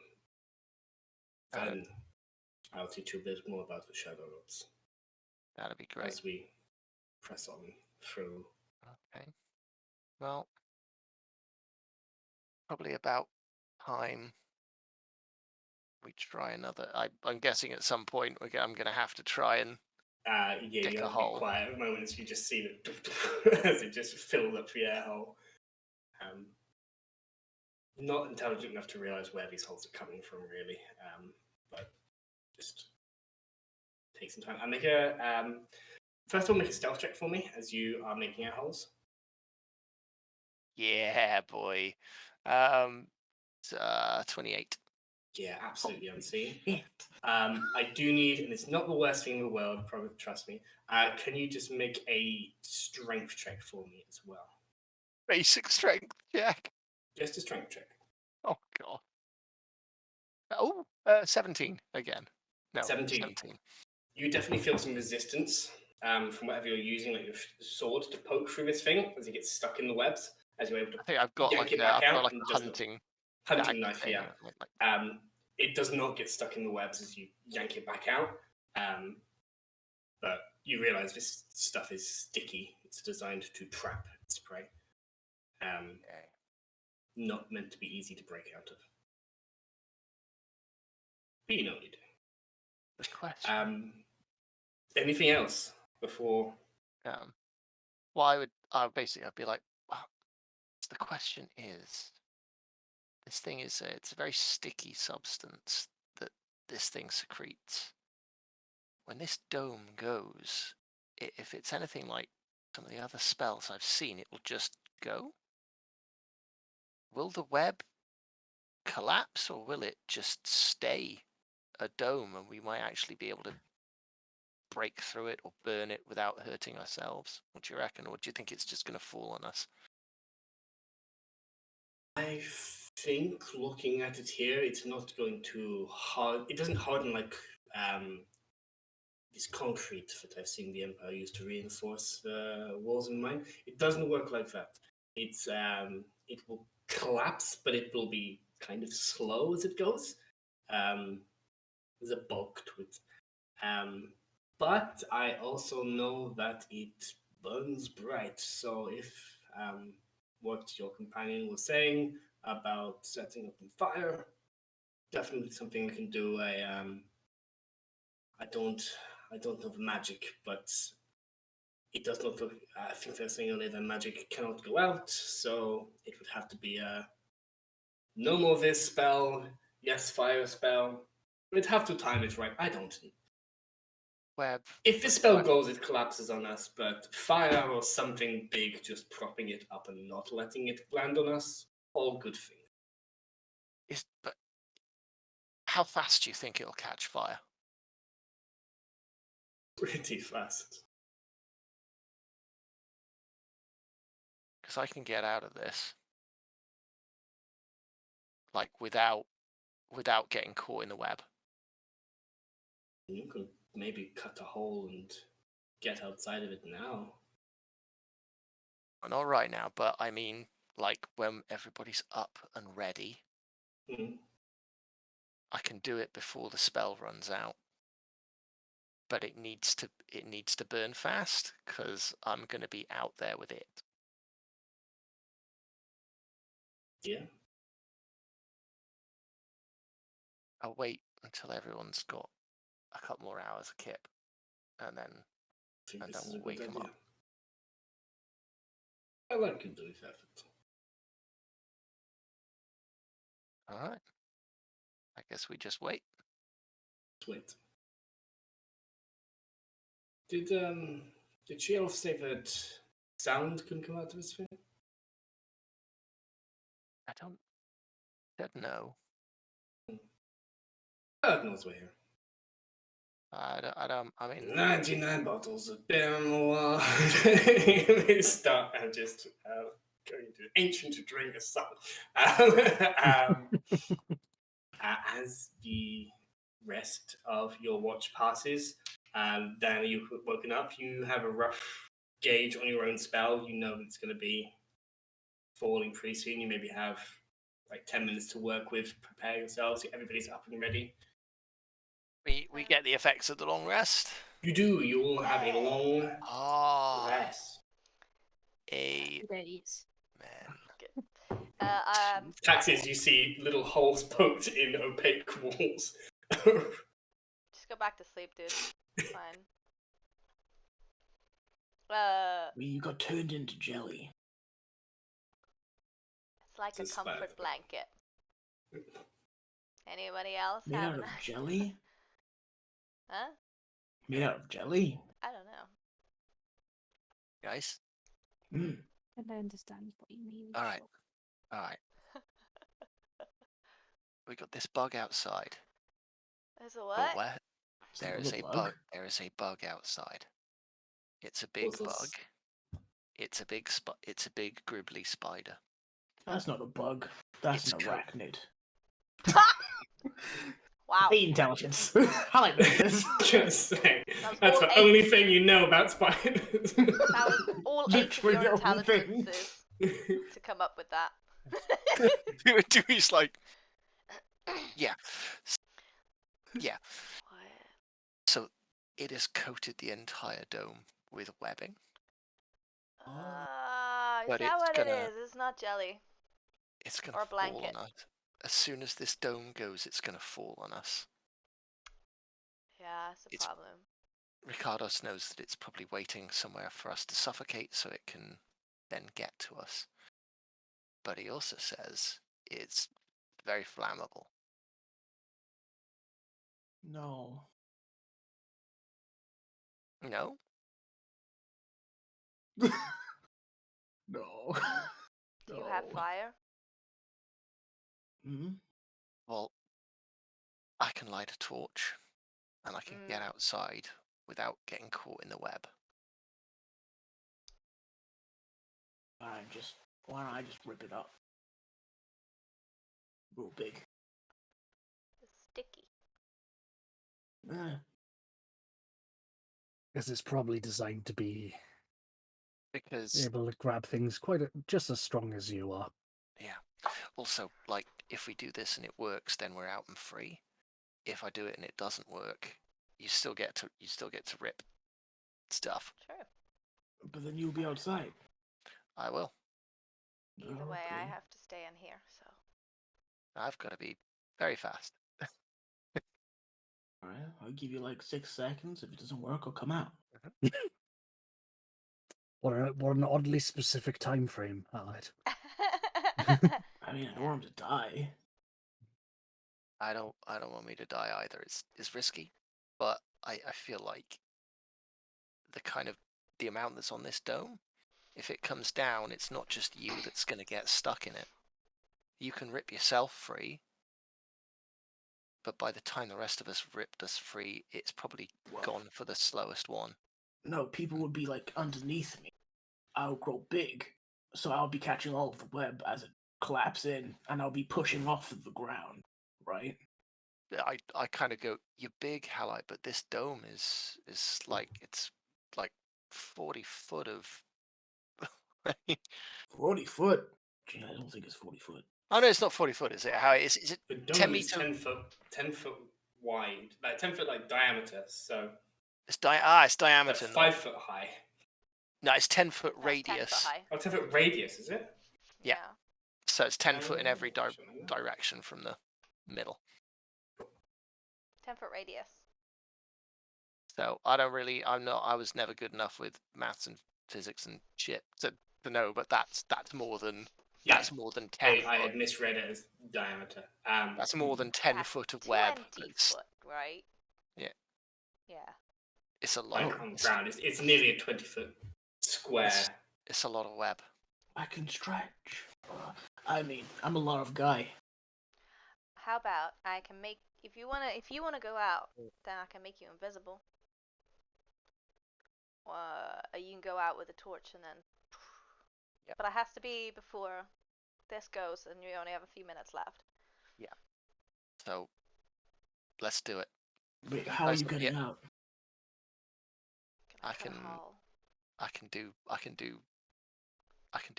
Speaker 2: Then I'll teach you a bit more about the Shadow Lords.
Speaker 4: That'd be great.
Speaker 2: As we press on through.
Speaker 4: Okay. Well, probably about time we try another. I'm guessing at some point I'm going to have to try and
Speaker 2: Yeah,
Speaker 4: dig
Speaker 2: you
Speaker 4: a
Speaker 2: have to
Speaker 4: hole.
Speaker 2: be quiet at the moment as you just see it as it just filled up the air hole. Not intelligent enough to realize where these holes are coming from, really. But just take some time. I make a first of all, make a stealth check for me as you are making air holes.
Speaker 4: Yeah, boy. 28.
Speaker 2: Yeah, absolutely unseen. I do need, and it's not the worst thing in the world, probably trust me. Can you just make a strength check for me as well?
Speaker 4: Basic strength check.
Speaker 2: Just a strength check.
Speaker 4: Oh god. Oh, 17 again. No,
Speaker 2: 17. You definitely feel some resistance from whatever you're using, like your sword, to poke through this thing as it gets stuck in the webs. As you're able to
Speaker 4: I think I've got
Speaker 2: yank
Speaker 4: like
Speaker 2: it back out
Speaker 4: a
Speaker 2: and
Speaker 4: hunting
Speaker 2: knife,
Speaker 4: thing,
Speaker 2: yeah. It does not get stuck in the webs as you yank it back out. But you realize this stuff is sticky. It's designed to trap its prey. Not meant to be easy to break out of. But you know what you do.
Speaker 4: The question.
Speaker 2: Anything else before?
Speaker 4: Well, I'd be like, well, the question is, this thing is it's a very sticky substance that this thing secretes. When this dome goes, if it's anything like some of the other spells I've seen, it will just go. Will the web collapse, or will it just stay a dome, and we might actually be able to break through it or burn it without hurting ourselves? What do you reckon? Or do you think it's just going to fall on us?
Speaker 2: I think looking at it here, it's not going to hard. It doesn't harden like this concrete that I've seen the Empire use to reinforce the walls in mine. It doesn't work like that. It's it will collapse, but it will be kind of slow as it goes. There's a bulk to it. But I also know that it burns bright. So if what your companion was saying about setting up on fire, definitely something we can do. I don't know the magic, but it does not look. I think they're saying only that magic cannot go out, so it would have to be a no more this spell, yes fire spell. We'd have to time it right. I don't know.
Speaker 4: Web.
Speaker 2: If the spell goes, it collapses on us, but fire or something big just propping it up and not letting it land on us, all good things.
Speaker 4: But how fast do you think it'll catch fire?
Speaker 2: Pretty fast.
Speaker 4: Because I can get out of this, like without getting caught in the web.
Speaker 2: You could maybe cut a hole and get outside of it now.
Speaker 4: Not right now, but I mean, like when everybody's up and ready, I can do it before the spell runs out. But it needs to burn fast because I'm going to be out there with it.
Speaker 2: Yeah.
Speaker 4: I'll wait until everyone's got a couple more hours of kip, and then we'll wake them up.
Speaker 2: I like you doing that.
Speaker 4: All right. I guess we just wait.
Speaker 2: Wait. Did she also say that sound couldn't come out of his thing?
Speaker 4: I don't know.
Speaker 2: Cardinals were here.
Speaker 4: I mean,
Speaker 2: 99 bottles of beer on the wall. They start just going to ancient to drink a song. As the rest of your watch passes, Dan, you've woken up. You have a rough gauge on your own spell. You know it's going to be falling pretty soon. You maybe have like 10 minutes to work with. Prepare yourselves. Everybody's up and ready.
Speaker 4: we get the effects of the long rest.
Speaker 2: You do. You all have a long rest.
Speaker 4: A
Speaker 7: Days.
Speaker 4: man.
Speaker 2: Taxes, you see little holes poked in opaque walls.
Speaker 3: Just go back to sleep, dude. It's fine.
Speaker 5: You got turned into jelly.
Speaker 3: It's like a
Speaker 2: It's
Speaker 3: comfort
Speaker 2: fine.
Speaker 3: blanket. Anybody else
Speaker 5: Made
Speaker 3: have
Speaker 5: out
Speaker 3: an
Speaker 5: of jelly?
Speaker 3: Huh?
Speaker 5: Made out of jelly?
Speaker 3: I don't know.
Speaker 4: Guys.
Speaker 5: Mm.
Speaker 7: I don't understand what you mean.
Speaker 4: All right. We got this bug outside.
Speaker 3: There's a
Speaker 4: But
Speaker 3: what?
Speaker 4: where? There is a
Speaker 5: Another
Speaker 4: bug. There is a bug outside. It's a big
Speaker 2: What's this?
Speaker 4: bug. It's a big gribbly spider.
Speaker 5: That's not a bug. That's
Speaker 4: It's
Speaker 5: an
Speaker 4: coat.
Speaker 5: arachnid.
Speaker 3: Wow.
Speaker 5: The intelligence. I like this.
Speaker 2: Just saying.
Speaker 3: That was
Speaker 2: That's
Speaker 3: all
Speaker 2: the
Speaker 3: 8.
Speaker 2: only thing you know about spiders.
Speaker 3: That was all 8 of
Speaker 5: Literally
Speaker 3: your
Speaker 5: the only thing.
Speaker 3: intelligences to come up with that.
Speaker 4: Dewey's like, yeah. Yeah.
Speaker 3: What?
Speaker 4: So it has coated the entire dome with webbing.
Speaker 3: Is
Speaker 4: But
Speaker 3: that
Speaker 4: it's
Speaker 3: what
Speaker 4: gonna-
Speaker 3: it is? It's not jelly.
Speaker 4: It's going
Speaker 3: Or
Speaker 4: to fall
Speaker 3: blanket.
Speaker 4: on us. As soon as this dome goes, it's going to fall on us.
Speaker 3: Yeah, it's a
Speaker 4: It's-
Speaker 3: problem.
Speaker 4: Ricardos knows that it's probably waiting somewhere for us to suffocate so it can then get to us. But he also says it's very flammable.
Speaker 5: No.
Speaker 4: No?
Speaker 5: No.
Speaker 3: Do you have fire?
Speaker 5: Hmm?
Speaker 4: Well, I can light a torch and I can get outside without getting caught in the web.
Speaker 5: Why don't I just rip it up? Real big.
Speaker 3: It's sticky.
Speaker 6: Because it's probably designed to be
Speaker 4: Because,
Speaker 6: able to grab things just as strong as you are.
Speaker 4: yeah. Also, like, if we do this and it works, then we're out and free. If I do it and it doesn't work, you still get to rip stuff.
Speaker 3: Sure.
Speaker 5: But then you'll be outside.
Speaker 4: I will.
Speaker 3: Either way, I
Speaker 5: Okay.
Speaker 3: have to stay in here, so.
Speaker 4: I've got to be very fast.
Speaker 5: Alright, I'll give you like 6 seconds. If it doesn't work, I'll come out.
Speaker 6: What an oddly specific time frame, Allied.
Speaker 5: I mean, I don't want him to die.
Speaker 4: I don't want me to die either. It's risky, but I feel like the amount that's on this dome, if it comes down, it's not just you that's going to get stuck in it. You can rip yourself free, but by the time the rest of us ripped us free, it's probably gone for the slowest one.
Speaker 5: No, people would be like underneath me. I'll grow big, so I'll be catching all of the web as it collapses in, and I'll be pushing off of the ground, right?
Speaker 4: I kind of go, you're big, Halite, but this dome is like, it's like 40 foot of...
Speaker 5: 40 foot? Gee, I don't think it's 40 foot.
Speaker 4: Oh no, it's not 40 foot, is it? How is it?
Speaker 2: The
Speaker 4: 10
Speaker 2: dome is
Speaker 4: meter?
Speaker 2: 10 foot wide, like 10 foot like diameter. So
Speaker 4: It's
Speaker 2: that's
Speaker 4: diameter.
Speaker 2: 5 foot high.
Speaker 4: No, it's 10 foot
Speaker 3: That's 10
Speaker 4: radius.
Speaker 3: foot high.
Speaker 2: Oh, 10 foot radius, is it?
Speaker 4: Yeah. So it's 10 foot in every
Speaker 2: Sure.
Speaker 4: direction from the middle.
Speaker 3: 10 foot radius.
Speaker 4: So I was never good enough with maths and physics and shit to know, but that's more than
Speaker 2: Yeah.
Speaker 4: that's more than 10
Speaker 2: I
Speaker 4: foot.
Speaker 2: had misread it as diameter.
Speaker 4: That's more than 10
Speaker 3: That's
Speaker 4: foot of web.
Speaker 3: 20
Speaker 4: It's,
Speaker 3: foot, right?
Speaker 4: Yeah.
Speaker 3: Yeah.
Speaker 4: it's a lot.
Speaker 2: like on the ground. It's nearly a 20 foot square.
Speaker 4: It's a lot of web.
Speaker 5: I can stretch. I mean, I'm a lot of guy.
Speaker 3: How about I can make if you wanna go out, then I can make you invisible. You can go out with a torch and then.
Speaker 4: Yep.
Speaker 3: But it has to be before this goes, and you only have a few minutes left.
Speaker 4: Yeah. So let's do it.
Speaker 5: Wait, how are you
Speaker 4: Yeah.
Speaker 5: getting out?
Speaker 4: I can do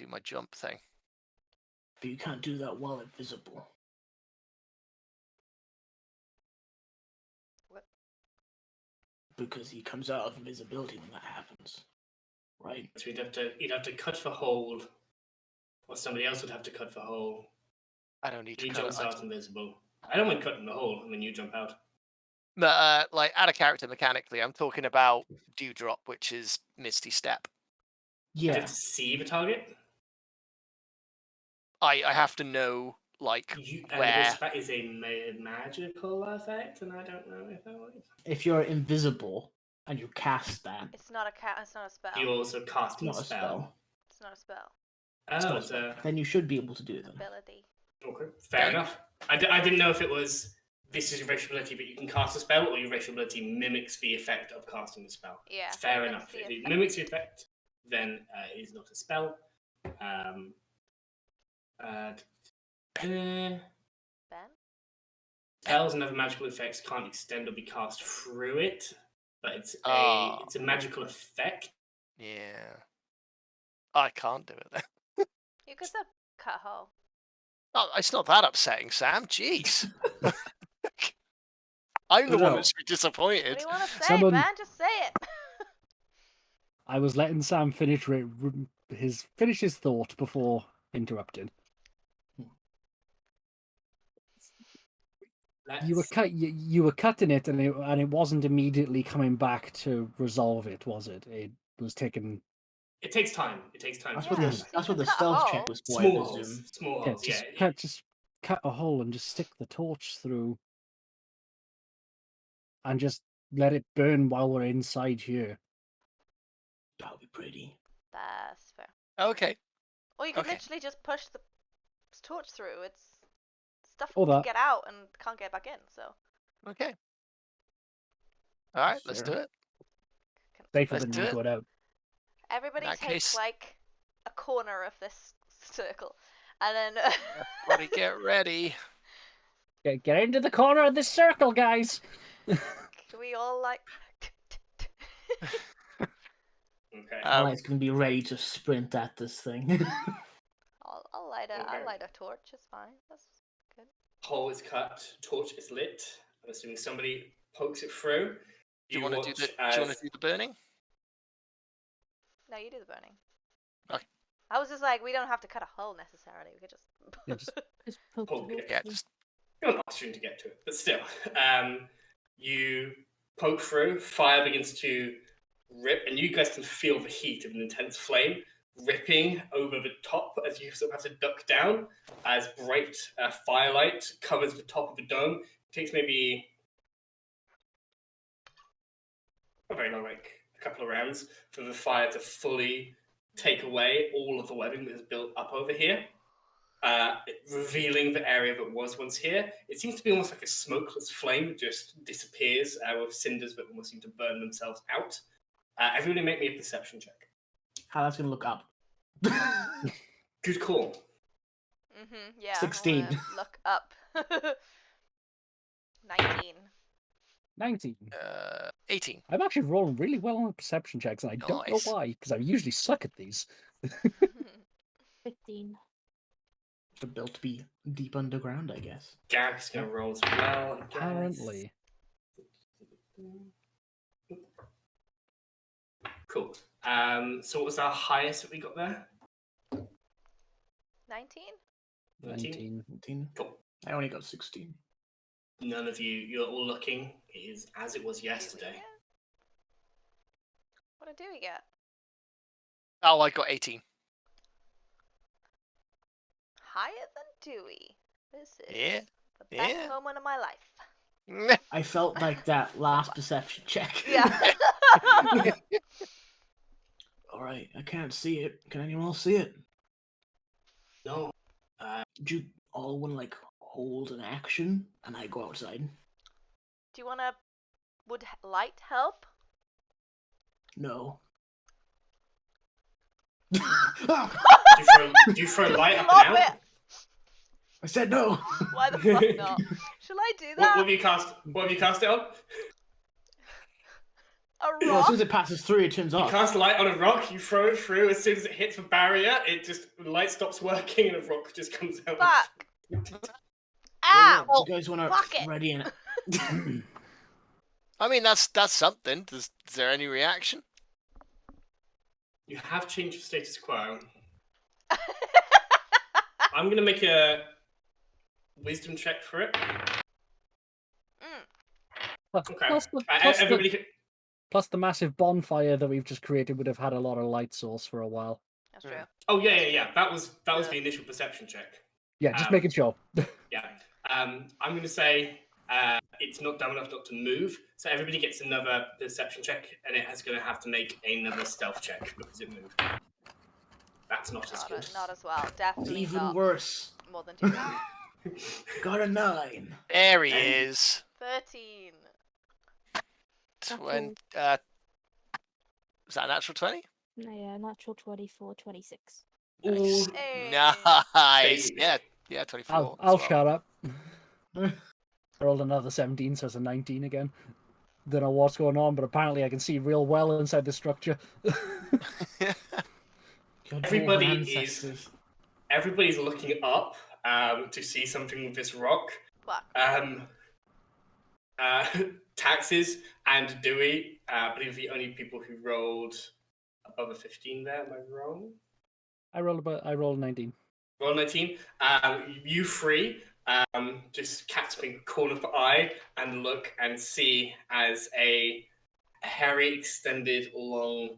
Speaker 4: my jump thing.
Speaker 5: But you can't do that while invisible.
Speaker 3: What?
Speaker 5: Because he comes out of invisibility when that happens, right?
Speaker 2: So you'd have to cut for hold, or somebody else would have to cut for hole.
Speaker 4: I don't need to
Speaker 2: He
Speaker 4: cut
Speaker 2: jumps
Speaker 4: it.
Speaker 2: out invisible. I don't mind cutting the hole, and then you jump out.
Speaker 4: No, like out of character mechanically, I'm talking about Dewdrop, which is Misty Step.
Speaker 2: You
Speaker 5: Yeah.
Speaker 2: have to see the target.
Speaker 4: I have to know like where.
Speaker 2: That is a magical effect, and I don't know if that works.
Speaker 5: If you're invisible and you cast that,
Speaker 3: It's not a spell.
Speaker 2: You also cast
Speaker 5: it's not a spell.
Speaker 3: It's not a spell.
Speaker 2: Oh, it's a
Speaker 5: Then you should be able to do them.
Speaker 3: Ability.
Speaker 2: okay. Fair enough. I didn't know if it was this is your racial ability, but you can cast a spell, or your racial ability mimics the effect of casting a spell.
Speaker 3: Yeah.
Speaker 2: Fair
Speaker 3: mimics
Speaker 2: enough.
Speaker 3: the
Speaker 2: If it
Speaker 3: effect.
Speaker 2: mimics the effect, then it is not a spell.
Speaker 3: Ben?
Speaker 2: Spells and other magical effects can't extend or be cast through it, but it's
Speaker 4: Oh.
Speaker 2: a magical effect.
Speaker 4: Yeah. I can't do it then.
Speaker 3: You could still cut a hole.
Speaker 4: Oh, it's not that upsetting, Sam. Jeez. I'm the one that should be
Speaker 3: What
Speaker 4: disappointed.
Speaker 3: do you want to say,
Speaker 6: Someone-
Speaker 3: man? Just say it.
Speaker 6: I was letting Sam finish his thought before interrupting. You were cutting it, and it wasn't immediately coming back to resolve it, was it? It was taking.
Speaker 2: It takes time. It takes time.
Speaker 5: That's
Speaker 2: to
Speaker 5: what
Speaker 2: do
Speaker 5: the
Speaker 2: that.
Speaker 5: that's what the
Speaker 3: Cut a
Speaker 5: stealth
Speaker 3: hole.
Speaker 5: check was for. I
Speaker 2: Small
Speaker 5: presume.
Speaker 2: holes. Small
Speaker 6: Yeah,
Speaker 2: holes.
Speaker 6: just cut a hole and just stick the torch through, and just let it burn while we're inside here.
Speaker 5: That would be pretty.
Speaker 3: That's fair.
Speaker 4: Okay.
Speaker 3: Or you could
Speaker 4: Okay.
Speaker 3: literally just push the torch through. It's stuff
Speaker 6: Or
Speaker 3: to
Speaker 6: that.
Speaker 3: get out and can't get back in. So
Speaker 4: Okay. All right, let's do
Speaker 5: Fair.
Speaker 4: it.
Speaker 6: Safer
Speaker 4: Let's
Speaker 6: than
Speaker 4: do
Speaker 6: you
Speaker 4: it.
Speaker 6: got out.
Speaker 3: everybody
Speaker 4: that
Speaker 3: takes
Speaker 4: case-
Speaker 3: like a corner of this circle, and then
Speaker 4: Everybody get ready.
Speaker 6: Get into the corner of this circle, guys.
Speaker 3: can we all like?
Speaker 2: Okay.
Speaker 5: Alex can be ready to sprint at this thing.
Speaker 3: I'll light a torch. It's fine. That's good.
Speaker 2: Hole is cut. Torch is lit. I'm assuming somebody pokes it through.
Speaker 4: Do you want to do the burning?
Speaker 3: No, you do the burning.
Speaker 4: Okay.
Speaker 3: I was just like, we don't have to cut a hole necessarily. We could just.
Speaker 6: Yeah, just-
Speaker 7: Just poke
Speaker 2: Poke
Speaker 7: the
Speaker 2: it.
Speaker 4: Yeah,
Speaker 7: hole
Speaker 4: just
Speaker 2: You're not soon to get to it, but still. You poke through. Fire begins to rip, and you guys can feel the heat of an intense flame ripping over the top as you sort of have to duck down as bright firelight covers the top of the dome. It takes maybe a very long, like a couple of rounds for the fire to fully take away all of the webbing that is built up over here, revealing the area that was once here. It seems to be almost like a smokeless flame that just disappears with cinders that almost seem to burn themselves out. Everybody make me a perception check.
Speaker 5: How that's gonna look up?
Speaker 2: Good call.
Speaker 3: Yeah.
Speaker 5: 16.
Speaker 3: I wanna look up. 19.
Speaker 6: 19.
Speaker 4: 18.
Speaker 6: I'm actually rolling really well on perception checks, and I don't know
Speaker 4: Nice.
Speaker 6: why, because I usually suck at these.
Speaker 7: 15.
Speaker 5: They're built to be deep underground, I guess.
Speaker 2: Garrick's going to roll as well. I guess.
Speaker 6: Apparently.
Speaker 2: Cool. So what was our highest that we got there?
Speaker 3: 19?
Speaker 6: 19.
Speaker 5: 19.
Speaker 2: Cool.
Speaker 5: I only got 16.
Speaker 2: None of you're all looking. It is as it was yesterday.
Speaker 3: What do we get?
Speaker 4: Oh, I got 18.
Speaker 3: Higher than Dewey. This is
Speaker 4: Yeah,
Speaker 3: the best
Speaker 4: yeah.
Speaker 3: moment of my life.
Speaker 5: I felt like that last perception check.
Speaker 3: Yeah.
Speaker 5: Alright, I can't see it. Can anyone else see it?
Speaker 2: No.
Speaker 5: Do you all want to, like, hold an action and I go outside?
Speaker 3: Do you wanna? Would light help?
Speaker 5: No.
Speaker 2: Do you throw light up
Speaker 3: Love
Speaker 2: and out?
Speaker 3: it.
Speaker 5: I said no.
Speaker 3: Why the fuck not? Shall I do
Speaker 2: What
Speaker 3: that?
Speaker 2: have you cast? What have you cast it on?
Speaker 3: A
Speaker 5: Well, as
Speaker 3: rock?
Speaker 5: soon as it passes through, it turns
Speaker 2: You
Speaker 5: off.
Speaker 2: cast light on a rock. You throw it through. As soon as it hits the barrier, the light stops working, and a rock just comes out.
Speaker 3: Fuck.
Speaker 5: Well,
Speaker 3: Ow!
Speaker 5: yeah, you guys want
Speaker 3: Fuck
Speaker 5: to
Speaker 3: it.
Speaker 5: ready it?
Speaker 4: I mean, that's something. Is there any reaction?
Speaker 2: You have changed the status quo. I'm gonna make a wisdom check for it. Okay. Everybody.
Speaker 6: Plus the massive bonfire that we've just created would have had a lot of light source for a while.
Speaker 3: That's true.
Speaker 2: Oh yeah. That was the initial perception check.
Speaker 6: Yeah, just making sure.
Speaker 2: Yeah. I'm gonna say it's not dumb enough not to move, so everybody gets another perception check, and it is gonna have to make another stealth check because it moved. That's not as good.
Speaker 3: Not as well. Definitely
Speaker 5: Even
Speaker 3: not.
Speaker 5: worse.
Speaker 3: More than 2
Speaker 5: Got a 9.
Speaker 4: There he is.
Speaker 3: 13.
Speaker 4: 20. Was that a natural 20?
Speaker 7: No, yeah, natural 24, 26.
Speaker 4: Nice.
Speaker 3: Hey.
Speaker 4: Nice. Yeah, 24.
Speaker 6: I'll
Speaker 4: as well.
Speaker 6: shut up. I rolled another 17, so it's a 19 again. Don't know what's going on, but apparently I can see real well inside the structure.
Speaker 2: Everybody's looking up to see something with this rock.
Speaker 3: Fuck.
Speaker 2: Taxes and Dewey, I believe the only people who rolled above a 15 there. Am I wrong?
Speaker 6: I rolled 19.
Speaker 2: Roll 19. You three just catch me corner of the eye and look and see as a hairy, extended, long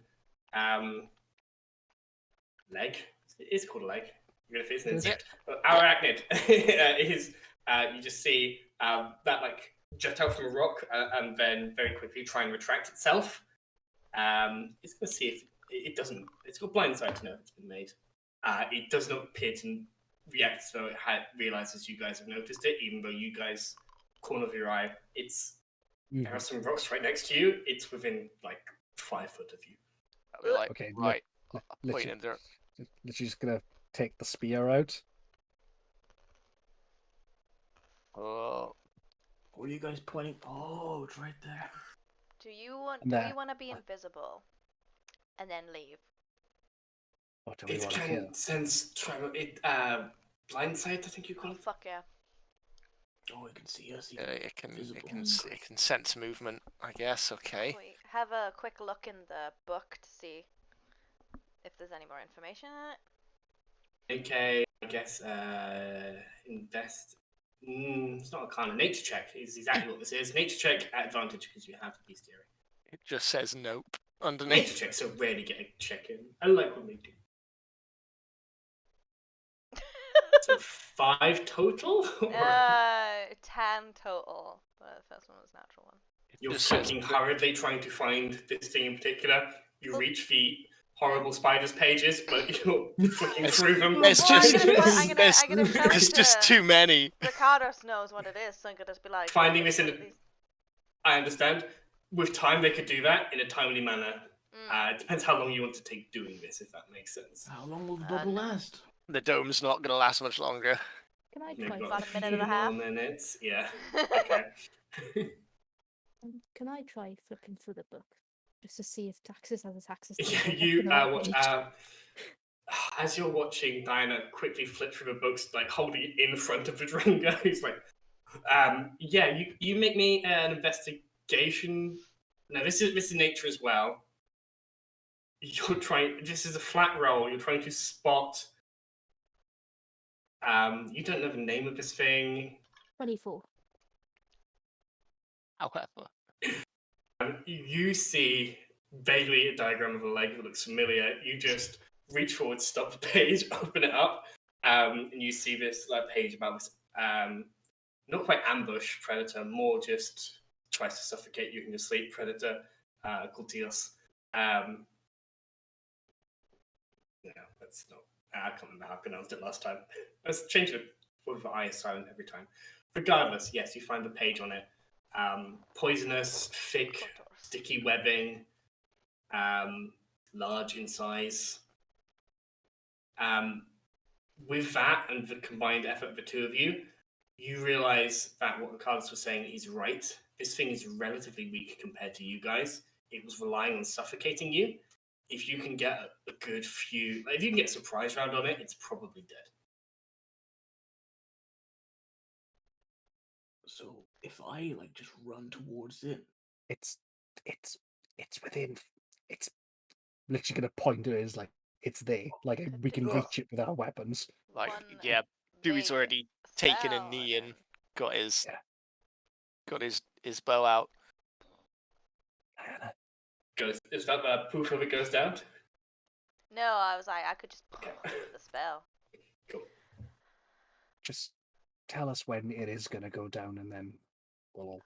Speaker 2: leg. It is called a leg, even if it's an insect. Arachnid is. You just see that like jut out from a rock and then very quickly try and retract itself. It's going to see if it doesn't. It's got blind sight to know if it's been made. It does not appear to react as though it realizes you guys have noticed it, even though you guys, corner of your eye, there are some rocks right next to you. It's within like 5 foot of you.
Speaker 4: Like,
Speaker 6: Okay,
Speaker 4: right.
Speaker 6: Literally just gonna take the spear out.
Speaker 4: Oh.
Speaker 5: What are you guys pointing? Oh, it's right there.
Speaker 3: Do you want to be invisible and then leave?
Speaker 6: What do we
Speaker 2: It
Speaker 6: want to
Speaker 2: can
Speaker 6: kill?
Speaker 2: sense blind sight, I think you call it.
Speaker 3: Fuck yeah.
Speaker 5: Oh, it can see us.
Speaker 4: It can sense movement, I guess. Okay.
Speaker 3: We have a quick look in the book to see if there's any more information in it.
Speaker 2: Okay, I guess invest. It's not a kind of nature check. Is exactly what this is. Nature check at advantage because you have bestiary.
Speaker 4: It just says nope
Speaker 2: Nature
Speaker 4: underneath.
Speaker 2: checks so rarely get a check in. I like when they do. So 5 total?
Speaker 3: 10 total. But the first one was natural one.
Speaker 2: You're
Speaker 4: Just says
Speaker 2: fucking
Speaker 4: that-
Speaker 2: hurriedly trying to find this thing in particular. You reach the horrible spiders pages, but you're flicking through them.
Speaker 4: There's
Speaker 3: I'm gonna
Speaker 4: there's just too many.
Speaker 3: Ricardos knows what it is, so I'm gonna just be like
Speaker 2: Finding this in I understand. With time, they could do that in a timely manner. It depends how long you want to take doing this, if that makes sense.
Speaker 5: How long will the bubble last?
Speaker 4: The dome's not going to last much longer.
Speaker 7: Can I
Speaker 2: Maybe
Speaker 7: try?
Speaker 3: About a
Speaker 2: few
Speaker 3: minute and a half.
Speaker 2: more minutes. Yeah. Okay.
Speaker 7: Can I try flipping through the book just to see if Taxes has a taxes?
Speaker 2: Yeah, you watch. As you're watching Diana quickly flip through the books, like holding it in front of the Dringo, he's like, "Yeah, you make me an investigation. No, this is nature as well. You're trying. This is a flat roll. You're trying to spot. You don't know the name of this thing.
Speaker 7: 24.
Speaker 4: However,
Speaker 2: You see vaguely a diagram of a leg that looks familiar. You just reach forward, stop the page, open it up, and you see this page about this not quite ambush predator, more just tries to suffocate you in your sleep predator called Tios. No, that's not. I can't remember how I pronounced it last time. Let's change it with the I silent every time. Regardless, yes, you find the page on it. poisonous, thick, sticky webbing, large in size. With that and the combined effort of the two of you, you realize that what Carlos was saying is right. This thing is relatively weak compared to you guys. It was relying on suffocating you. If you can get a good few, if you can get a surprise round on it, it's probably dead.
Speaker 5: So if I just run towards it,
Speaker 6: It's within. It's literally gonna point to it as it's there. We can reach it with our weapons.
Speaker 3: One
Speaker 4: Dewey's
Speaker 3: big
Speaker 4: already taken a
Speaker 3: spell
Speaker 4: knee
Speaker 3: and
Speaker 4: and got his
Speaker 6: Yeah.
Speaker 4: bow out.
Speaker 2: Is that the proof of it goes down?
Speaker 3: No, I was like, I could just the spell.
Speaker 2: Cool.
Speaker 6: Just tell us when it is gonna go down, and then we'll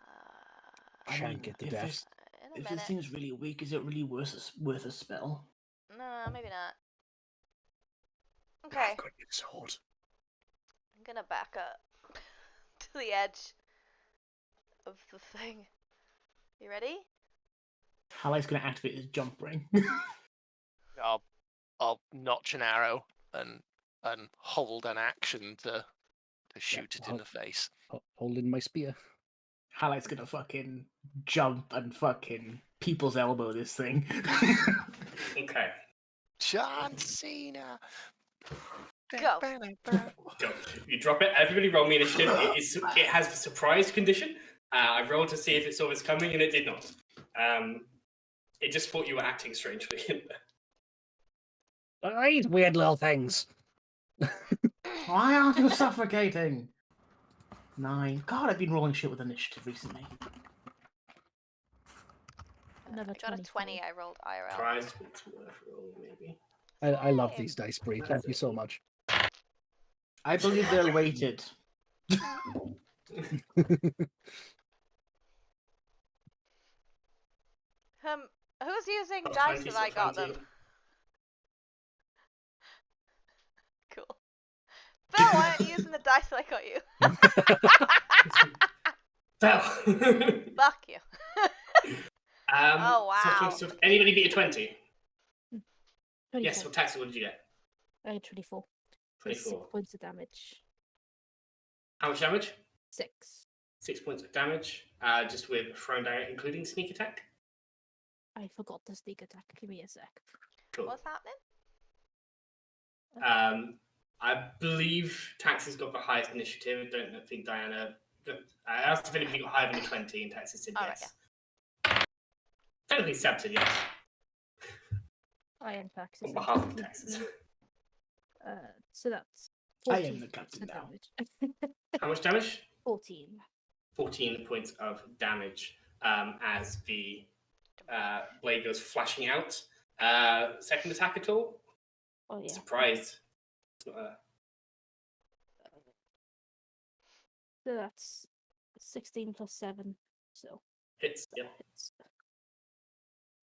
Speaker 6: shank it to
Speaker 5: if
Speaker 6: death.
Speaker 5: this,
Speaker 3: In a
Speaker 5: if
Speaker 3: minute.
Speaker 5: this seems really weak, is it really worth a spell?
Speaker 3: No, maybe not. Okay,
Speaker 6: I've got your sword.
Speaker 3: I'm gonna back up to the edge of the thing. You ready?
Speaker 5: Hallei's gonna activate his jump ring.
Speaker 4: I'll notch an arrow and hold an action to shoot it in the face.
Speaker 6: Holding my spear.
Speaker 5: Hallei's gonna fucking jump and fucking people's elbow this thing.
Speaker 2: Okay.
Speaker 4: John Cena.
Speaker 3: Go.
Speaker 2: Go. You drop it. Everybody roll me initiative. It has the surprise condition. I rolled to see if it saw this coming, and it did not. It just thought you were acting strangely in there.
Speaker 6: These weird little things.
Speaker 5: Why aren't you suffocating? 9. God, I've been rolling shit with initiative recently.
Speaker 7: Another
Speaker 3: I got a 20. I rolled IRL.
Speaker 2: Surprise. It's worth roll, maybe.
Speaker 6: I love these dice breed. Thank you so much.
Speaker 5: I believe they're weighted.
Speaker 3: Who's using
Speaker 2: Got
Speaker 3: dice
Speaker 2: 20,
Speaker 3: if I
Speaker 2: so
Speaker 3: got
Speaker 2: 20.
Speaker 3: them? Cool. Phil, why aren't you using the dice that I got you?
Speaker 2: Fell.
Speaker 3: Fuck you. Oh, wow.
Speaker 2: So anybody beat a 20?
Speaker 7: 24.
Speaker 2: Yes, what tax? What did you get?
Speaker 7: 24.
Speaker 2: 24.
Speaker 7: 6 points of damage.
Speaker 2: How much damage?
Speaker 7: 6.
Speaker 2: 6 points of damage. Just with thrown down, including sneak attack.
Speaker 7: I forgot the sneak attack. Give me a sec.
Speaker 2: Cool.
Speaker 3: What's happening?
Speaker 2: I believe Tax has got the highest initiative. I don't think Diana. I asked if anybody got higher than a 20, and Tax said yes.
Speaker 3: Right,
Speaker 2: Technically, Seb said yes.
Speaker 7: I am taxes.
Speaker 2: On behalf of Texas.
Speaker 7: So that's
Speaker 5: I
Speaker 7: 14
Speaker 5: am the captain
Speaker 7: points of
Speaker 5: now.
Speaker 7: damage.
Speaker 2: How much damage?
Speaker 7: 14.
Speaker 2: 14 points of damage as the blade goes flashing out. Second attack at all?
Speaker 7: Oh yeah.
Speaker 2: Surprised. It's not a...
Speaker 7: So that's 16 plus 7. So
Speaker 2: Hits, yeah.
Speaker 7: hits.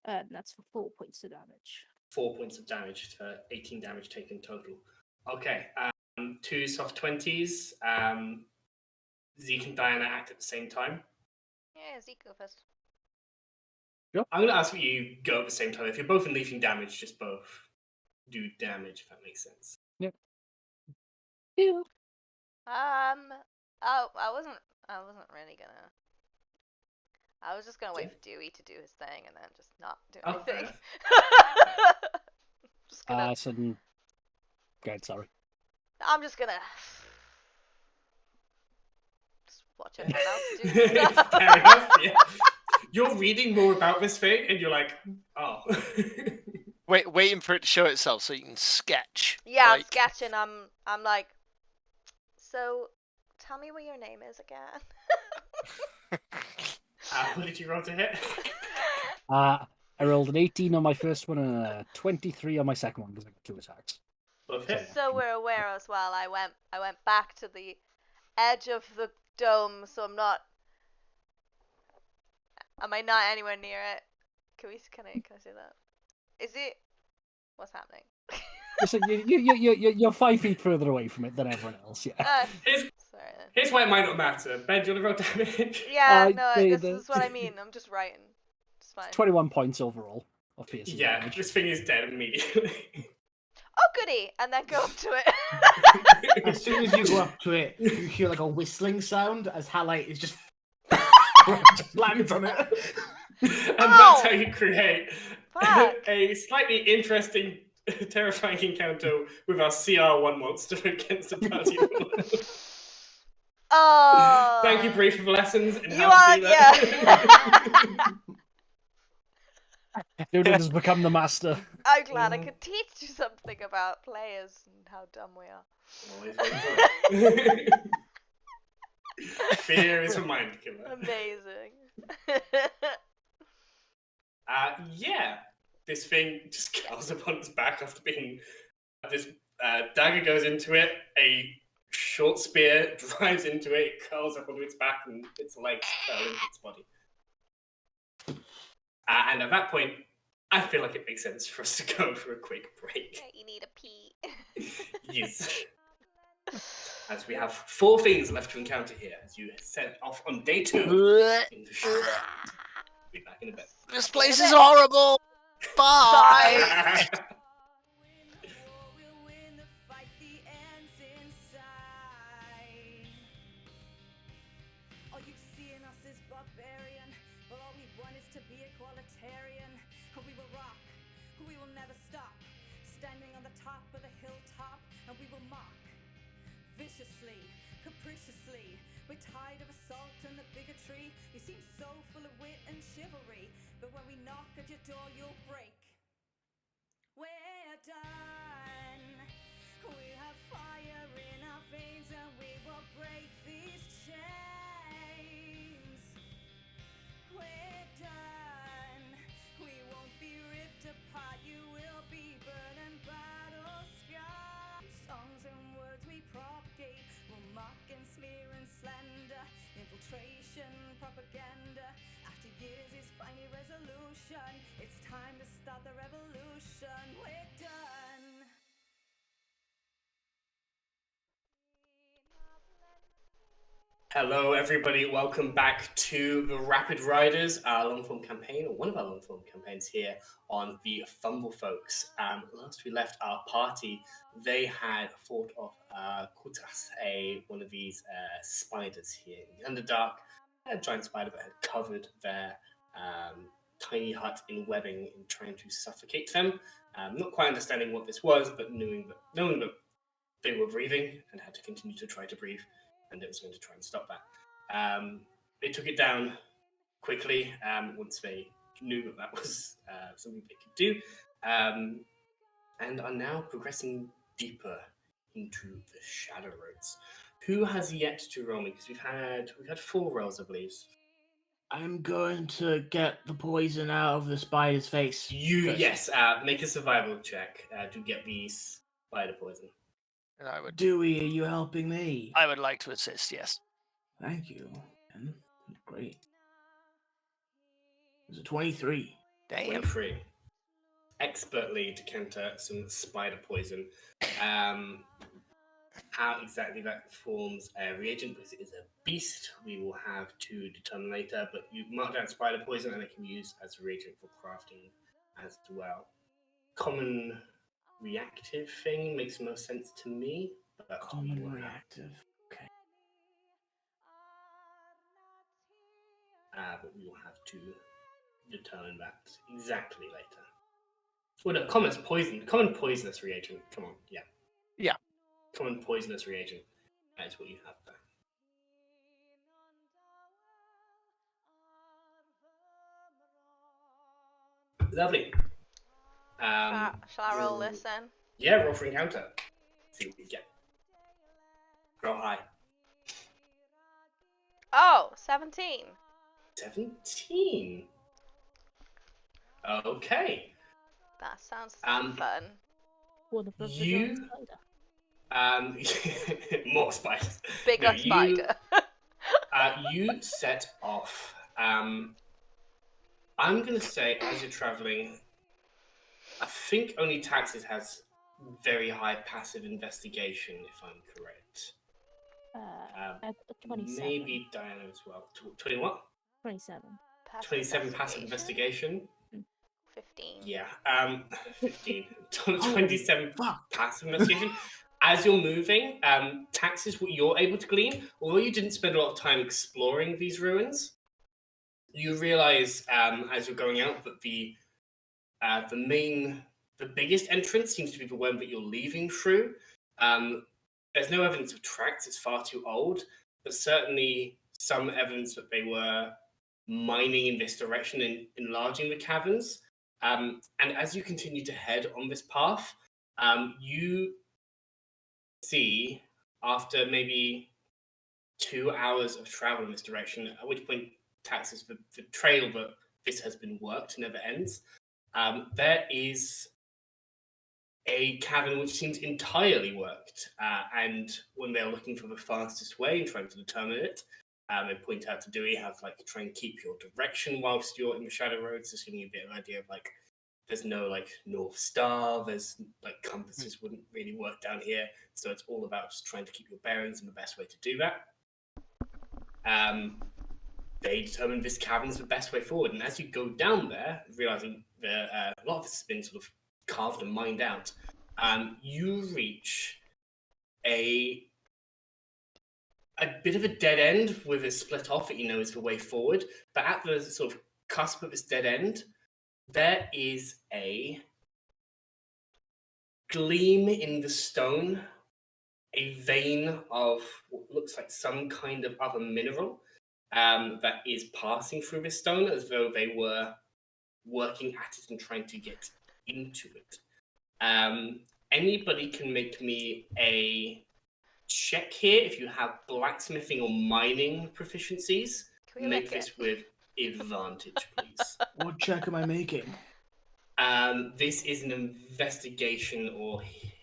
Speaker 7: And that's for 4 points of damage.
Speaker 2: 4 points of damage for 18 damage taken total. Okay, 2 soft 20s. Zeke and Diana act at the same time.
Speaker 3: Yeah, Zeke go first.
Speaker 2: I'm going to ask you go at the same time. If you're both unleashing damage, just both do damage, if that makes sense.
Speaker 6: Yep.
Speaker 7: Ew.
Speaker 3: Oh, I wasn't really gonna. I was just gonna wait for Dewey to do his thing and then just not do anything. Just gonna.
Speaker 6: Sudden. Good, sorry.
Speaker 3: I'm just gonna. Just watch everyone else do stuff.
Speaker 2: Fair enough, yeah. You're reading more about this thing, and you're like, oh.
Speaker 4: Waiting for it to show itself so you can sketch.
Speaker 3: Yeah, I'm sketching. I'm like. So, tell me what your name is again.
Speaker 2: What did you roll to hit?
Speaker 6: I rolled an 18 on my first one and a 23 on my second one because I got 2 attacks.
Speaker 2: Both hit.
Speaker 3: So we're aware as well. I went back to the edge of the dome, so I'm not. Am I not anywhere near it? Can I say that? Is it? What's happening?
Speaker 6: Listen, you're 5 feet further away from it than everyone else. Yeah.
Speaker 2: Here's,
Speaker 3: Sorry then.
Speaker 2: here's why it might not matter. Ben, do you want to roll damage?
Speaker 3: Yeah, no,
Speaker 6: the-
Speaker 3: this is what I mean. I'm just writing. It's fine.
Speaker 6: 21 points overall of piercing
Speaker 2: Yeah,
Speaker 6: damage.
Speaker 2: this thing is dead immediately.
Speaker 3: Oh, goody! And then go up to it.
Speaker 5: As soon as you go up to it, you hear like a whistling sound as Halite is just lands on it.
Speaker 2: And that's how you create
Speaker 3: Fuck.
Speaker 2: a slightly interesting, terrifying encounter with our CR1 monster against a party.
Speaker 3: Oh.
Speaker 2: Thank you, Bree, for the lessons in
Speaker 3: You
Speaker 2: how
Speaker 3: are,
Speaker 2: to do that.
Speaker 6: Dude has become the master.
Speaker 3: I'm glad I could teach you something about players and how dumb we are.
Speaker 2: Always fun. Fear is a mind killer.
Speaker 3: Amazing.
Speaker 2: Yeah, this thing just curls up on its back after being. This dagger goes into it, a short spear drives into it, it curls up onto its back, and its legs curl into its body. And at that point, I feel like it makes sense for us to go for a quick break.
Speaker 3: You need a pee.
Speaker 2: Yes. As we have 4 things left to encounter here, as you set off on day 2. Into Shadow. Be back in a bit.
Speaker 4: This place is horrible. Bye.
Speaker 1: All you see in us is barbarian, but all we want is to be equalitarian. We will rock, we will never stop, standing on the top of the hilltop, and we will mock viciously, capriciously. We're tired of assault and the bigotry. You seem so full of wit and chivalry, but when we knock at your door, you'll break. We're done. We have fire in our veins, and we will break these chains. We're done. We won't be ripped apart. You will be burning battle scars. Songs and words we propagate will mock and smear and slander. Infiltration, propaganda. After years is finally resolution. It's time to start the revolution. We're done.
Speaker 2: Hello, everybody. Welcome back to the Rapid Riders, our long-form campaign, or one of our long-form campaigns here on the Fumble folks. Last we left our party, they had fought off Kutas, one of these spiders here in the Underdark, a giant spider that had covered their tiny hut in webbing in trying to suffocate them. Not quite understanding what this was, but knowing that they were breathing and had to continue to try to breathe, and it was going to try and stop that. They took it down quickly once they knew that was something they could do, and are now progressing deeper into the Shadow Roads. Who has yet to roll me? Because we've had 4 rolls, I believe.
Speaker 5: I'm going to get the poison out of the spider's face.
Speaker 2: Yes. Make a survival check to get the spider poison.
Speaker 4: And I would
Speaker 5: Dewey, are you helping me?
Speaker 4: I would like to assist, yes.
Speaker 5: Thank you. Ben. Great. It was a 23.
Speaker 4: Damn.
Speaker 2: 23. Expertly decanter some spider poison. How exactly that forms a reagent, because it is a beast, we will have to determine later, but you mark down spider poison and it can be used as a reagent for crafting as well. Common reactive thing makes most sense to me. But
Speaker 5: Common reactive. Okay.
Speaker 2: But we will have to determine that exactly later. Well, no, common poisonous reagent. Come on, yeah.
Speaker 4: Yeah.
Speaker 2: Common poisonous reagent. That is what you have there. Lovely.
Speaker 3: Shall I roll this then?
Speaker 2: Yeah, roll for encounter. See what we get. Roll high.
Speaker 3: Oh, 17.
Speaker 2: 17. Okay.
Speaker 3: That sounds
Speaker 2: Um,
Speaker 3: fun.
Speaker 7: What the
Speaker 2: You-
Speaker 7: spider?
Speaker 2: More spiders.
Speaker 3: Bigger
Speaker 2: No,
Speaker 3: spider.
Speaker 2: You set off. I'm going to say, as you're traveling, I think only Taxes has very high passive investigation, if I'm correct.
Speaker 7: At 27.
Speaker 2: Maybe Diana as well. 20 what?
Speaker 7: 27.
Speaker 2: 27 passive investigation.
Speaker 3: 15.
Speaker 2: Yeah. 15. 27
Speaker 5: fuck.
Speaker 2: passive investigation. As you're moving, Tax is what you're able to glean. Although you didn't spend a lot of time exploring these ruins, you realize as you're going out that the biggest entrance seems to be the one that you're leaving through. There's no evidence of tracks; it's far too old. But certainly some evidence that they were mining in this direction and enlarging the caverns. And as you continue to head on this path, you see, after maybe 2 hours of travel in this direction, at which point taxes the trail that this has been worked never ends. There is a cavern which seems entirely worked, and when they're looking for the fastest way and trying to determine it, they point out to Dewey how to try and keep your direction whilst you're in the Shadow Roads, just giving you a bit of an idea of there's no North Star, there's compasses wouldn't really work down here, so it's all about just trying to keep your bearings and the best way to do that. They determined this cavern is the best way forward, and as you go down there, realizing that a lot of this has been sort of carved and mined out, you reach a bit of a dead end with a split off that you know is the way forward, but at the sort of cusp of this dead end, there is a gleam in the stone, a vein of what looks like some kind of other mineral that is passing through this stone as though they were working at it and trying to get into it. Anybody can make me a check here if you have blacksmithing or mining proficiencies.
Speaker 3: Can we
Speaker 2: Make
Speaker 3: lick
Speaker 2: this
Speaker 3: it?
Speaker 2: with advantage, please.
Speaker 5: What check am I making?
Speaker 2: This is an investigation or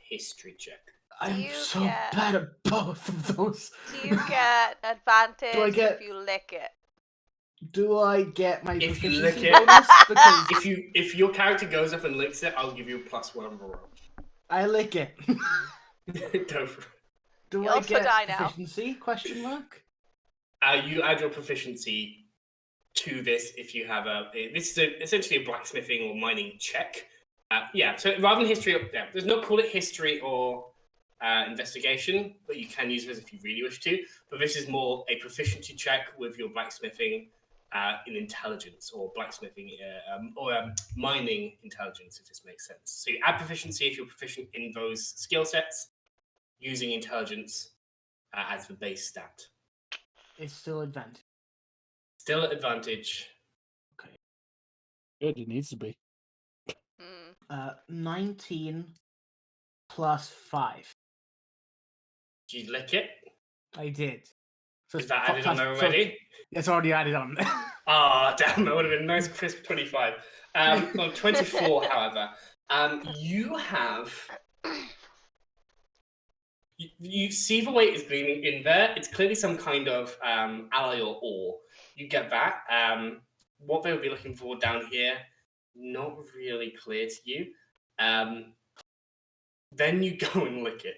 Speaker 2: history check.
Speaker 5: I'm
Speaker 3: you
Speaker 5: so
Speaker 3: get-
Speaker 5: bad at both of those.
Speaker 3: Do you get advantage
Speaker 5: Do I get-
Speaker 3: if you lick it?
Speaker 5: Do I get my
Speaker 2: If you
Speaker 5: proficiency
Speaker 2: lick it-
Speaker 5: bonus? Because
Speaker 2: If your character goes up and licks it, I'll give you a +1 on the roll.
Speaker 5: I lick it.
Speaker 2: Go for it.
Speaker 5: Do
Speaker 3: You
Speaker 5: I
Speaker 3: also
Speaker 5: get
Speaker 3: die now.
Speaker 5: proficiency? Question mark.
Speaker 2: You add your proficiency to this if you have this is essentially a blacksmithing or mining check. So rather than history, there's no call it history or investigation, but you can use it as if you really wish to. But this is more a proficiency check with your blacksmithing in intelligence or blacksmithing or mining intelligence, if this makes sense. So you add proficiency if you're proficient in those skill sets, using intelligence as the base stat.
Speaker 5: It's still advantage.
Speaker 2: Still at advantage.
Speaker 6: Good, it needs to be.
Speaker 5: 19 plus 5.
Speaker 2: Did you lick it?
Speaker 5: I did. So
Speaker 2: Is that added on there already?
Speaker 5: It's already added on.
Speaker 2: Ah, damn, that would have been a nice crisp 25. On 24, however, you have... You see the way it's gleaming in there. It's clearly some kind of alloy or ore. You get that. What they would be looking for down here, not really clear to you. Then you go and lick it.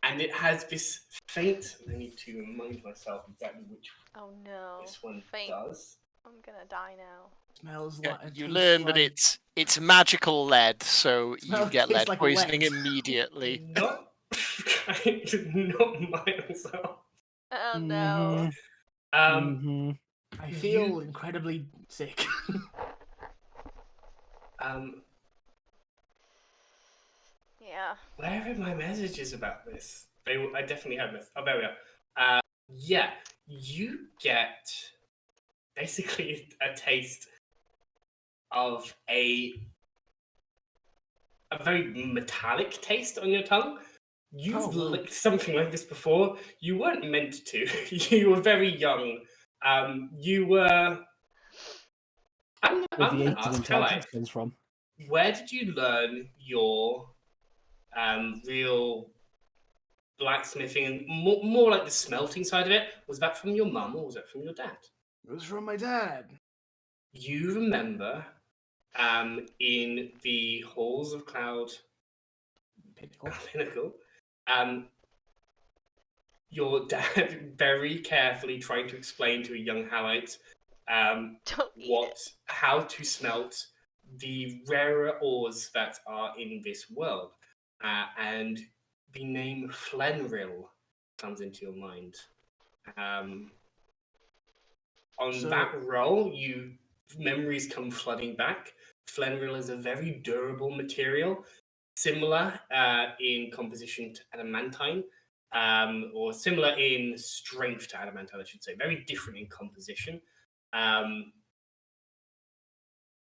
Speaker 2: And it has this faint... I need to remind myself exactly which
Speaker 3: Oh no.
Speaker 2: this one
Speaker 3: Faint.
Speaker 2: does.
Speaker 3: I'm gonna die now.
Speaker 5: Smells
Speaker 4: Yeah,
Speaker 5: like.
Speaker 4: you learn that it's magical lead, so you
Speaker 5: Smells-
Speaker 4: get lead
Speaker 5: tastes like
Speaker 4: poisoning
Speaker 5: lead.
Speaker 4: immediately.
Speaker 2: Not... I did not mind myself.
Speaker 3: Oh no.
Speaker 5: I feel incredibly sick.
Speaker 3: Yeah.
Speaker 2: Where are my messages about this? I definitely have this. Oh, there we go. Yeah, you get basically a taste of a very metallic taste on your tongue. You've licked something like this before. You weren't meant to. You were very young. You were... I'm
Speaker 6: Where
Speaker 2: going
Speaker 6: the
Speaker 2: to
Speaker 6: 8 of
Speaker 2: ask, shall I?
Speaker 6: intelligence comes from.
Speaker 2: Where did you learn your real blacksmithing and more like the smelting side of it? Was that from your mum or was that from your dad?
Speaker 5: It was from my dad.
Speaker 2: You remember in the halls of Cloud
Speaker 5: Pinnacle.
Speaker 2: Pinnacle. Your dad very carefully trying to explain to a young Halite
Speaker 3: Don't eat it.
Speaker 2: how to smelt the rarer ores that are in this world. And the name Flenril comes into your mind. On that roll, memories come flooding back. Flenril is a very durable material, similar in composition to adamantine, or similar in strength to adamantine, I should say. Very different in composition.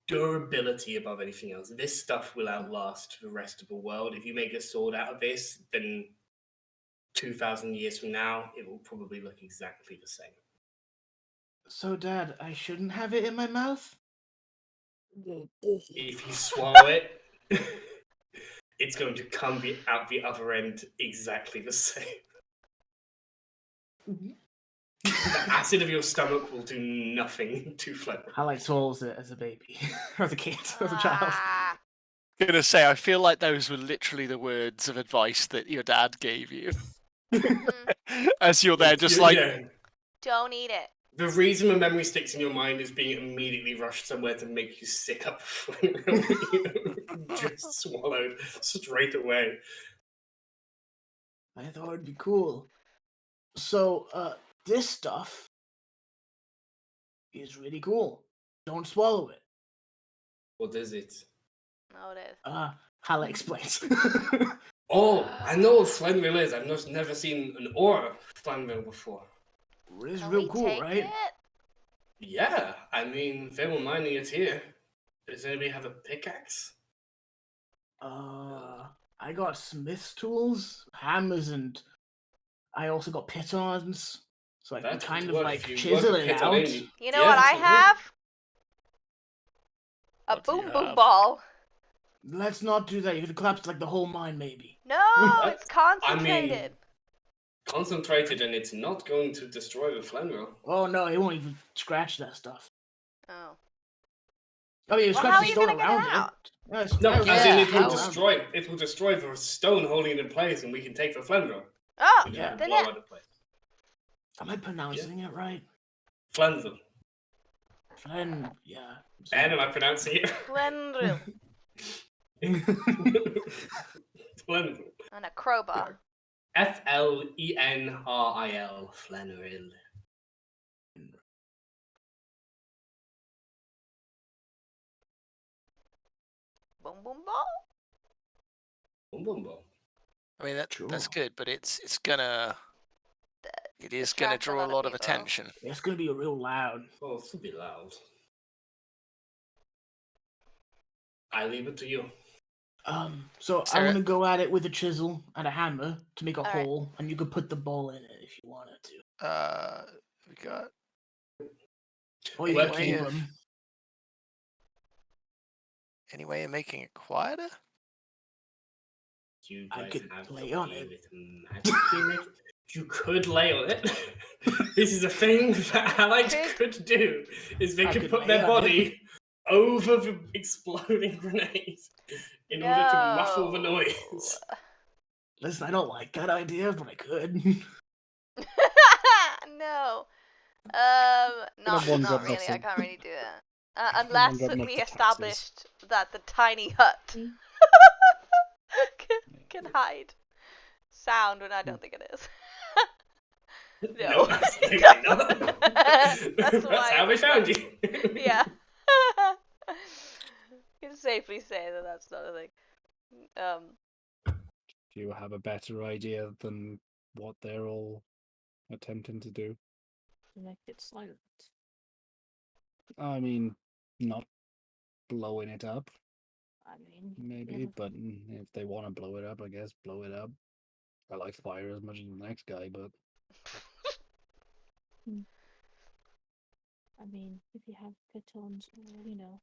Speaker 2: Durability above anything else. This stuff will outlast the rest of the world. If you make a sword out of this, then 2,000 years from now, it will probably look exactly the same.
Speaker 5: So, Dad, I shouldn't have it in my mouth?
Speaker 2: If you swallow it, it's going to come out the other end exactly the same. The acid of your stomach will do nothing to Fletcher.
Speaker 5: Halite swallows it as a baby. Or as a kid, as a child.
Speaker 3: Ah,
Speaker 4: I'm gonna say, I feel like those were literally the words of advice that your dad gave you. As you're there, just like,
Speaker 2: Yeah.
Speaker 3: don't eat it.
Speaker 2: The reason the memory sticks in your mind is being immediately rushed somewhere to make you sick up just swallowed straight away.
Speaker 5: I thought it'd be cool. So, this stuff is really cool. Don't swallow it.
Speaker 2: What is it?
Speaker 3: Noted.
Speaker 5: Hala explains.
Speaker 2: Oh, I know what Flenville is. I've just never seen an ore Flenville before.
Speaker 5: It's
Speaker 3: Can
Speaker 5: real
Speaker 3: we
Speaker 5: cool,
Speaker 3: take
Speaker 5: right?
Speaker 3: it?
Speaker 2: Yeah, I mean, they were mining it here. Does anybody have a pickaxe?
Speaker 5: I got smith's tools, hammers, and I also got pitons, so I can
Speaker 2: That
Speaker 5: kind
Speaker 2: would
Speaker 5: of
Speaker 2: work
Speaker 5: like
Speaker 2: if you
Speaker 5: chisel
Speaker 2: work a
Speaker 5: it
Speaker 2: piton
Speaker 5: out.
Speaker 2: in.
Speaker 3: You know
Speaker 2: Yeah,
Speaker 3: what
Speaker 2: that
Speaker 3: I
Speaker 2: would work.
Speaker 3: have? A
Speaker 4: What do you
Speaker 3: boom boom
Speaker 4: have?
Speaker 3: ball.
Speaker 5: Let's not do that. You could collapse like the whole mine, maybe.
Speaker 3: No,
Speaker 2: What?
Speaker 3: it's concentrated.
Speaker 2: Concentrated, and it's not going to destroy the Flenville.
Speaker 5: Oh no, it won't even scratch that stuff.
Speaker 3: Oh.
Speaker 5: I mean, it
Speaker 3: Well,
Speaker 5: scratches
Speaker 3: how are
Speaker 5: the
Speaker 3: you
Speaker 5: stone
Speaker 3: gonna get
Speaker 5: around
Speaker 3: it
Speaker 5: it.
Speaker 3: out?
Speaker 5: Yeah, it's
Speaker 2: No,
Speaker 5: scratches
Speaker 2: as in
Speaker 5: the
Speaker 2: it
Speaker 5: stone
Speaker 2: will
Speaker 5: around
Speaker 2: destroy. It will destroy the stone holding it in place, and we can take the Flenville.
Speaker 3: Oh,
Speaker 2: We
Speaker 5: Yeah.
Speaker 2: can
Speaker 3: then
Speaker 2: blow
Speaker 3: it.
Speaker 2: out the place.
Speaker 5: Am I pronouncing it right?
Speaker 2: Flenville.
Speaker 5: Yeah.
Speaker 2: And am I pronouncing it?
Speaker 3: Flenril.
Speaker 2: Flenville.
Speaker 3: And a crowbar.
Speaker 2: Flenril. Flenril.
Speaker 3: Boom boom ball.
Speaker 2: Boom, boom, boom.
Speaker 4: I mean, that's
Speaker 5: Sure.
Speaker 4: good, but it is gonna
Speaker 3: Distract a
Speaker 4: draw
Speaker 3: lot
Speaker 4: a
Speaker 3: of
Speaker 4: lot of
Speaker 3: people.
Speaker 4: attention.
Speaker 5: It's gonna be real loud.
Speaker 2: Oh, it's a bit loud. I leave it to you.
Speaker 5: So I
Speaker 4: Sarah-
Speaker 5: want to go at it with a chisel and a hammer to make a
Speaker 3: Alright.
Speaker 5: hole, and you could put the ball in it if you wanted to.
Speaker 4: We got
Speaker 5: Or you
Speaker 2: Well,
Speaker 5: can
Speaker 4: can
Speaker 5: aim
Speaker 4: you-
Speaker 5: them.
Speaker 4: any way of making it quieter?
Speaker 2: You
Speaker 5: I
Speaker 2: guys
Speaker 5: could
Speaker 2: have
Speaker 5: lay
Speaker 2: to
Speaker 5: on
Speaker 2: play
Speaker 5: it.
Speaker 2: with magic in it. You could lay on it. This is a thing that allies could do. Is they
Speaker 5: I
Speaker 2: could
Speaker 5: could
Speaker 2: put
Speaker 5: lay
Speaker 2: their
Speaker 5: on it.
Speaker 2: body over the exploding grenade in order to muffle the noise.
Speaker 5: Listen, I don't like that idea, but I could.
Speaker 3: No.
Speaker 6: Could've one
Speaker 3: Not
Speaker 6: got
Speaker 3: really. I
Speaker 6: nothing.
Speaker 3: can't really do that. Unless
Speaker 6: got
Speaker 3: we
Speaker 6: nothing to
Speaker 3: established that the tiny hut
Speaker 7: Mm.
Speaker 3: can hide sound when I don't think it is. No.
Speaker 2: No, absolutely not.
Speaker 3: That's why
Speaker 2: how we
Speaker 3: it's
Speaker 2: found
Speaker 3: not-
Speaker 2: you.
Speaker 3: Yeah. You can safely say that that's not a thing.
Speaker 6: Do you have a better idea than what they're all attempting to do?
Speaker 7: Make it silent.
Speaker 6: I mean, not blowing it up,
Speaker 7: I mean,
Speaker 6: maybe,
Speaker 7: yeah,
Speaker 6: but if they want to blow it up, I guess blow it up. I like fire as much as the next guy, but
Speaker 7: I mean, if you have pitons, or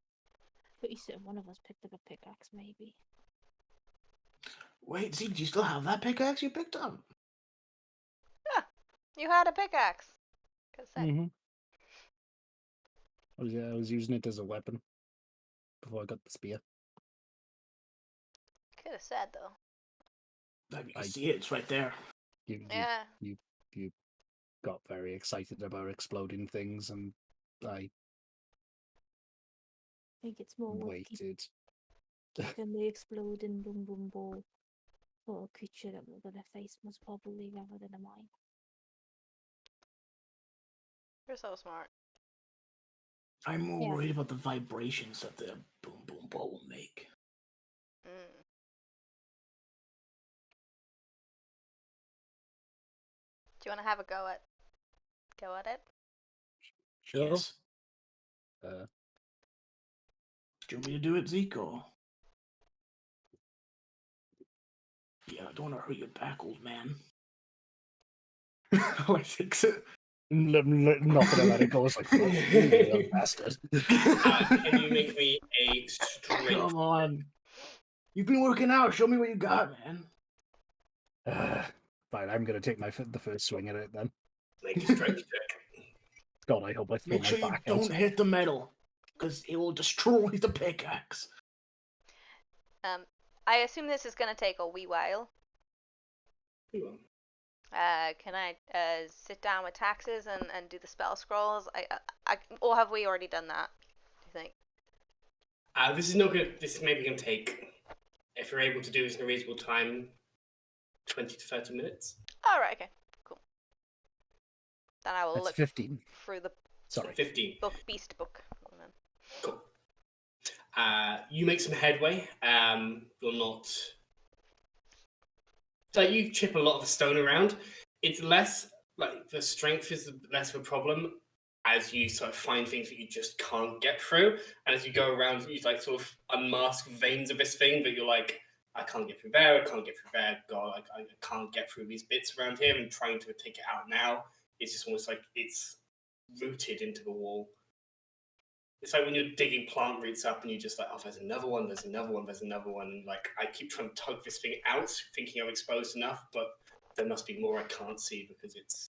Speaker 7: pretty certain one of us picked up a pickaxe, maybe.
Speaker 5: Wait, see, do you still have that pickaxe you picked up?
Speaker 3: You had a pickaxe. Good set.
Speaker 6: I was using it as a weapon before I got the spear.
Speaker 3: Could have said though.
Speaker 5: You can see it. It's right there.
Speaker 6: You got very excited about exploding things, and I
Speaker 7: think it's more worth
Speaker 6: waited.
Speaker 7: keeping the exploding boom boom ball for a creature that we're gonna face most probably rather than a mine.
Speaker 3: You're so smart.
Speaker 5: I'm more worried about the vibrations that the boom boom ball will make.
Speaker 3: Mm. Do you want to have a go at it?
Speaker 6: Sure.
Speaker 5: Yes. Do you want me to do it, Zeke, or? Yeah, I don't want to hurt your back, old man. I fix it.
Speaker 6: Not gonna let it go. It's like, fuck you, little bastard.
Speaker 2: Can you make me a strength?
Speaker 5: Come on. You've been working out. Show me what you got, man.
Speaker 6: Fine, I'm gonna take the first swing at it then.
Speaker 2: Make a strength check.
Speaker 6: God, I hope I throw
Speaker 5: Make sure
Speaker 6: my
Speaker 5: you
Speaker 6: back
Speaker 5: don't
Speaker 6: out.
Speaker 5: hit the metal, because it will destroy the pickaxe.
Speaker 3: I assume this is gonna take a wee while. Can I sit down with taxes and do the spell scrolls? Or have we already done that? Do you think?
Speaker 2: This is not good. This is maybe going to take, if you're able to do this in a reasonable time, 20 to 30 minutes.
Speaker 3: All right. Okay. Cool. Then I will
Speaker 6: That's
Speaker 3: look
Speaker 6: 15.
Speaker 3: through the
Speaker 2: 15.
Speaker 3: beast book.
Speaker 2: Cool. You make some headway. You're not. So you chip a lot of the stone around. It's less like the strength is less of a problem as you sort of find things that you just can't get through, and as you go around, you like sort of unmask veins of this thing. But you're like, I can't get through there. I can't get through there. God, I can't get through these bits around here. And trying to take it out now, it's just almost like it's rooted into the wall. It's like when you're digging plant roots up and you're just like, oh, there's another one, there's another one, there's another one. And like, I keep trying to tug this thing out, thinking I'm exposed enough, but there must be more I can't see because it's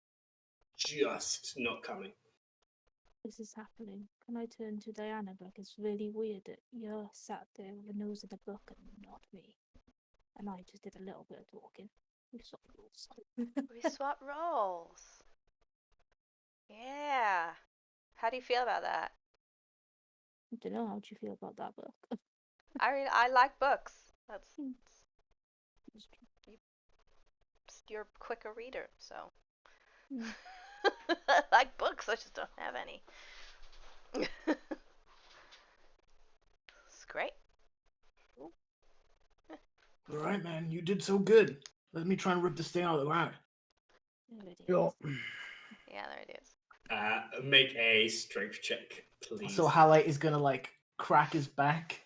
Speaker 2: just not coming.
Speaker 7: This is happening. Can I turn to Diana? Like, it's really weird that you're sat there with a nose in the book and not me. And I just did a little bit of talking. We swap roles.
Speaker 3: We swap roles. Yeah. How do you feel about that?
Speaker 7: I don't know. How do you feel about that book?
Speaker 3: I like books. That's you're a quicker reader, so I like books. I just don't have any. It's great.
Speaker 5: All right, man. You did so good. Let me try and rip this thing out of the ground.
Speaker 6: Yo.
Speaker 3: Yeah, there it is.
Speaker 2: Make a strength check, please.
Speaker 5: So Halite is gonna like crack his back.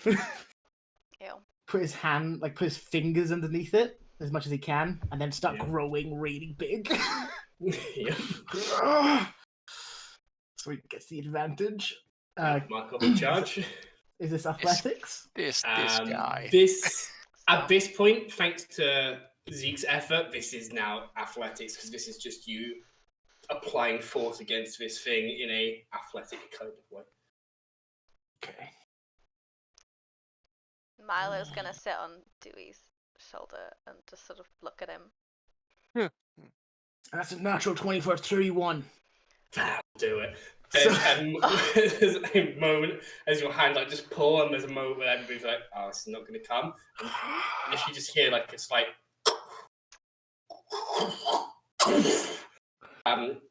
Speaker 3: Ew.
Speaker 5: Put his fingers underneath it as much as he can, and then start growing really big.
Speaker 2: Yeah.
Speaker 5: So he gets the advantage.
Speaker 2: Mark up the charge.
Speaker 5: Is this athletics?
Speaker 4: This guy.
Speaker 2: At this point, thanks to Zeke's effort, this is now athletics because this is just you applying force against this thing in a athletic kind of way.
Speaker 5: Okay.
Speaker 3: Milo's gonna sit on Dewey's shoulder and just sort of look at him.
Speaker 5: That's a natural 20 for 31.
Speaker 2: That'll do it. There's a moment as your hand like just pull, and there's a moment where everybody's like, "Oh, this is not going to come." And if you just hear like it's like,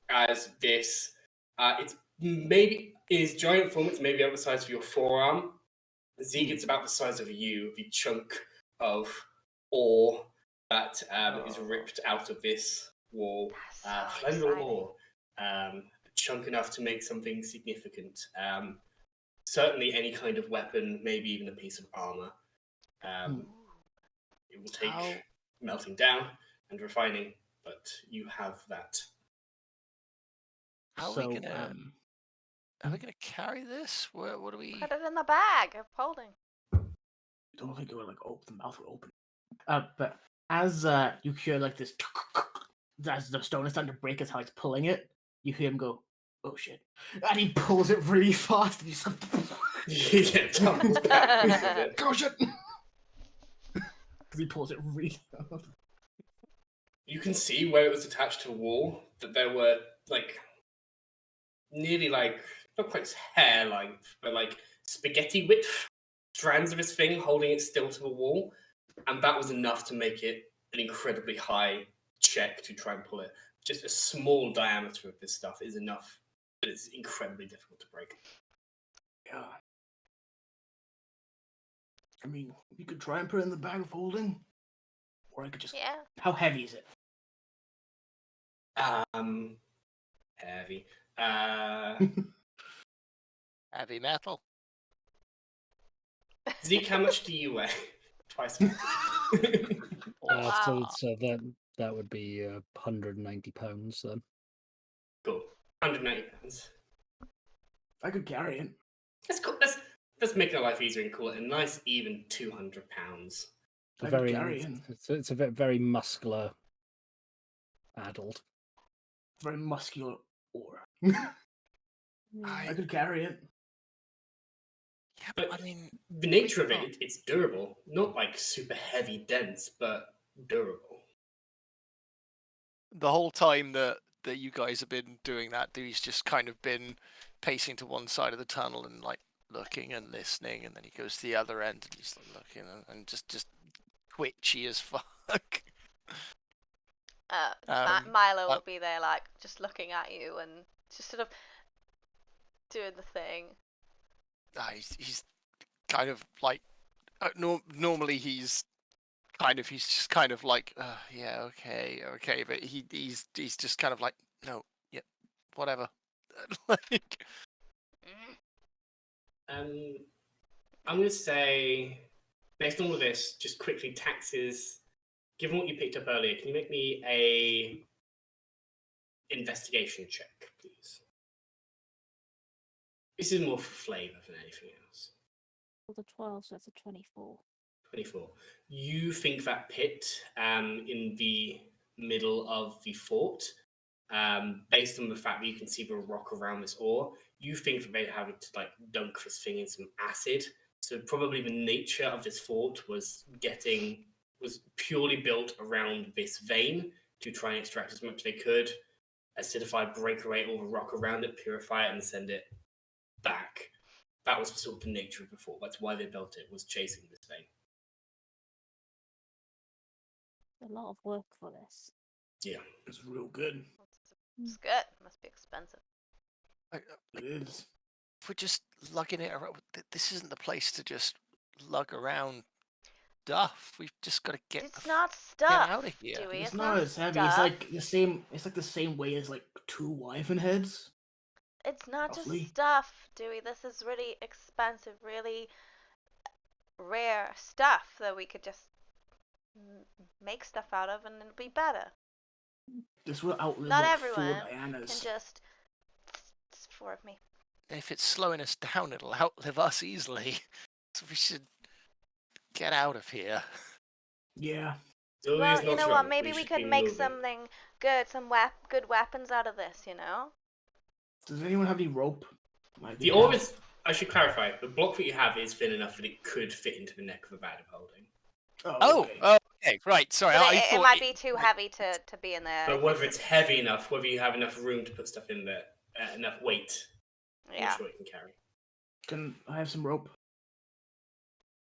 Speaker 2: as this, it's maybe is giant form. It's maybe about the size of your forearm. Zeke, it's about the size of you, the chunk of ore that is ripped out of this wall. Flammable ore. Chunk enough to make something significant. Certainly any kind of weapon, maybe even a piece of armor. It will take melting down and refining, but you have that.
Speaker 4: How are we gonna carry this? What do we?
Speaker 3: Put it in the bag of holding.
Speaker 5: I don't think it would like open. The mouth would open. But as you hear like this, as the stone is starting to break, as how he's pulling it, you hear him go, "Oh shit!" And he pulls it really fast, and you just
Speaker 2: tumbles back.
Speaker 5: "Oh shit!" because he pulls it really hard.
Speaker 2: You can see where it was attached to a wall that there were like nearly like not quite hair length, but like spaghetti width strands of his thing holding it still to the wall, and that was enough to make it an incredibly high check to try and pull it. Just a small diameter of this stuff is enough, but it's incredibly difficult to break.
Speaker 5: Yeah. I mean, you could try and put it in the bag of holding, or I could just.
Speaker 3: Yeah.
Speaker 5: How heavy is it?
Speaker 2: Heavy.
Speaker 4: Heavy metal.
Speaker 2: Zeke, how much do you weigh? Twice.
Speaker 3: Wow.
Speaker 6: So that would be 190 pounds then.
Speaker 2: Cool. 190 pounds.
Speaker 5: I could carry it.
Speaker 2: Let's cool. Let's make our life easier and call it a nice even 200 pounds.
Speaker 5: I could carry it.
Speaker 6: It's a very muscular adult.
Speaker 5: Very muscular ore.
Speaker 2: I
Speaker 5: I could carry it.
Speaker 4: Yeah,
Speaker 2: But
Speaker 4: I mean,
Speaker 2: the nature of it, it's durable. Not like super heavy, dense, but durable.
Speaker 4: the whole time that you guys have been doing that, Dewey's just kind of been pacing to one side of the tunnel and like looking and listening, and then he goes to the other end and he's like looking and just twitchy as fuck.
Speaker 3: Milo will be there, like, just looking at you and just sort of doing the thing.
Speaker 4: He's kind of like normally he's just kind of like yeah, okay, but he's just kind of like, no, yeah, whatever. Like,
Speaker 2: I'm gonna say, based on all of this, just quickly taxes. Given what you picked up earlier, can you make me a investigation check, please? This is more for flavor than anything else.
Speaker 7: Well, the 12, so that's a 24.
Speaker 2: 24. You think that pit in the middle of the fort, based on the fact that you can see the rock around this ore, you think that they're having to like dunk this thing in some acid. So probably the nature of this fort was purely built around this vein to try and extract as much as they could, acidify, break away all the rock around it, purify it, and send it back. That was sort of the nature of the fort. That's why they built it, was chasing this vein.
Speaker 7: A lot of work for this.
Speaker 2: Yeah.
Speaker 5: It's real good.
Speaker 3: It's good. Must be expensive.
Speaker 5: It is.
Speaker 4: if we're just lugging it around, this isn't the place to just lug around stuff. We've just got to get
Speaker 3: It's not stuff,
Speaker 4: out of here.
Speaker 3: Dewey.
Speaker 5: It's not as heavy.
Speaker 3: Stuff.
Speaker 5: It's like the same. It's like the same weight as like 2 wyvern heads.
Speaker 3: It's not
Speaker 5: roughly.
Speaker 3: just stuff, Dewey. This is really expensive, really rare stuff that we could just make stuff out of and it'll be better.
Speaker 5: This will outlive
Speaker 3: Not
Speaker 5: like
Speaker 3: everyone
Speaker 5: 4 Dianas.
Speaker 3: can just... It's 4 of me.
Speaker 4: If it's slowing us down, it'll outlive us easily. So we should get out of here.
Speaker 5: Yeah.
Speaker 3: Well, you know what? Maybe we could make something good, some good weapons out of this, you know?
Speaker 5: Does anyone have any rope?
Speaker 2: The ore is, I should clarify, the block that you have is thin enough that it could fit into the neck of a bag of holding.
Speaker 4: Okay, right, sorry.
Speaker 3: But
Speaker 4: I
Speaker 3: it
Speaker 4: thought
Speaker 3: might be too heavy to be in there.
Speaker 2: But whether it's heavy enough, whether you have enough room to put stuff in there, enough weight,
Speaker 3: Yeah.
Speaker 2: I'm sure it can carry.
Speaker 5: Can I have some rope?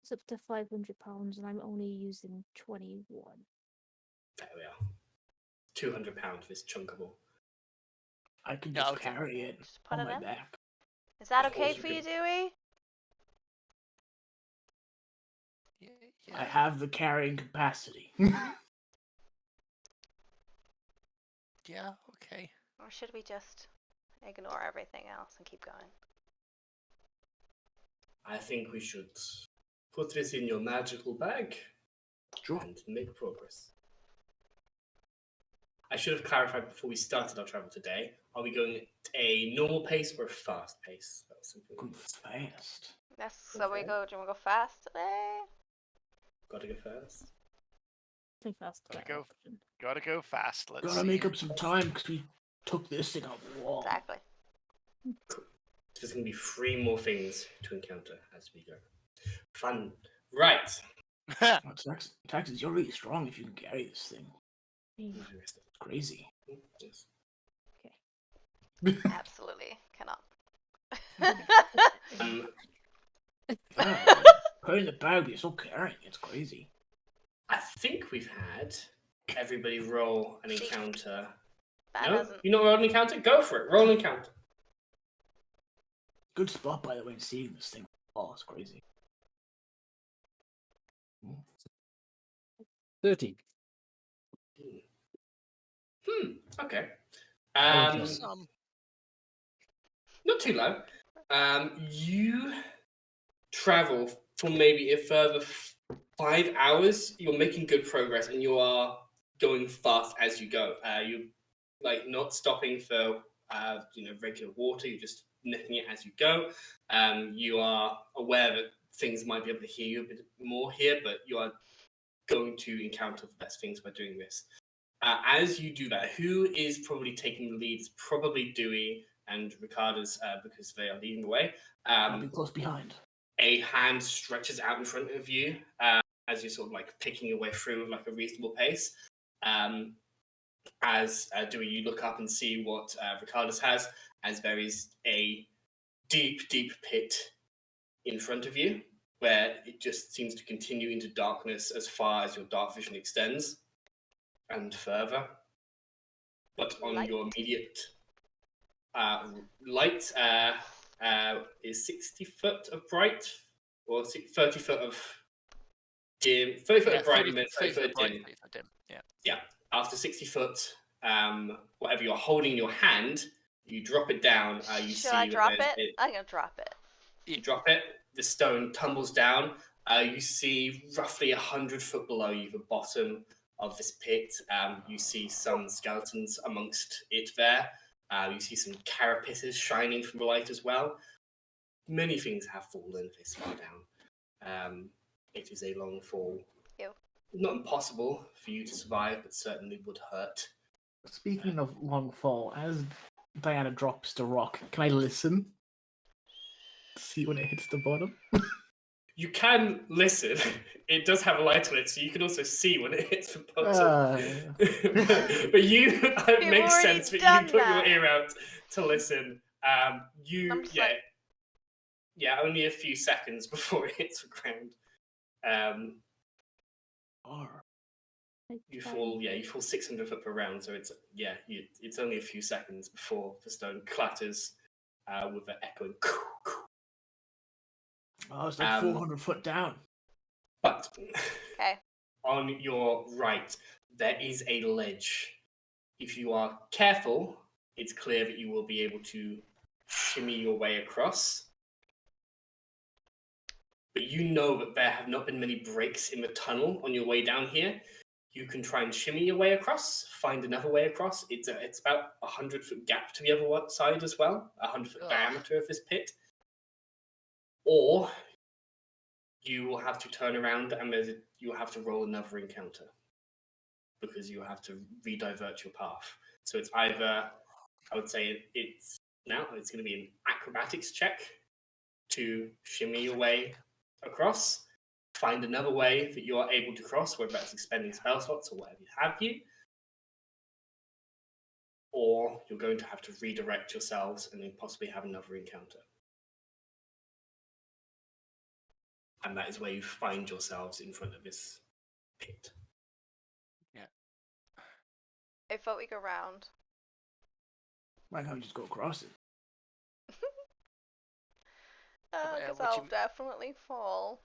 Speaker 7: It's up to £500 and I'm only using 21.
Speaker 2: There we are. £200, this chunkable.
Speaker 5: I can
Speaker 4: Yeah,
Speaker 5: just
Speaker 4: okay.
Speaker 5: carry it
Speaker 3: Just put
Speaker 5: on
Speaker 3: it
Speaker 5: my
Speaker 3: in.
Speaker 5: back.
Speaker 3: Is that
Speaker 2: Of
Speaker 3: okay
Speaker 2: course
Speaker 3: for
Speaker 2: you
Speaker 3: you,
Speaker 2: can.
Speaker 3: Dewey?
Speaker 5: I have the carrying capacity.
Speaker 4: Yeah, okay.
Speaker 3: Or should we just ignore everything else and keep going?
Speaker 2: I think we should put this in your magical bag
Speaker 5: Sure.
Speaker 2: and make progress. I should have clarified before we started our travel today. Are we going at a normal pace or a fast pace? That was something
Speaker 5: Go fast.
Speaker 3: Yes, so we
Speaker 2: Okay.
Speaker 3: go. Do you want to go fast today?
Speaker 2: Gotta go fast.
Speaker 7: I think that's the
Speaker 4: Gotta
Speaker 7: better
Speaker 4: go.
Speaker 7: option.
Speaker 4: Gotta go fast. Let's
Speaker 5: Gotta
Speaker 4: see.
Speaker 5: make up some time because we took this thing off the wall.
Speaker 3: Exactly.
Speaker 2: There's going to be 3 more things to encounter as we go. Fun. Right.
Speaker 5: Taxes, you're really strong if you can carry this thing. It's crazy.
Speaker 2: Yes.
Speaker 3: Absolutely cannot.
Speaker 2: Um,
Speaker 5: Yeah, put it in the bag, but you're still carrying it. It's crazy.
Speaker 2: I think we've had everybody roll an encounter.
Speaker 3: That
Speaker 2: No?
Speaker 3: hasn't.
Speaker 2: You not roll an encounter? Go for it. Roll an encounter.
Speaker 5: Good spot, by the way, seeing this thing. Oh, it's crazy.
Speaker 6: 13.
Speaker 2: Okay.
Speaker 6: Oh,
Speaker 2: Um,
Speaker 6: just-
Speaker 2: not too low. You travel for maybe a further 5 hours. You're making good progress, and you are going fast as you go. You like not stopping for regular water. You're just nipping it as you go. You are aware that things might be able to hear you a bit more here, but you are going to encounter the best things by doing this. As you do that, who is probably taking the lead? It's probably Dewey and Ricardo's because they are leading the way.
Speaker 5: I'll be close behind.
Speaker 2: A hand stretches out in front of you as you're sort of like picking your way through at like a reasonable pace. As Dewey, you look up and see what Ricardo's has, as there is a deep, deep pit in front of you, where it just seems to continue into darkness as far as your dark vision extends, and further. But on
Speaker 3: Light.
Speaker 2: your immediate light is 60 foot of bright, or 30 foot of dim, 30 foot of bright, and then 30 foot of dim.
Speaker 4: Yeah.
Speaker 2: Yeah. After 60 foot, whatever you're holding in your hand, you drop it down. You
Speaker 3: Should
Speaker 2: see
Speaker 3: I drop
Speaker 2: that
Speaker 3: it? I'm gonna drop it.
Speaker 2: You drop it. The stone tumbles down. You see roughly 100 foot below you the bottom of this pit. You see some skeletons amongst it there. You see some carapaces shining from the light as well. Many things have fallen this far down. It is a long fall.
Speaker 3: Ew.
Speaker 2: Not impossible for you to survive, but certainly would hurt.
Speaker 5: Speaking of long fall, as Diana drops the rock, can I listen? See when it hits the bottom?
Speaker 2: You can listen. It does have a light on it, so you can also see when it hits the bottom. But you, it makes
Speaker 3: already
Speaker 2: sense that
Speaker 3: done
Speaker 2: you put
Speaker 3: that.
Speaker 2: your ear out to listen.
Speaker 3: I'm just like-
Speaker 2: Only a few seconds before it hits the ground. You fall 600 foot per round, so it's only a few seconds before the stone clatters with an echoing.
Speaker 5: Oh, it's like 400 foot down.
Speaker 2: But
Speaker 3: Okay.
Speaker 2: on your right, there is a ledge. If you are careful, it's clear that you will be able to shimmy your way across. But you know that there have not been many breaks in the tunnel on your way down here. You can try and shimmy your way across, find another way across. It's about 100-foot gap to the other side as well, 100-foot diameter of this pit. Or you will have to turn around and you will have to roll another encounter because you have to redivert your path. So it's either, I would say it's going to be an acrobatics check to shimmy your way across, find another way that you are able to cross, whether that's expending spell slots or whatever have you, or you're going to have to redirect yourselves and then possibly have another encounter. And that is where you find yourselves in front of this pit.
Speaker 4: Yeah.
Speaker 3: I thought we go round.
Speaker 5: Why can't we just go across it?
Speaker 3: Because
Speaker 4: what
Speaker 3: I'll
Speaker 4: you-
Speaker 3: definitely fall.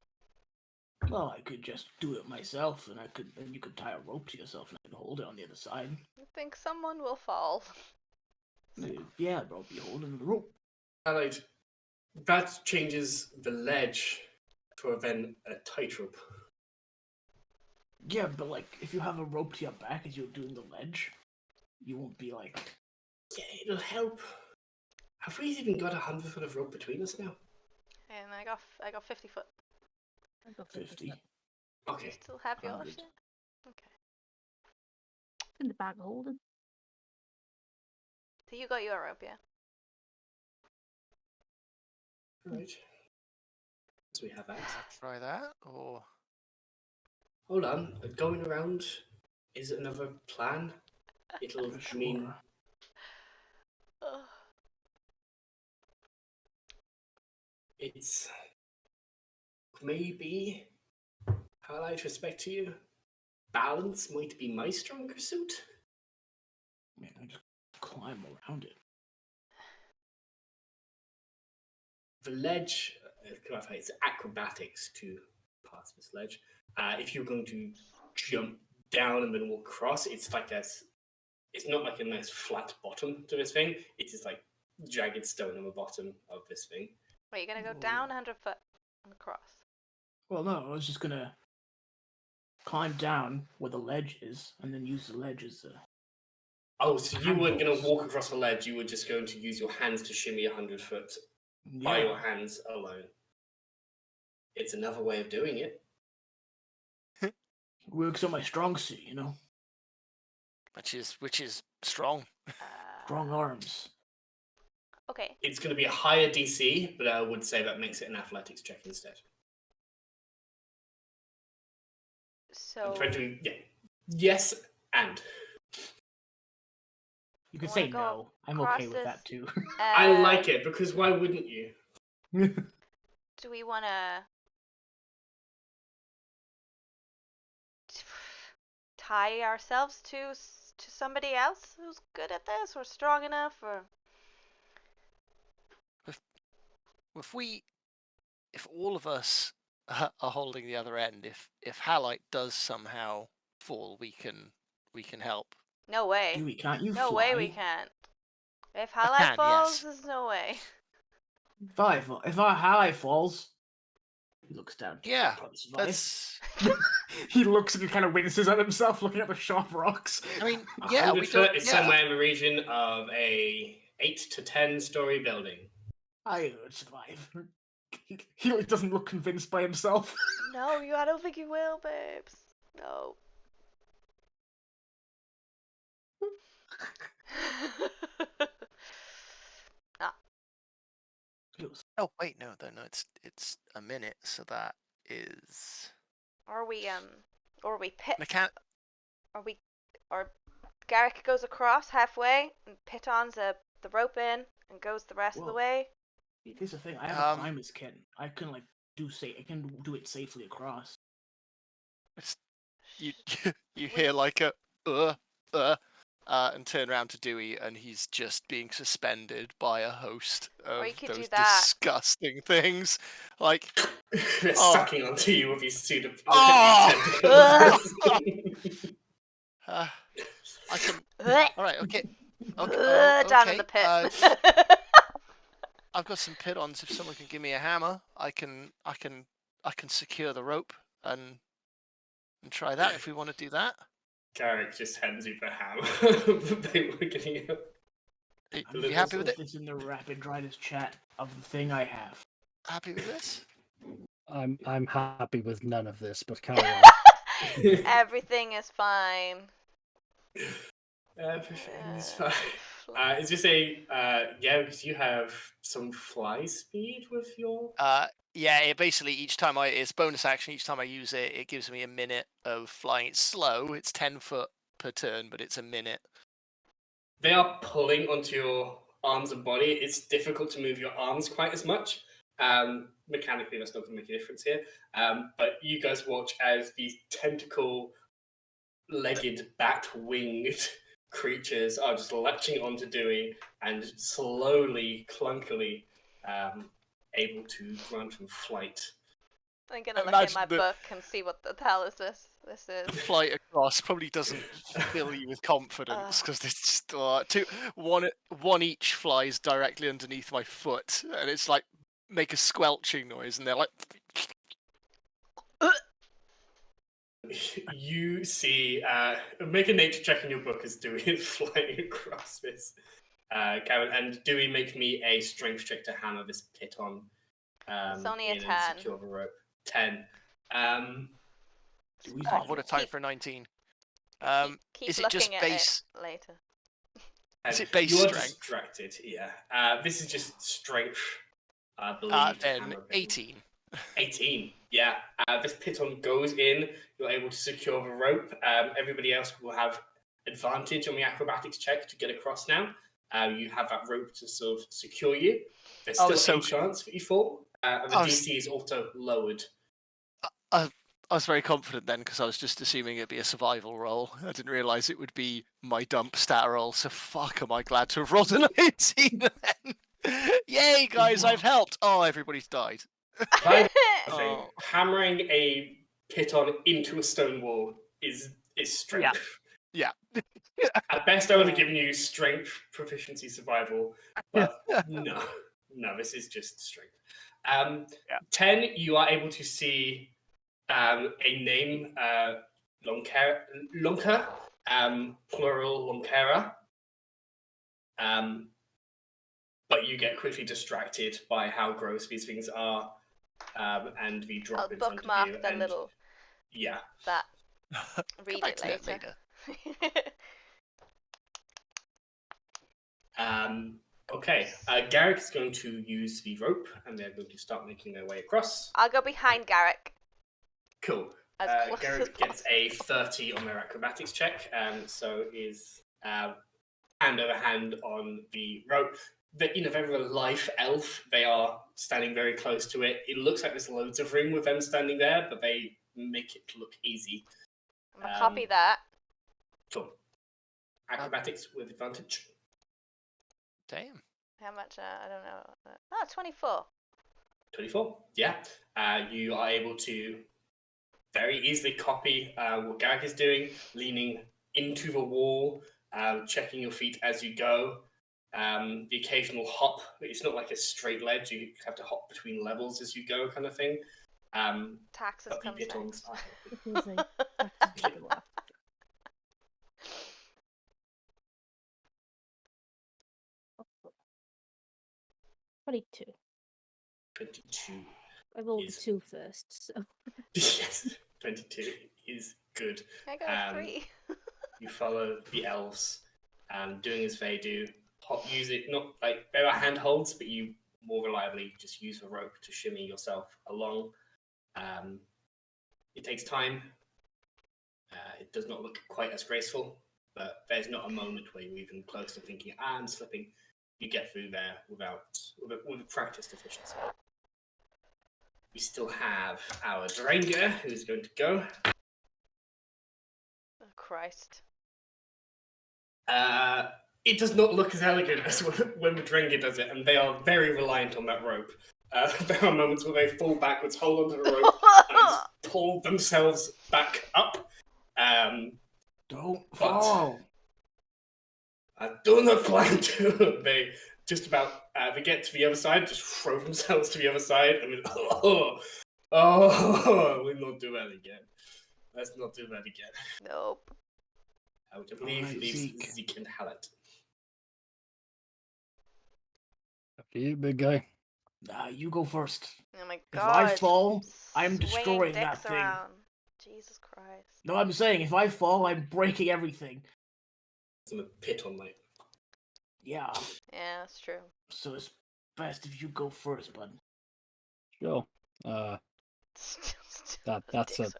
Speaker 5: Well, I could just do it myself, and you could tie a rope to yourself, and I could hold it on the other side.
Speaker 3: I think someone will fall.
Speaker 5: Yeah, but I'll be holding the rope.
Speaker 2: Allied, that changes the ledge to then a tightrope.
Speaker 5: Yeah, but like, if you have a rope to your back as you're doing the ledge, you won't be like...
Speaker 2: Yeah, it'll help. Have we even got 100 foot of rope between us now?
Speaker 3: And I got 50 foot.
Speaker 7: I got
Speaker 5: 50.
Speaker 2: Okay.
Speaker 3: Still have yours?
Speaker 5: 100.
Speaker 3: Yeah? Okay.
Speaker 7: in the bag holding.
Speaker 3: So you got your rope, yeah?
Speaker 2: Right. So we have that.
Speaker 4: Try that, or
Speaker 2: Hold on, going around is another plan. It'll
Speaker 5: Sure.
Speaker 2: mean
Speaker 3: Ugh.
Speaker 2: it's maybe how I respect to you. Balance might be my stronger suit.
Speaker 5: Man, I just climb around it.
Speaker 2: The ledge, clarify, it's acrobatics to pass this ledge. If you're going to jump down and then walk across, it's like it's not like a nice flat bottom to this thing. It is like jagged stone on the bottom of this thing.
Speaker 3: Wait, you're gonna go down 100 foot and across?
Speaker 5: Well, no, I was just gonna climb down where the ledge is, and then use the ledge as a...
Speaker 2: Oh, so you weren't going
Speaker 5: handles.
Speaker 2: to walk across the ledge, you were just going to use your hands to shimmy 100 foot by your hands alone. It's another way of doing it.
Speaker 5: Works on my strong suit, you know?
Speaker 4: Which is strong.
Speaker 5: Strong arms.
Speaker 3: Okay.
Speaker 2: It's going to be a higher DC, but I would say that makes it an athletics check instead.
Speaker 3: So.
Speaker 2: I'm trying to, yeah. Yes, and.
Speaker 5: You could
Speaker 3: wanna
Speaker 5: say
Speaker 3: go
Speaker 5: no. I'm
Speaker 3: across
Speaker 5: okay with that
Speaker 3: this,
Speaker 5: too.
Speaker 2: I like it, because why wouldn't you?
Speaker 3: Do we want to tie ourselves to somebody else who's good at this or strong enough, or
Speaker 4: If all of us are holding the other end, if Halite does somehow fall, we can help.
Speaker 3: no way.
Speaker 5: Dewey, can't you
Speaker 3: No
Speaker 5: fly?
Speaker 3: way we can't. If
Speaker 4: I
Speaker 3: Halite
Speaker 4: can,
Speaker 3: falls,
Speaker 4: yes.
Speaker 3: there's no way.
Speaker 5: If our highlight falls, he looks down.
Speaker 4: Yeah,
Speaker 5: Probably survive.
Speaker 4: that's.
Speaker 5: He looks and he kind of winces at himself, looking at the sharp rocks.
Speaker 4: I mean, yeah,
Speaker 2: 100
Speaker 4: we
Speaker 2: foot
Speaker 4: don't.
Speaker 2: is
Speaker 4: Yeah.
Speaker 2: somewhere in the region of a 8 to 10 story building.
Speaker 5: I would survive. He doesn't look convinced by himself.
Speaker 3: No, I don't think you will, babes. No.
Speaker 4: Oh wait, no, it's a minute, so that is.
Speaker 3: Or we pit.
Speaker 4: Mechan-
Speaker 3: Or Garrick goes across halfway and Piton's the rope in and goes the rest of the
Speaker 5: Whoa.
Speaker 3: way.
Speaker 5: Here's the thing: I have a climber's kit. I can I can do it safely across.
Speaker 4: You hear like a and turn around to Dewey, and he's just being suspended by a host
Speaker 3: Or
Speaker 4: of
Speaker 3: you could do
Speaker 4: those
Speaker 3: that.
Speaker 4: disgusting things. Like,
Speaker 2: They're sucking onto you with his suit of
Speaker 4: Oh!
Speaker 2: tentacles.
Speaker 4: I can. All right, okay.
Speaker 3: Down in the pit.
Speaker 4: I've got some pitons. If someone can give me a hammer, I can secure the rope and try that if we want to do that.
Speaker 2: Garrick just hands you the hammer. They were getting out.
Speaker 4: Are you happy with it?
Speaker 5: This in the rapid dryest chat of the thing I have.
Speaker 4: Happy with this?
Speaker 6: I'm happy with none of this, but carry on.
Speaker 3: Everything is fine.
Speaker 2: Everything is fine. Is this because you have some fly speed with your...
Speaker 4: Yeah, it basically it's bonus action. Each time I use it, it gives me a minute of flying. It's slow. It's 10 foot per turn, but it's a minute.
Speaker 2: They are pulling onto your arms and body. It's difficult to move your arms quite as much. Mechanically, that's not going to make a difference here. But you guys watch as these tentacle-legged, bat-winged creatures are just latching onto Dewey and slowly, clunkily able to grant him flight.
Speaker 3: I'm gonna look in my
Speaker 4: Imagine
Speaker 3: book and see what the hell is this. This is.
Speaker 4: The flight across probably doesn't fill you with confidence because it's just one each flies directly underneath my foot, and it's like make a squelching noise, and they're like.
Speaker 2: You see, make a nature check in your book as Dewey is flying across this. Karen, and Dewey, make me a strength check to hammer this piton.
Speaker 3: It's only a 10.
Speaker 2: And secure the rope. 10.
Speaker 4: What a time for 19.
Speaker 3: Keep
Speaker 4: is it just
Speaker 3: looking at
Speaker 4: base?
Speaker 3: it later.
Speaker 4: Is it base
Speaker 2: you
Speaker 4: strength?
Speaker 2: are distracted, yeah. This is just strength. I believe.
Speaker 4: Then 18.
Speaker 2: 18. Yeah. This piton goes in. You're able to secure the rope. Everybody else will have advantage on the acrobatics check to get across now. You have that rope to sort of secure you. There's still a chance that you fall. And the DC is also lowered.
Speaker 4: I was very confident then because I was just assuming it'd be a survival roll. I didn't realise it would be my dump stat roll. So fuck, am I glad to have rolled a 19 then? Yay, guys, I've helped. Oh, everybody's died.
Speaker 2: Hammering a piton into a stone wall is strength.
Speaker 4: Yeah.
Speaker 2: At best, I would have given you strength, proficiency, survival, but no, this is just strength. 10, you are able to see a name, Lonka, plural Lonkera, but you get quickly distracted by how gross these things are, and the drop in front of you.
Speaker 3: I'll bookmark the little...
Speaker 2: Yeah.
Speaker 3: That. Read it later.
Speaker 2: Okay, Garrick is going to use the rope, and they're going to start making their way across.
Speaker 3: I'll go behind Garrick.
Speaker 2: Cool. Garrick gets a 30 on their acrobatics check, so is hand over hand on the rope. They're a life elf. They are standing very close to it. It looks like there's loads of room with them standing there, but they make it look easy.
Speaker 3: I'm gonna copy that.
Speaker 2: Cool. Acrobatics with advantage.
Speaker 4: Damn.
Speaker 3: How much? I don't know. 24.
Speaker 2: 24. Yeah. You are able to very easily copy what Garrick is doing, leaning into the wall, checking your feet as you go. The occasional hop. It's not like a straight ledge. You have to hop between levels as you go, kind of thing.
Speaker 3: Taxes comes next.
Speaker 7: Twenty-two.
Speaker 2: 22.
Speaker 7: I rolled a 2 first, so.
Speaker 2: Yes, 22 is good.
Speaker 3: I got 3.
Speaker 2: You follow the elves, doing as they do. Use it, not like there are handholds, but you more reliably just use the rope to shimmy yourself along. It takes time. It does not look quite as graceful, but there's not a moment where you're even close to thinking, I'm slipping. You get through there with practiced efficiency. We still have our Dranger, who's going to go.
Speaker 3: Oh, Christ.
Speaker 2: It does not look as elegant as when the Dranger does it, and they are very reliant on that rope. There are moments where they fall backwards, hold onto the rope, and pull themselves back up.
Speaker 5: Don't fall.
Speaker 2: I do not plan to. They just about they get to the other side, just throw themselves to the other side, and then, we'll not do that again. Let's not do that again.
Speaker 3: Nope.
Speaker 2: I would believe leaves Zeke and Hallett.
Speaker 6: After you, big guy.
Speaker 5: Nah, you go first.
Speaker 3: Oh my
Speaker 5: If
Speaker 3: god.
Speaker 5: I fall, I'm
Speaker 3: Swinging
Speaker 5: destroying that
Speaker 3: dicks
Speaker 5: thing.
Speaker 3: around. Jesus Christ.
Speaker 5: No, I'm saying if I fall, I'm breaking everything.
Speaker 2: It's in a pit on like.
Speaker 5: Yeah.
Speaker 3: Yeah, that's true.
Speaker 5: So it's best if you go first, bud.
Speaker 6: Sure. That's
Speaker 3: dick
Speaker 6: a.
Speaker 3: swinging.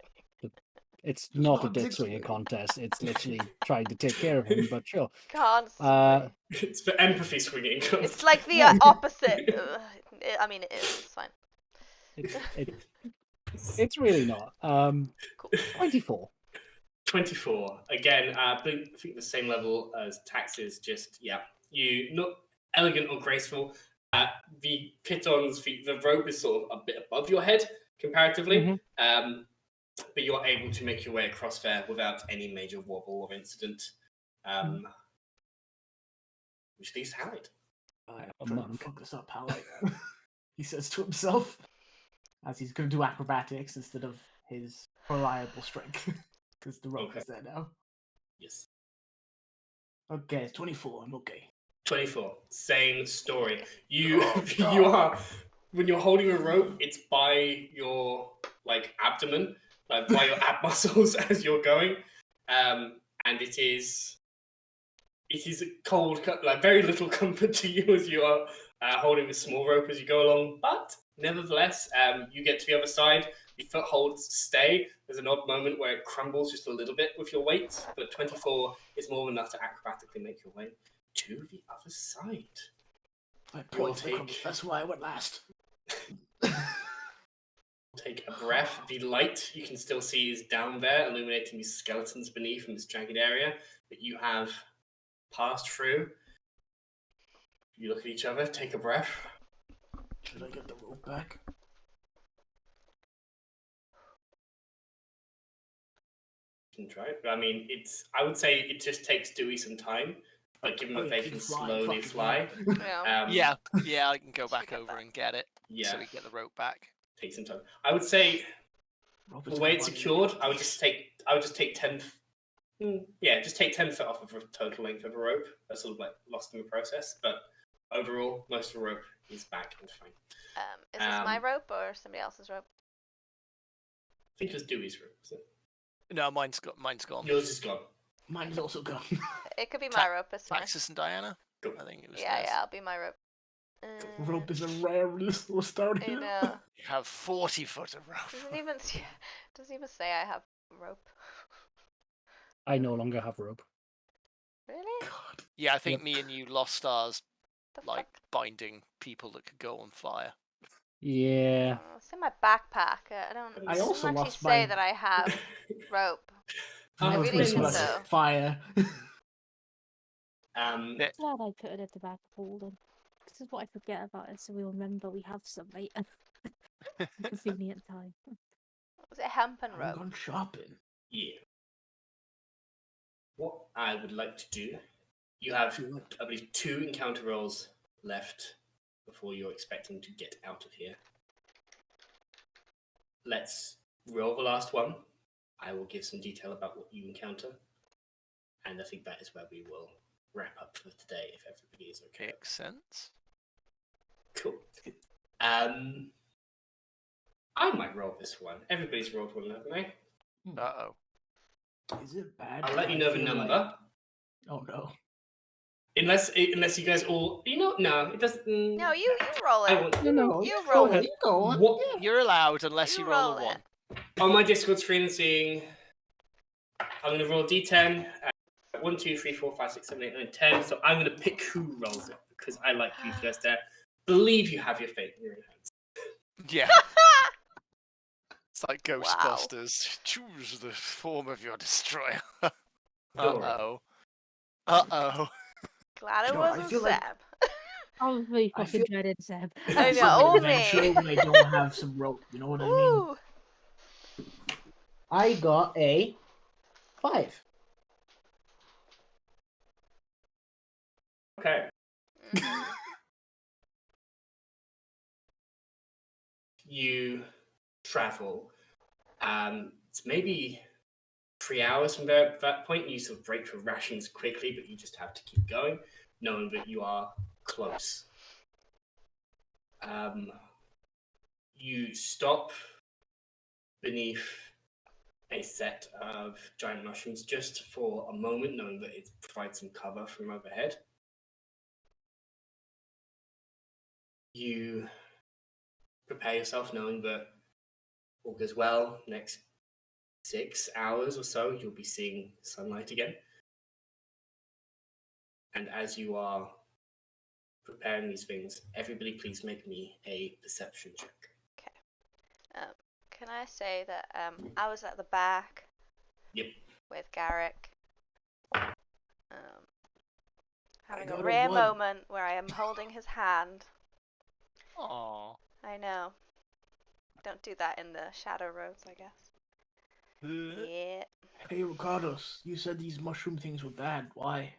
Speaker 6: It's not a
Speaker 5: not
Speaker 6: dick
Speaker 5: dick
Speaker 6: swinging
Speaker 5: swinging.
Speaker 6: contest. It's literally trying to take care of him. But sure.
Speaker 3: Constantly.
Speaker 2: It's for empathy swinging.
Speaker 3: It's like the opposite. I mean, it is. It's fine.
Speaker 6: It's really not.
Speaker 3: Cool.
Speaker 6: 24.
Speaker 2: 24. Again, I think the same level as taxes. Just you not elegant or graceful. The piton's feet, the rope is sort of a bit above your head comparatively. But you're able to make your way across there without any major wobble or incident. Which leaves Howard.
Speaker 5: I'm trying to fuck this up, Howard. He says to himself, as he's going to do acrobatics instead of his reliable strength, because the rope is there now.
Speaker 2: Yes.
Speaker 5: Okay, it's 24. I'm okay.
Speaker 2: 24. Same story. You are when you're holding a rope, it's by your abdomen, like by your ab muscles as you're going, and it is a cold, like very little comfort to you as you are holding the small rope as you go along. But nevertheless, you get to the other side. Your footholds stay. There's an odd moment where it crumbles just a little bit with your weight, but 24 is more than enough to acrobatically make your way to the other side.
Speaker 5: My points are crumbled. That's why I went last.
Speaker 2: Take a breath. The light you can still see is down there, illuminating these skeletons beneath in this jagged area that you have passed through. You look at each other, take a breath.
Speaker 5: Should I get the rope back?
Speaker 2: You can try it. I mean, I would say it just takes Dewey some time, but given that they can slowly fly.
Speaker 3: Yeah.
Speaker 4: Yeah, I can go back over and get it.
Speaker 2: Yeah.
Speaker 4: So we get the rope back.
Speaker 2: Take some time. I would say the way it's secured, I would just take 10. Just take 10 foot off of the total length of a rope. That's sort of like lost in the process, but overall, most of the rope is back and fine.
Speaker 3: Is this my rope or somebody else's rope?
Speaker 2: I think it was Dewey's rope, is it?
Speaker 4: No, mine's gone.
Speaker 2: Yours is gone.
Speaker 5: Mine's also gone.
Speaker 3: It could be my rope, it's fine.
Speaker 4: Taxis and Diana?
Speaker 2: Cool.
Speaker 4: I think it was
Speaker 3: Yeah,
Speaker 4: theirs.
Speaker 3: I'll be my rope.
Speaker 5: Rope is a rare resource down
Speaker 3: I
Speaker 5: here.
Speaker 3: know.
Speaker 4: You have 40 foot of rope.
Speaker 3: Doesn't even say I have rope.
Speaker 6: I no longer have rope.
Speaker 3: Really?
Speaker 5: God.
Speaker 4: Yeah, I think me and you lost ours,
Speaker 3: The
Speaker 4: like,
Speaker 3: fuck?
Speaker 4: binding people that could go on fire.
Speaker 6: Yeah.
Speaker 3: Oh, it's in my backpack. I don't.
Speaker 5: I
Speaker 3: it
Speaker 5: also
Speaker 3: doesn't actually
Speaker 5: lost
Speaker 3: say
Speaker 5: my-
Speaker 3: that I have rope.
Speaker 5: I
Speaker 3: really
Speaker 5: was
Speaker 3: think
Speaker 5: like,
Speaker 3: so.
Speaker 5: fire.
Speaker 7: Glad I put it at the back of Holden. This is what I forget about it, so we remember we have some later. Convenient time.
Speaker 3: Was it hempen
Speaker 5: I'm
Speaker 3: rope?
Speaker 5: gone shopping.
Speaker 2: Yeah. What I would like to do, you have, I believe, 2 encounter rolls left before you're expecting to get out of here. Let's roll the last one. I will give some detail about what you encounter. And I think that is where we will wrap up for today, if everybody is okay.
Speaker 4: Makes sense.
Speaker 2: Cool. I might roll this one. Everybody's rolled one, haven't they?
Speaker 4: Uh-oh.
Speaker 5: Is it bad?
Speaker 2: I'll let you
Speaker 5: I
Speaker 2: know the
Speaker 5: feel
Speaker 2: number.
Speaker 5: like- Oh no.
Speaker 2: Unless you guys all... no, it doesn't...
Speaker 3: No, you roll
Speaker 2: I
Speaker 3: it.
Speaker 2: won't.
Speaker 5: No,
Speaker 3: You
Speaker 5: go
Speaker 3: roll
Speaker 5: ahead,
Speaker 3: it.
Speaker 5: go on.
Speaker 2: What?
Speaker 4: You're allowed unless
Speaker 3: You
Speaker 4: you roll
Speaker 3: roll
Speaker 4: a 1.
Speaker 2: On my Discord screen, I'm seeing... I'm going to roll D10. 1, 2, 3, 4, 5, 6, 7, 8, 9, 10. So I'm going to pick who rolls it, because I like you guys to believe you have your fate in your own hands.
Speaker 4: Yeah. It's like Ghostbusters. Choose the form of your destroyer. Uh-oh. Uh-oh.
Speaker 3: Glad it
Speaker 5: You know, I
Speaker 3: wasn't
Speaker 5: feel
Speaker 3: Seb.
Speaker 5: like-
Speaker 7: I was really
Speaker 5: I
Speaker 7: fucking
Speaker 5: feel-
Speaker 7: dreaded Seb.
Speaker 3: I
Speaker 5: It's
Speaker 3: know,
Speaker 5: an
Speaker 3: only.
Speaker 5: adventure when I don't have some rope. You know what I mean?
Speaker 3: Ooh.
Speaker 5: I got a 5.
Speaker 2: Okay.
Speaker 3: Mhm.
Speaker 2: You travel. It's maybe 3 hours from there. At that point, you sort of break for rations quickly, but you just have to keep going, knowing that you are close. You stop beneath a set of giant mushrooms just for a moment, knowing that it provides some cover from overhead. You prepare yourself, knowing that all goes well. Next 6 hours or so, you'll be seeing sunlight again. And as you are preparing these things, everybody please make me a perception check.
Speaker 3: Can I say that I was at the back
Speaker 2: Yep.
Speaker 3: with Garrick, having a
Speaker 5: got a
Speaker 3: rare
Speaker 5: 1.
Speaker 3: moment where I am holding his hand.
Speaker 4: Aww.
Speaker 3: I know. Don't do that in the shadow roads, I guess. Yeah.
Speaker 5: Hey, Ricardos, you said these mushroom things were bad. Why?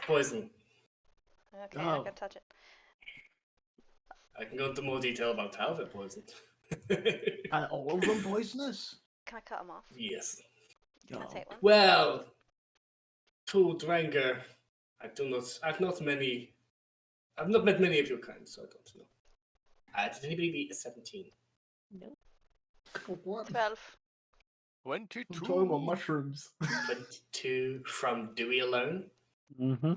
Speaker 2: Poison.
Speaker 3: Okay, I
Speaker 5: Oh.
Speaker 3: can touch it.
Speaker 2: I can go into more detail about how they're poisoned.
Speaker 5: Are all of them poisonous?
Speaker 3: Can I cut him off?
Speaker 2: Yes.
Speaker 3: Can I
Speaker 5: No.
Speaker 3: take one?
Speaker 2: Well, to Dranger, I've not met many of your kind, so I don't know. Did anybody beat a 17?
Speaker 7: No.
Speaker 5: What?
Speaker 3: 12.
Speaker 4: 22.
Speaker 5: I'm talking about mushrooms.
Speaker 2: 22 from Dewey alone.
Speaker 6: Mm-hmm.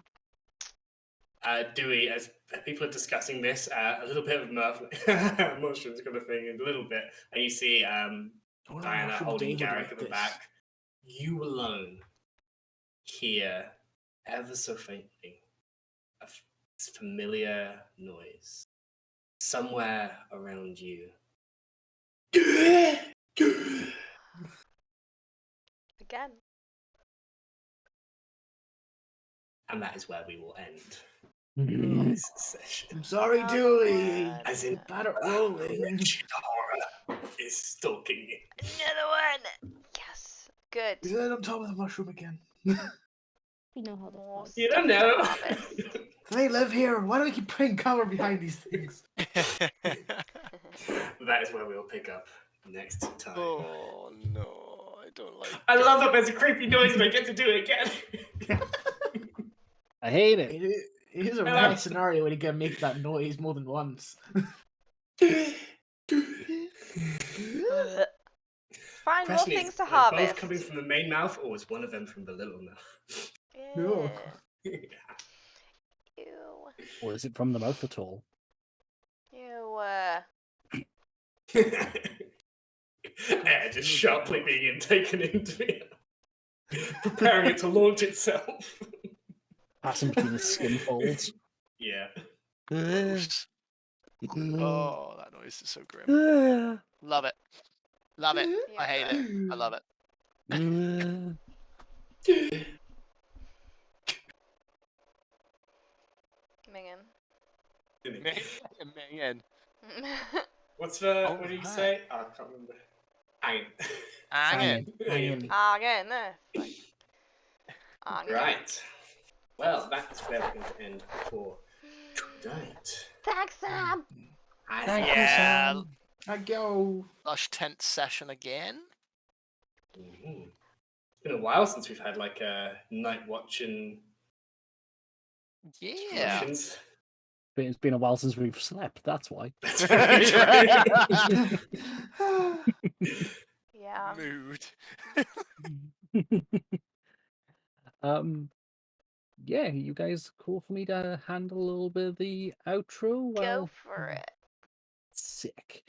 Speaker 2: Dewey, as people are discussing this, a little bit of mushrooms kind of thing, and a little bit, and you see Diana holding Garrick at the back. You alone hear ever so faintly a familiar noise somewhere around you.
Speaker 3: Again.
Speaker 2: And that is where we will end this session.
Speaker 5: I'm sorry,
Speaker 3: Oh,
Speaker 5: Dewey.
Speaker 3: God.
Speaker 2: As in,
Speaker 5: Bad at rolling.
Speaker 2: wretched horror is stalking you.
Speaker 3: Another one. Yes. Good.
Speaker 5: Is it on top of the mushroom again?
Speaker 7: We know how the
Speaker 3: More
Speaker 7: flies.
Speaker 2: You don't know.
Speaker 3: harvest.
Speaker 5: They live here. Why do we keep putting cover behind these things?
Speaker 2: That is where we'll pick up next time.
Speaker 4: Oh no, I don't like.
Speaker 2: I love that there's a creepy noise and I get to do it again.
Speaker 6: I hate it.
Speaker 5: It is a rare scenario when you can make that noise more than once.
Speaker 3: Find more
Speaker 2: Question is,
Speaker 3: things to
Speaker 2: are they
Speaker 3: harvest.
Speaker 2: both coming from the main mouth, or is one of them from the little mouth?
Speaker 5: No.
Speaker 3: Ew.
Speaker 6: Or is it from the mouth at all?
Speaker 3: Ew.
Speaker 2: Air just sharply being taken into it, preparing it to launch itself.
Speaker 6: Passing between the skin folds.
Speaker 2: Yeah.
Speaker 4: Oh, that noise is so grim. Love it. Love it. I hate it. I love it.
Speaker 3: Mingin.
Speaker 4: Mingin.
Speaker 2: What's the?
Speaker 4: Oh,
Speaker 2: what do you
Speaker 4: right.
Speaker 2: say? Oh, I can't remember. Hang
Speaker 4: Hanging.
Speaker 5: Hanging.
Speaker 3: Again. Again.
Speaker 2: Right. Well, that's where we're going to end for tonight.
Speaker 3: Thanks, Sam.
Speaker 5: Thank you,
Speaker 4: Yeah.
Speaker 5: Sam. I go.
Speaker 4: Lush tent session again.
Speaker 2: Mhm. It's been a while since we've had like a night watching
Speaker 4: Yeah.
Speaker 2: sessions.
Speaker 6: But it's been a while since we've slept, that's why.
Speaker 2: That's very true.
Speaker 3: Yeah.
Speaker 4: Mood.
Speaker 6: Yeah, you guys cool for me to handle a little bit of the outro?
Speaker 3: Go for it.
Speaker 6: Sick.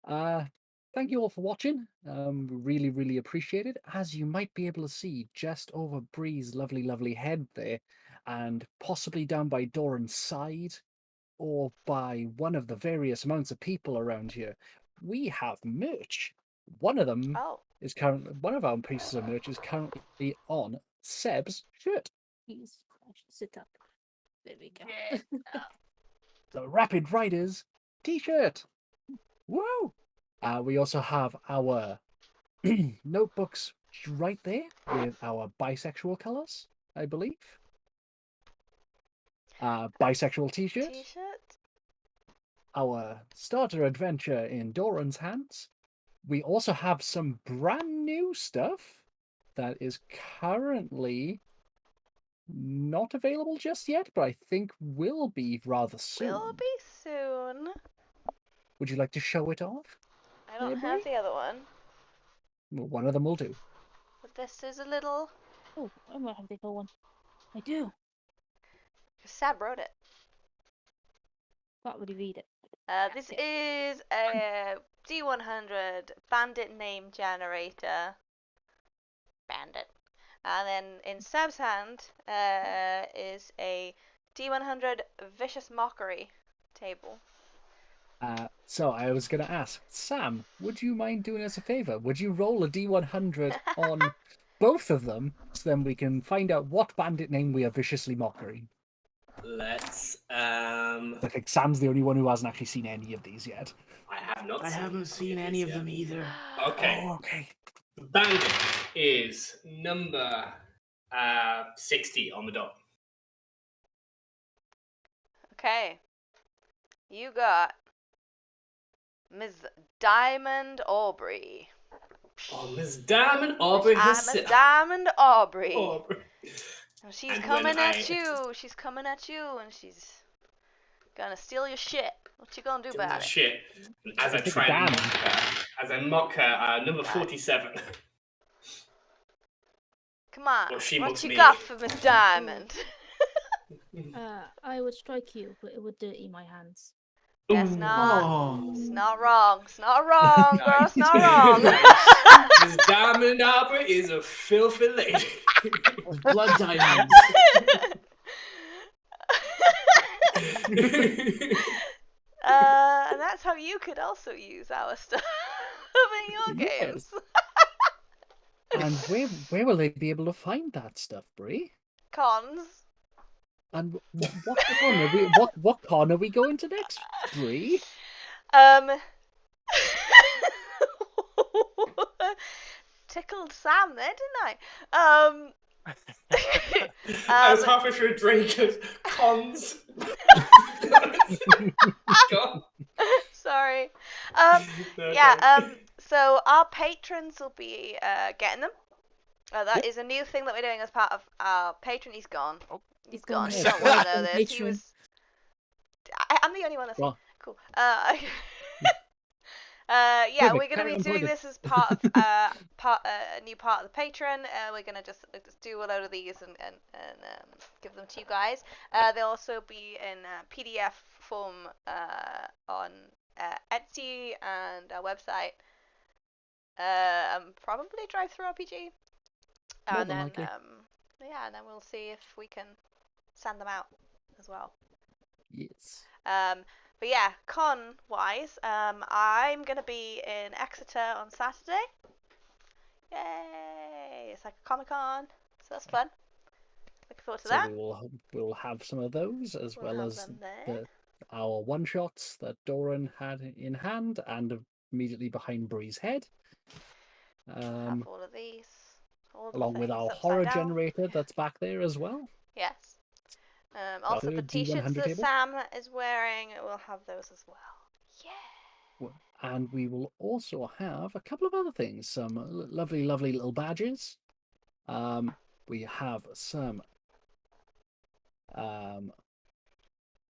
Speaker 6: Thank you all for watching. Really, really appreciate it. As you might be able to see just over Bree's lovely head there, and possibly down by Doran's side, or by one of the various amounts of people around here, we have merch. One of them
Speaker 3: Oh.
Speaker 6: is currently, one of our pieces of merch is currently on Seb's shirt.
Speaker 7: Please, I should sit up. There we go.
Speaker 6: The Rapid Riders t-shirt. Woo! We also have our notebooks right there with our bisexual colors, I believe. Bisexual t-shirt.
Speaker 3: T-shirt.
Speaker 6: Our starter adventure in Doran's hands. We also have some brand new stuff that is currently not available just yet, but I think will be rather soon.
Speaker 3: Will be soon.
Speaker 6: Would you like to show it off?
Speaker 3: I don't
Speaker 6: Maybe?
Speaker 3: have the other one.
Speaker 6: Well, one of them will do.
Speaker 3: But this is a little.
Speaker 7: Oh, I might have the other one. I do.
Speaker 3: Sab wrote it.
Speaker 7: Can't really read it.
Speaker 3: This is a D100 bandit name generator. Bandit. And then in Sab's hand is a D100 vicious mockery table.
Speaker 6: So I was going to ask, Sam, would you mind doing us a favor? Would you roll a D100 on both of them, so then we can find out what bandit name we are viciously mocking?
Speaker 2: Let's.
Speaker 6: I think Sam's the only one who hasn't actually seen any of these yet.
Speaker 2: I have not.
Speaker 5: I haven't seen any of them either.
Speaker 2: Okay.
Speaker 6: Oh, okay.
Speaker 2: The bandit is number 60 on the dot.
Speaker 3: Okay. You got Ms. Diamond Aubrey.
Speaker 2: Oh, Miss Diamond Aubrey herself.
Speaker 3: Diamond Aubrey.
Speaker 2: Aubrey.
Speaker 3: And she's
Speaker 2: And
Speaker 3: coming
Speaker 2: when
Speaker 3: at you. She's coming at you, and she's gonna steal your shit. What you gonna do about it?
Speaker 2: Shit. And as I
Speaker 6: Take
Speaker 2: try
Speaker 6: it
Speaker 2: and
Speaker 6: down.
Speaker 2: mock her, as I mock her, number 47.
Speaker 3: Come on.
Speaker 2: Well, she
Speaker 3: What
Speaker 2: mocks
Speaker 3: you
Speaker 2: me.
Speaker 3: got for Miss Diamond?
Speaker 7: I would strike you, but it would dirty my hands.
Speaker 3: It's
Speaker 2: Ooh.
Speaker 3: not.
Speaker 5: Oh.
Speaker 3: It's not wrong. It's not wrong, bro. It's not wrong.
Speaker 2: Nice. This Diamond Opera is a filthy lady.
Speaker 5: With blood diamonds.
Speaker 3: And that's how you could also use our stuff in your games.
Speaker 6: Yes. And where will they be able to find that stuff, Bree?
Speaker 3: Cons.
Speaker 6: And what con are we going to next, Bree?
Speaker 3: Tickled Sam there, didn't I?
Speaker 2: I was halfway through a drink of cons. God.
Speaker 3: Sorry.
Speaker 2: No,
Speaker 3: Yeah.
Speaker 2: okay.
Speaker 3: So our patrons will be getting them. That is a new thing that we're doing as part of our patron. He's gone.
Speaker 4: Oh.
Speaker 3: He's
Speaker 7: gone.
Speaker 3: gone. You
Speaker 6: Yeah.
Speaker 3: don't want to know
Speaker 7: On
Speaker 3: this. He
Speaker 7: Patreon.
Speaker 3: was. I'm the only one that's
Speaker 6: Well,
Speaker 3: cool. Yeah,
Speaker 6: Perfect.
Speaker 3: we're gonna
Speaker 6: Carry
Speaker 3: be
Speaker 6: on
Speaker 3: doing
Speaker 6: plugging.
Speaker 3: this as part of a new part of the Patreon. We're gonna just do a load of these and give them to you guys. They'll also be in PDF form on Etsy and our website. Probably Drive Through RPG.
Speaker 6: More
Speaker 3: And
Speaker 6: than
Speaker 3: then
Speaker 6: likely.
Speaker 3: yeah, and then we'll see if we can send them out as well.
Speaker 6: Yes.
Speaker 3: But yeah, con-wise, I'm going to be in Exeter on Saturday. Yay! It's like a Comic-Con, so that's fun. Looking forward to
Speaker 6: So
Speaker 3: that.
Speaker 6: we'll have some of those as
Speaker 3: We'll
Speaker 6: well
Speaker 3: have
Speaker 6: as
Speaker 3: them there.
Speaker 6: our one-shots that Doran had in hand and immediately behind Bree's head.
Speaker 3: Have all of these. All the
Speaker 6: Along with
Speaker 3: things
Speaker 6: our
Speaker 3: upside
Speaker 6: horror
Speaker 3: down.
Speaker 6: generator that's back there as well.
Speaker 3: Yes. Also, the
Speaker 6: third
Speaker 3: t-shirts
Speaker 6: D100
Speaker 3: that
Speaker 6: table.
Speaker 3: Sam is wearing, we'll have those as well. Yeah.
Speaker 6: And we will also have a couple of other things. Some lovely, lovely little badges. We have some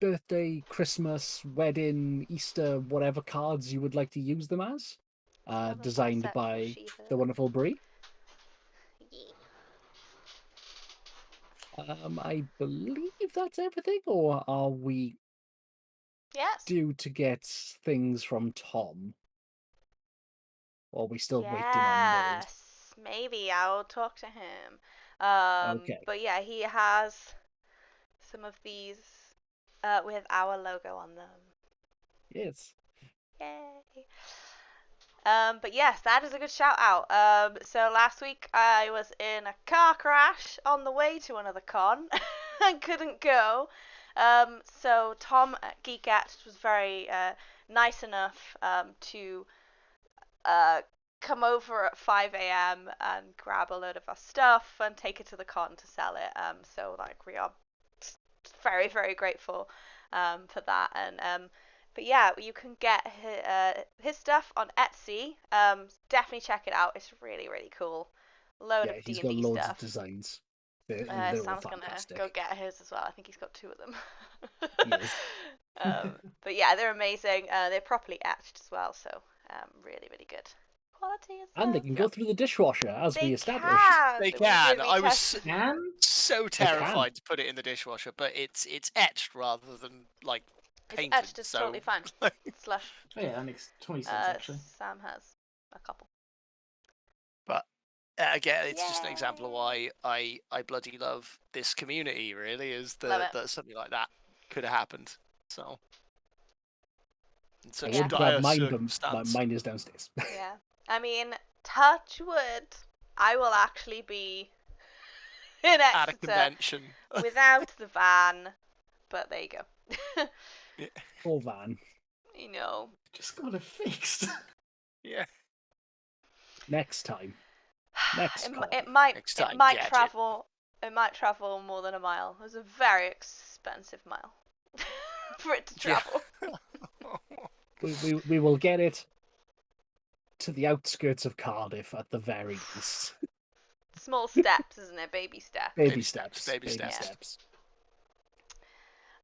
Speaker 6: birthday, Christmas, wedding, Easter, whatever cards you would like to use them as. Designed by the wonderful Bree. I believe that's everything, or are we due to get things from Tom? Or are we still waiting on those?
Speaker 3: Yes, maybe I'll talk to him.
Speaker 6: Okay.
Speaker 3: But yeah, he has some of these with our logo on them.
Speaker 6: Yes.
Speaker 3: Yay. But yes, that is a good shout out. So last week I was in a car crash on the way to another con and couldn't go. So Tom at Geekette was very nice enough to come over at 5 a.m. and grab a load of our stuff and take it to the con to sell it. So like we are very, very grateful for that. And but yeah, you can get his stuff on Etsy. Definitely check it out. It's really, really cool. Load of
Speaker 6: He's
Speaker 3: D&D
Speaker 6: got loads
Speaker 3: stuff.
Speaker 6: of designs. They're all
Speaker 3: Sam's
Speaker 6: fantastic.
Speaker 3: gonna go get his as well. I think he's got 2 of them.
Speaker 6: Yes.
Speaker 3: But yeah, they're amazing. They're properly etched as well, so really, really good quality as well.
Speaker 6: And they can go through the dishwasher, as we established.
Speaker 4: They can. I was so terrified to put it in the dishwasher, but it's etched rather than like painted.
Speaker 3: It's etched, it's totally fine. Slush.
Speaker 5: Oh yeah, that makes 20 cents actually.
Speaker 3: Sam has a couple.
Speaker 4: But again, it's just an example of why I bloody love this community. Really, is that something like that could have happened. So.
Speaker 6: I would grab mine, but mine is downstairs.
Speaker 3: Yeah. I mean, touch wood, I will actually be in Exeter
Speaker 4: at a convention
Speaker 3: without the van, but there you go.
Speaker 6: Or van.
Speaker 3: You know.
Speaker 5: Just got it fixed.
Speaker 4: Yeah.
Speaker 6: Next time.
Speaker 3: It might travel. It might travel more than a mile. It was a very expensive mile for it to travel.
Speaker 6: We will get it to the outskirts of Cardiff at the very least.
Speaker 3: Small steps, isn't it? Baby steps.
Speaker 6: Baby steps.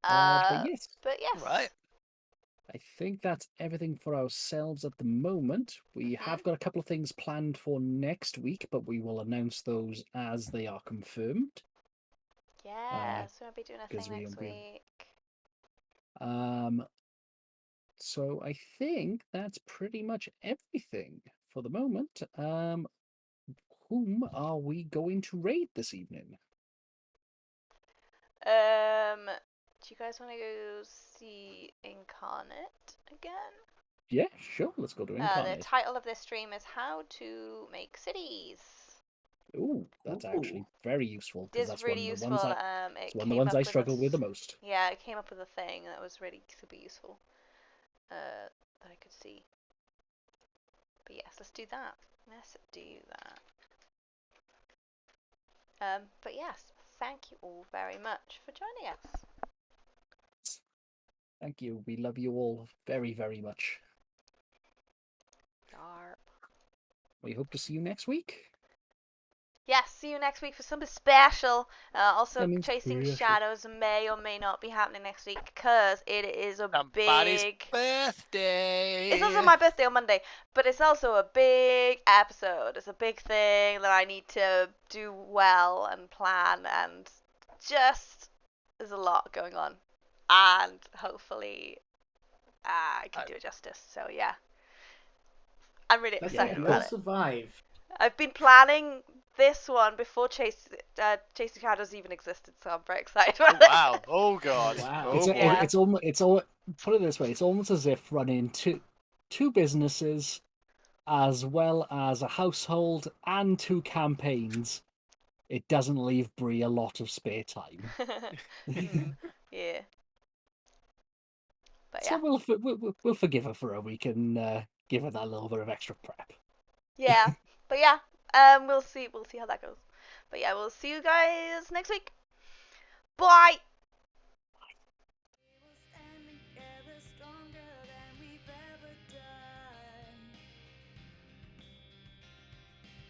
Speaker 6: But yes.
Speaker 4: Right.
Speaker 6: I think that's everything for ourselves at the moment. We have got a couple of things planned for next week, but we will announce those as they are confirmed.
Speaker 3: Yeah, so we'll be doing a
Speaker 6: because
Speaker 3: thing
Speaker 6: we
Speaker 3: next
Speaker 6: won't be-
Speaker 3: week.
Speaker 6: So I think that's pretty much everything for the moment. Whom are we going to raid this evening?
Speaker 3: Do you guys want to go see Incarnate again?
Speaker 6: Yeah, sure. Let's go to
Speaker 3: The
Speaker 6: Incarnate.
Speaker 3: title of this stream is How to Make Cities.
Speaker 6: Ooh, that's actually very useful
Speaker 3: It
Speaker 6: because
Speaker 3: is
Speaker 6: that's
Speaker 3: really
Speaker 6: one of the
Speaker 3: useful.
Speaker 6: ones
Speaker 3: It
Speaker 6: it's one of the
Speaker 3: came
Speaker 6: ones
Speaker 3: up
Speaker 6: I
Speaker 3: with
Speaker 6: struggle with the most.
Speaker 3: Yeah, it came up with a thing that was really super useful. That I could see. But yes, let's do that. Let's do that. But yes, thank you all very much for joining us.
Speaker 6: Thank you. We love you all very, very much.
Speaker 3: Yarp.
Speaker 6: We hope to see you next week.
Speaker 3: Yes, see you next week for something special. Also,
Speaker 6: Something
Speaker 3: Chasing
Speaker 6: special.
Speaker 3: Shadows may or may not be happening next week because it is a
Speaker 4: Somebody's
Speaker 3: big
Speaker 4: birthday.
Speaker 3: It's also my birthday on Monday, but it's also a big episode. It's a big thing that I need to do well and plan, and just there's a lot going on, and hopefully I can do it justice. So yeah, I'm really
Speaker 5: That's
Speaker 3: excited
Speaker 5: it. You'll
Speaker 3: about it.
Speaker 5: survive.
Speaker 3: I've been planning this one before Chasing Shadows even existed, so I'm very excited about
Speaker 4: Oh, wow. Oh, God.
Speaker 5: Wow.
Speaker 4: Oh, boy.
Speaker 3: Yeah.
Speaker 6: It's put it this way. It's almost as if running two businesses, as well as a household and 2 campaigns. It doesn't leave Bree a lot of spare time.
Speaker 3: Yeah. But
Speaker 6: So
Speaker 3: yeah.
Speaker 6: we'll forgive her for a week and give her that little bit of extra prep.
Speaker 3: Yeah. But yeah. We'll see how that goes. But yeah, we'll see you guys next week. Bye.
Speaker 1: We will stand together stronger than we've ever done.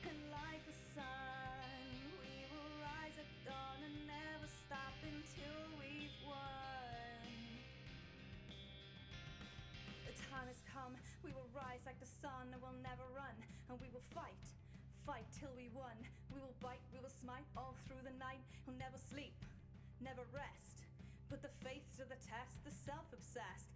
Speaker 1: And like the sun, we will rise at dawn and never stop until we've won. The time has come, we will rise like the sun and we'll never run. And we will fight till we won. We will bite, we will smite all through the night. We'll never sleep, never rest. Put the faith to the test, the self-obsessed.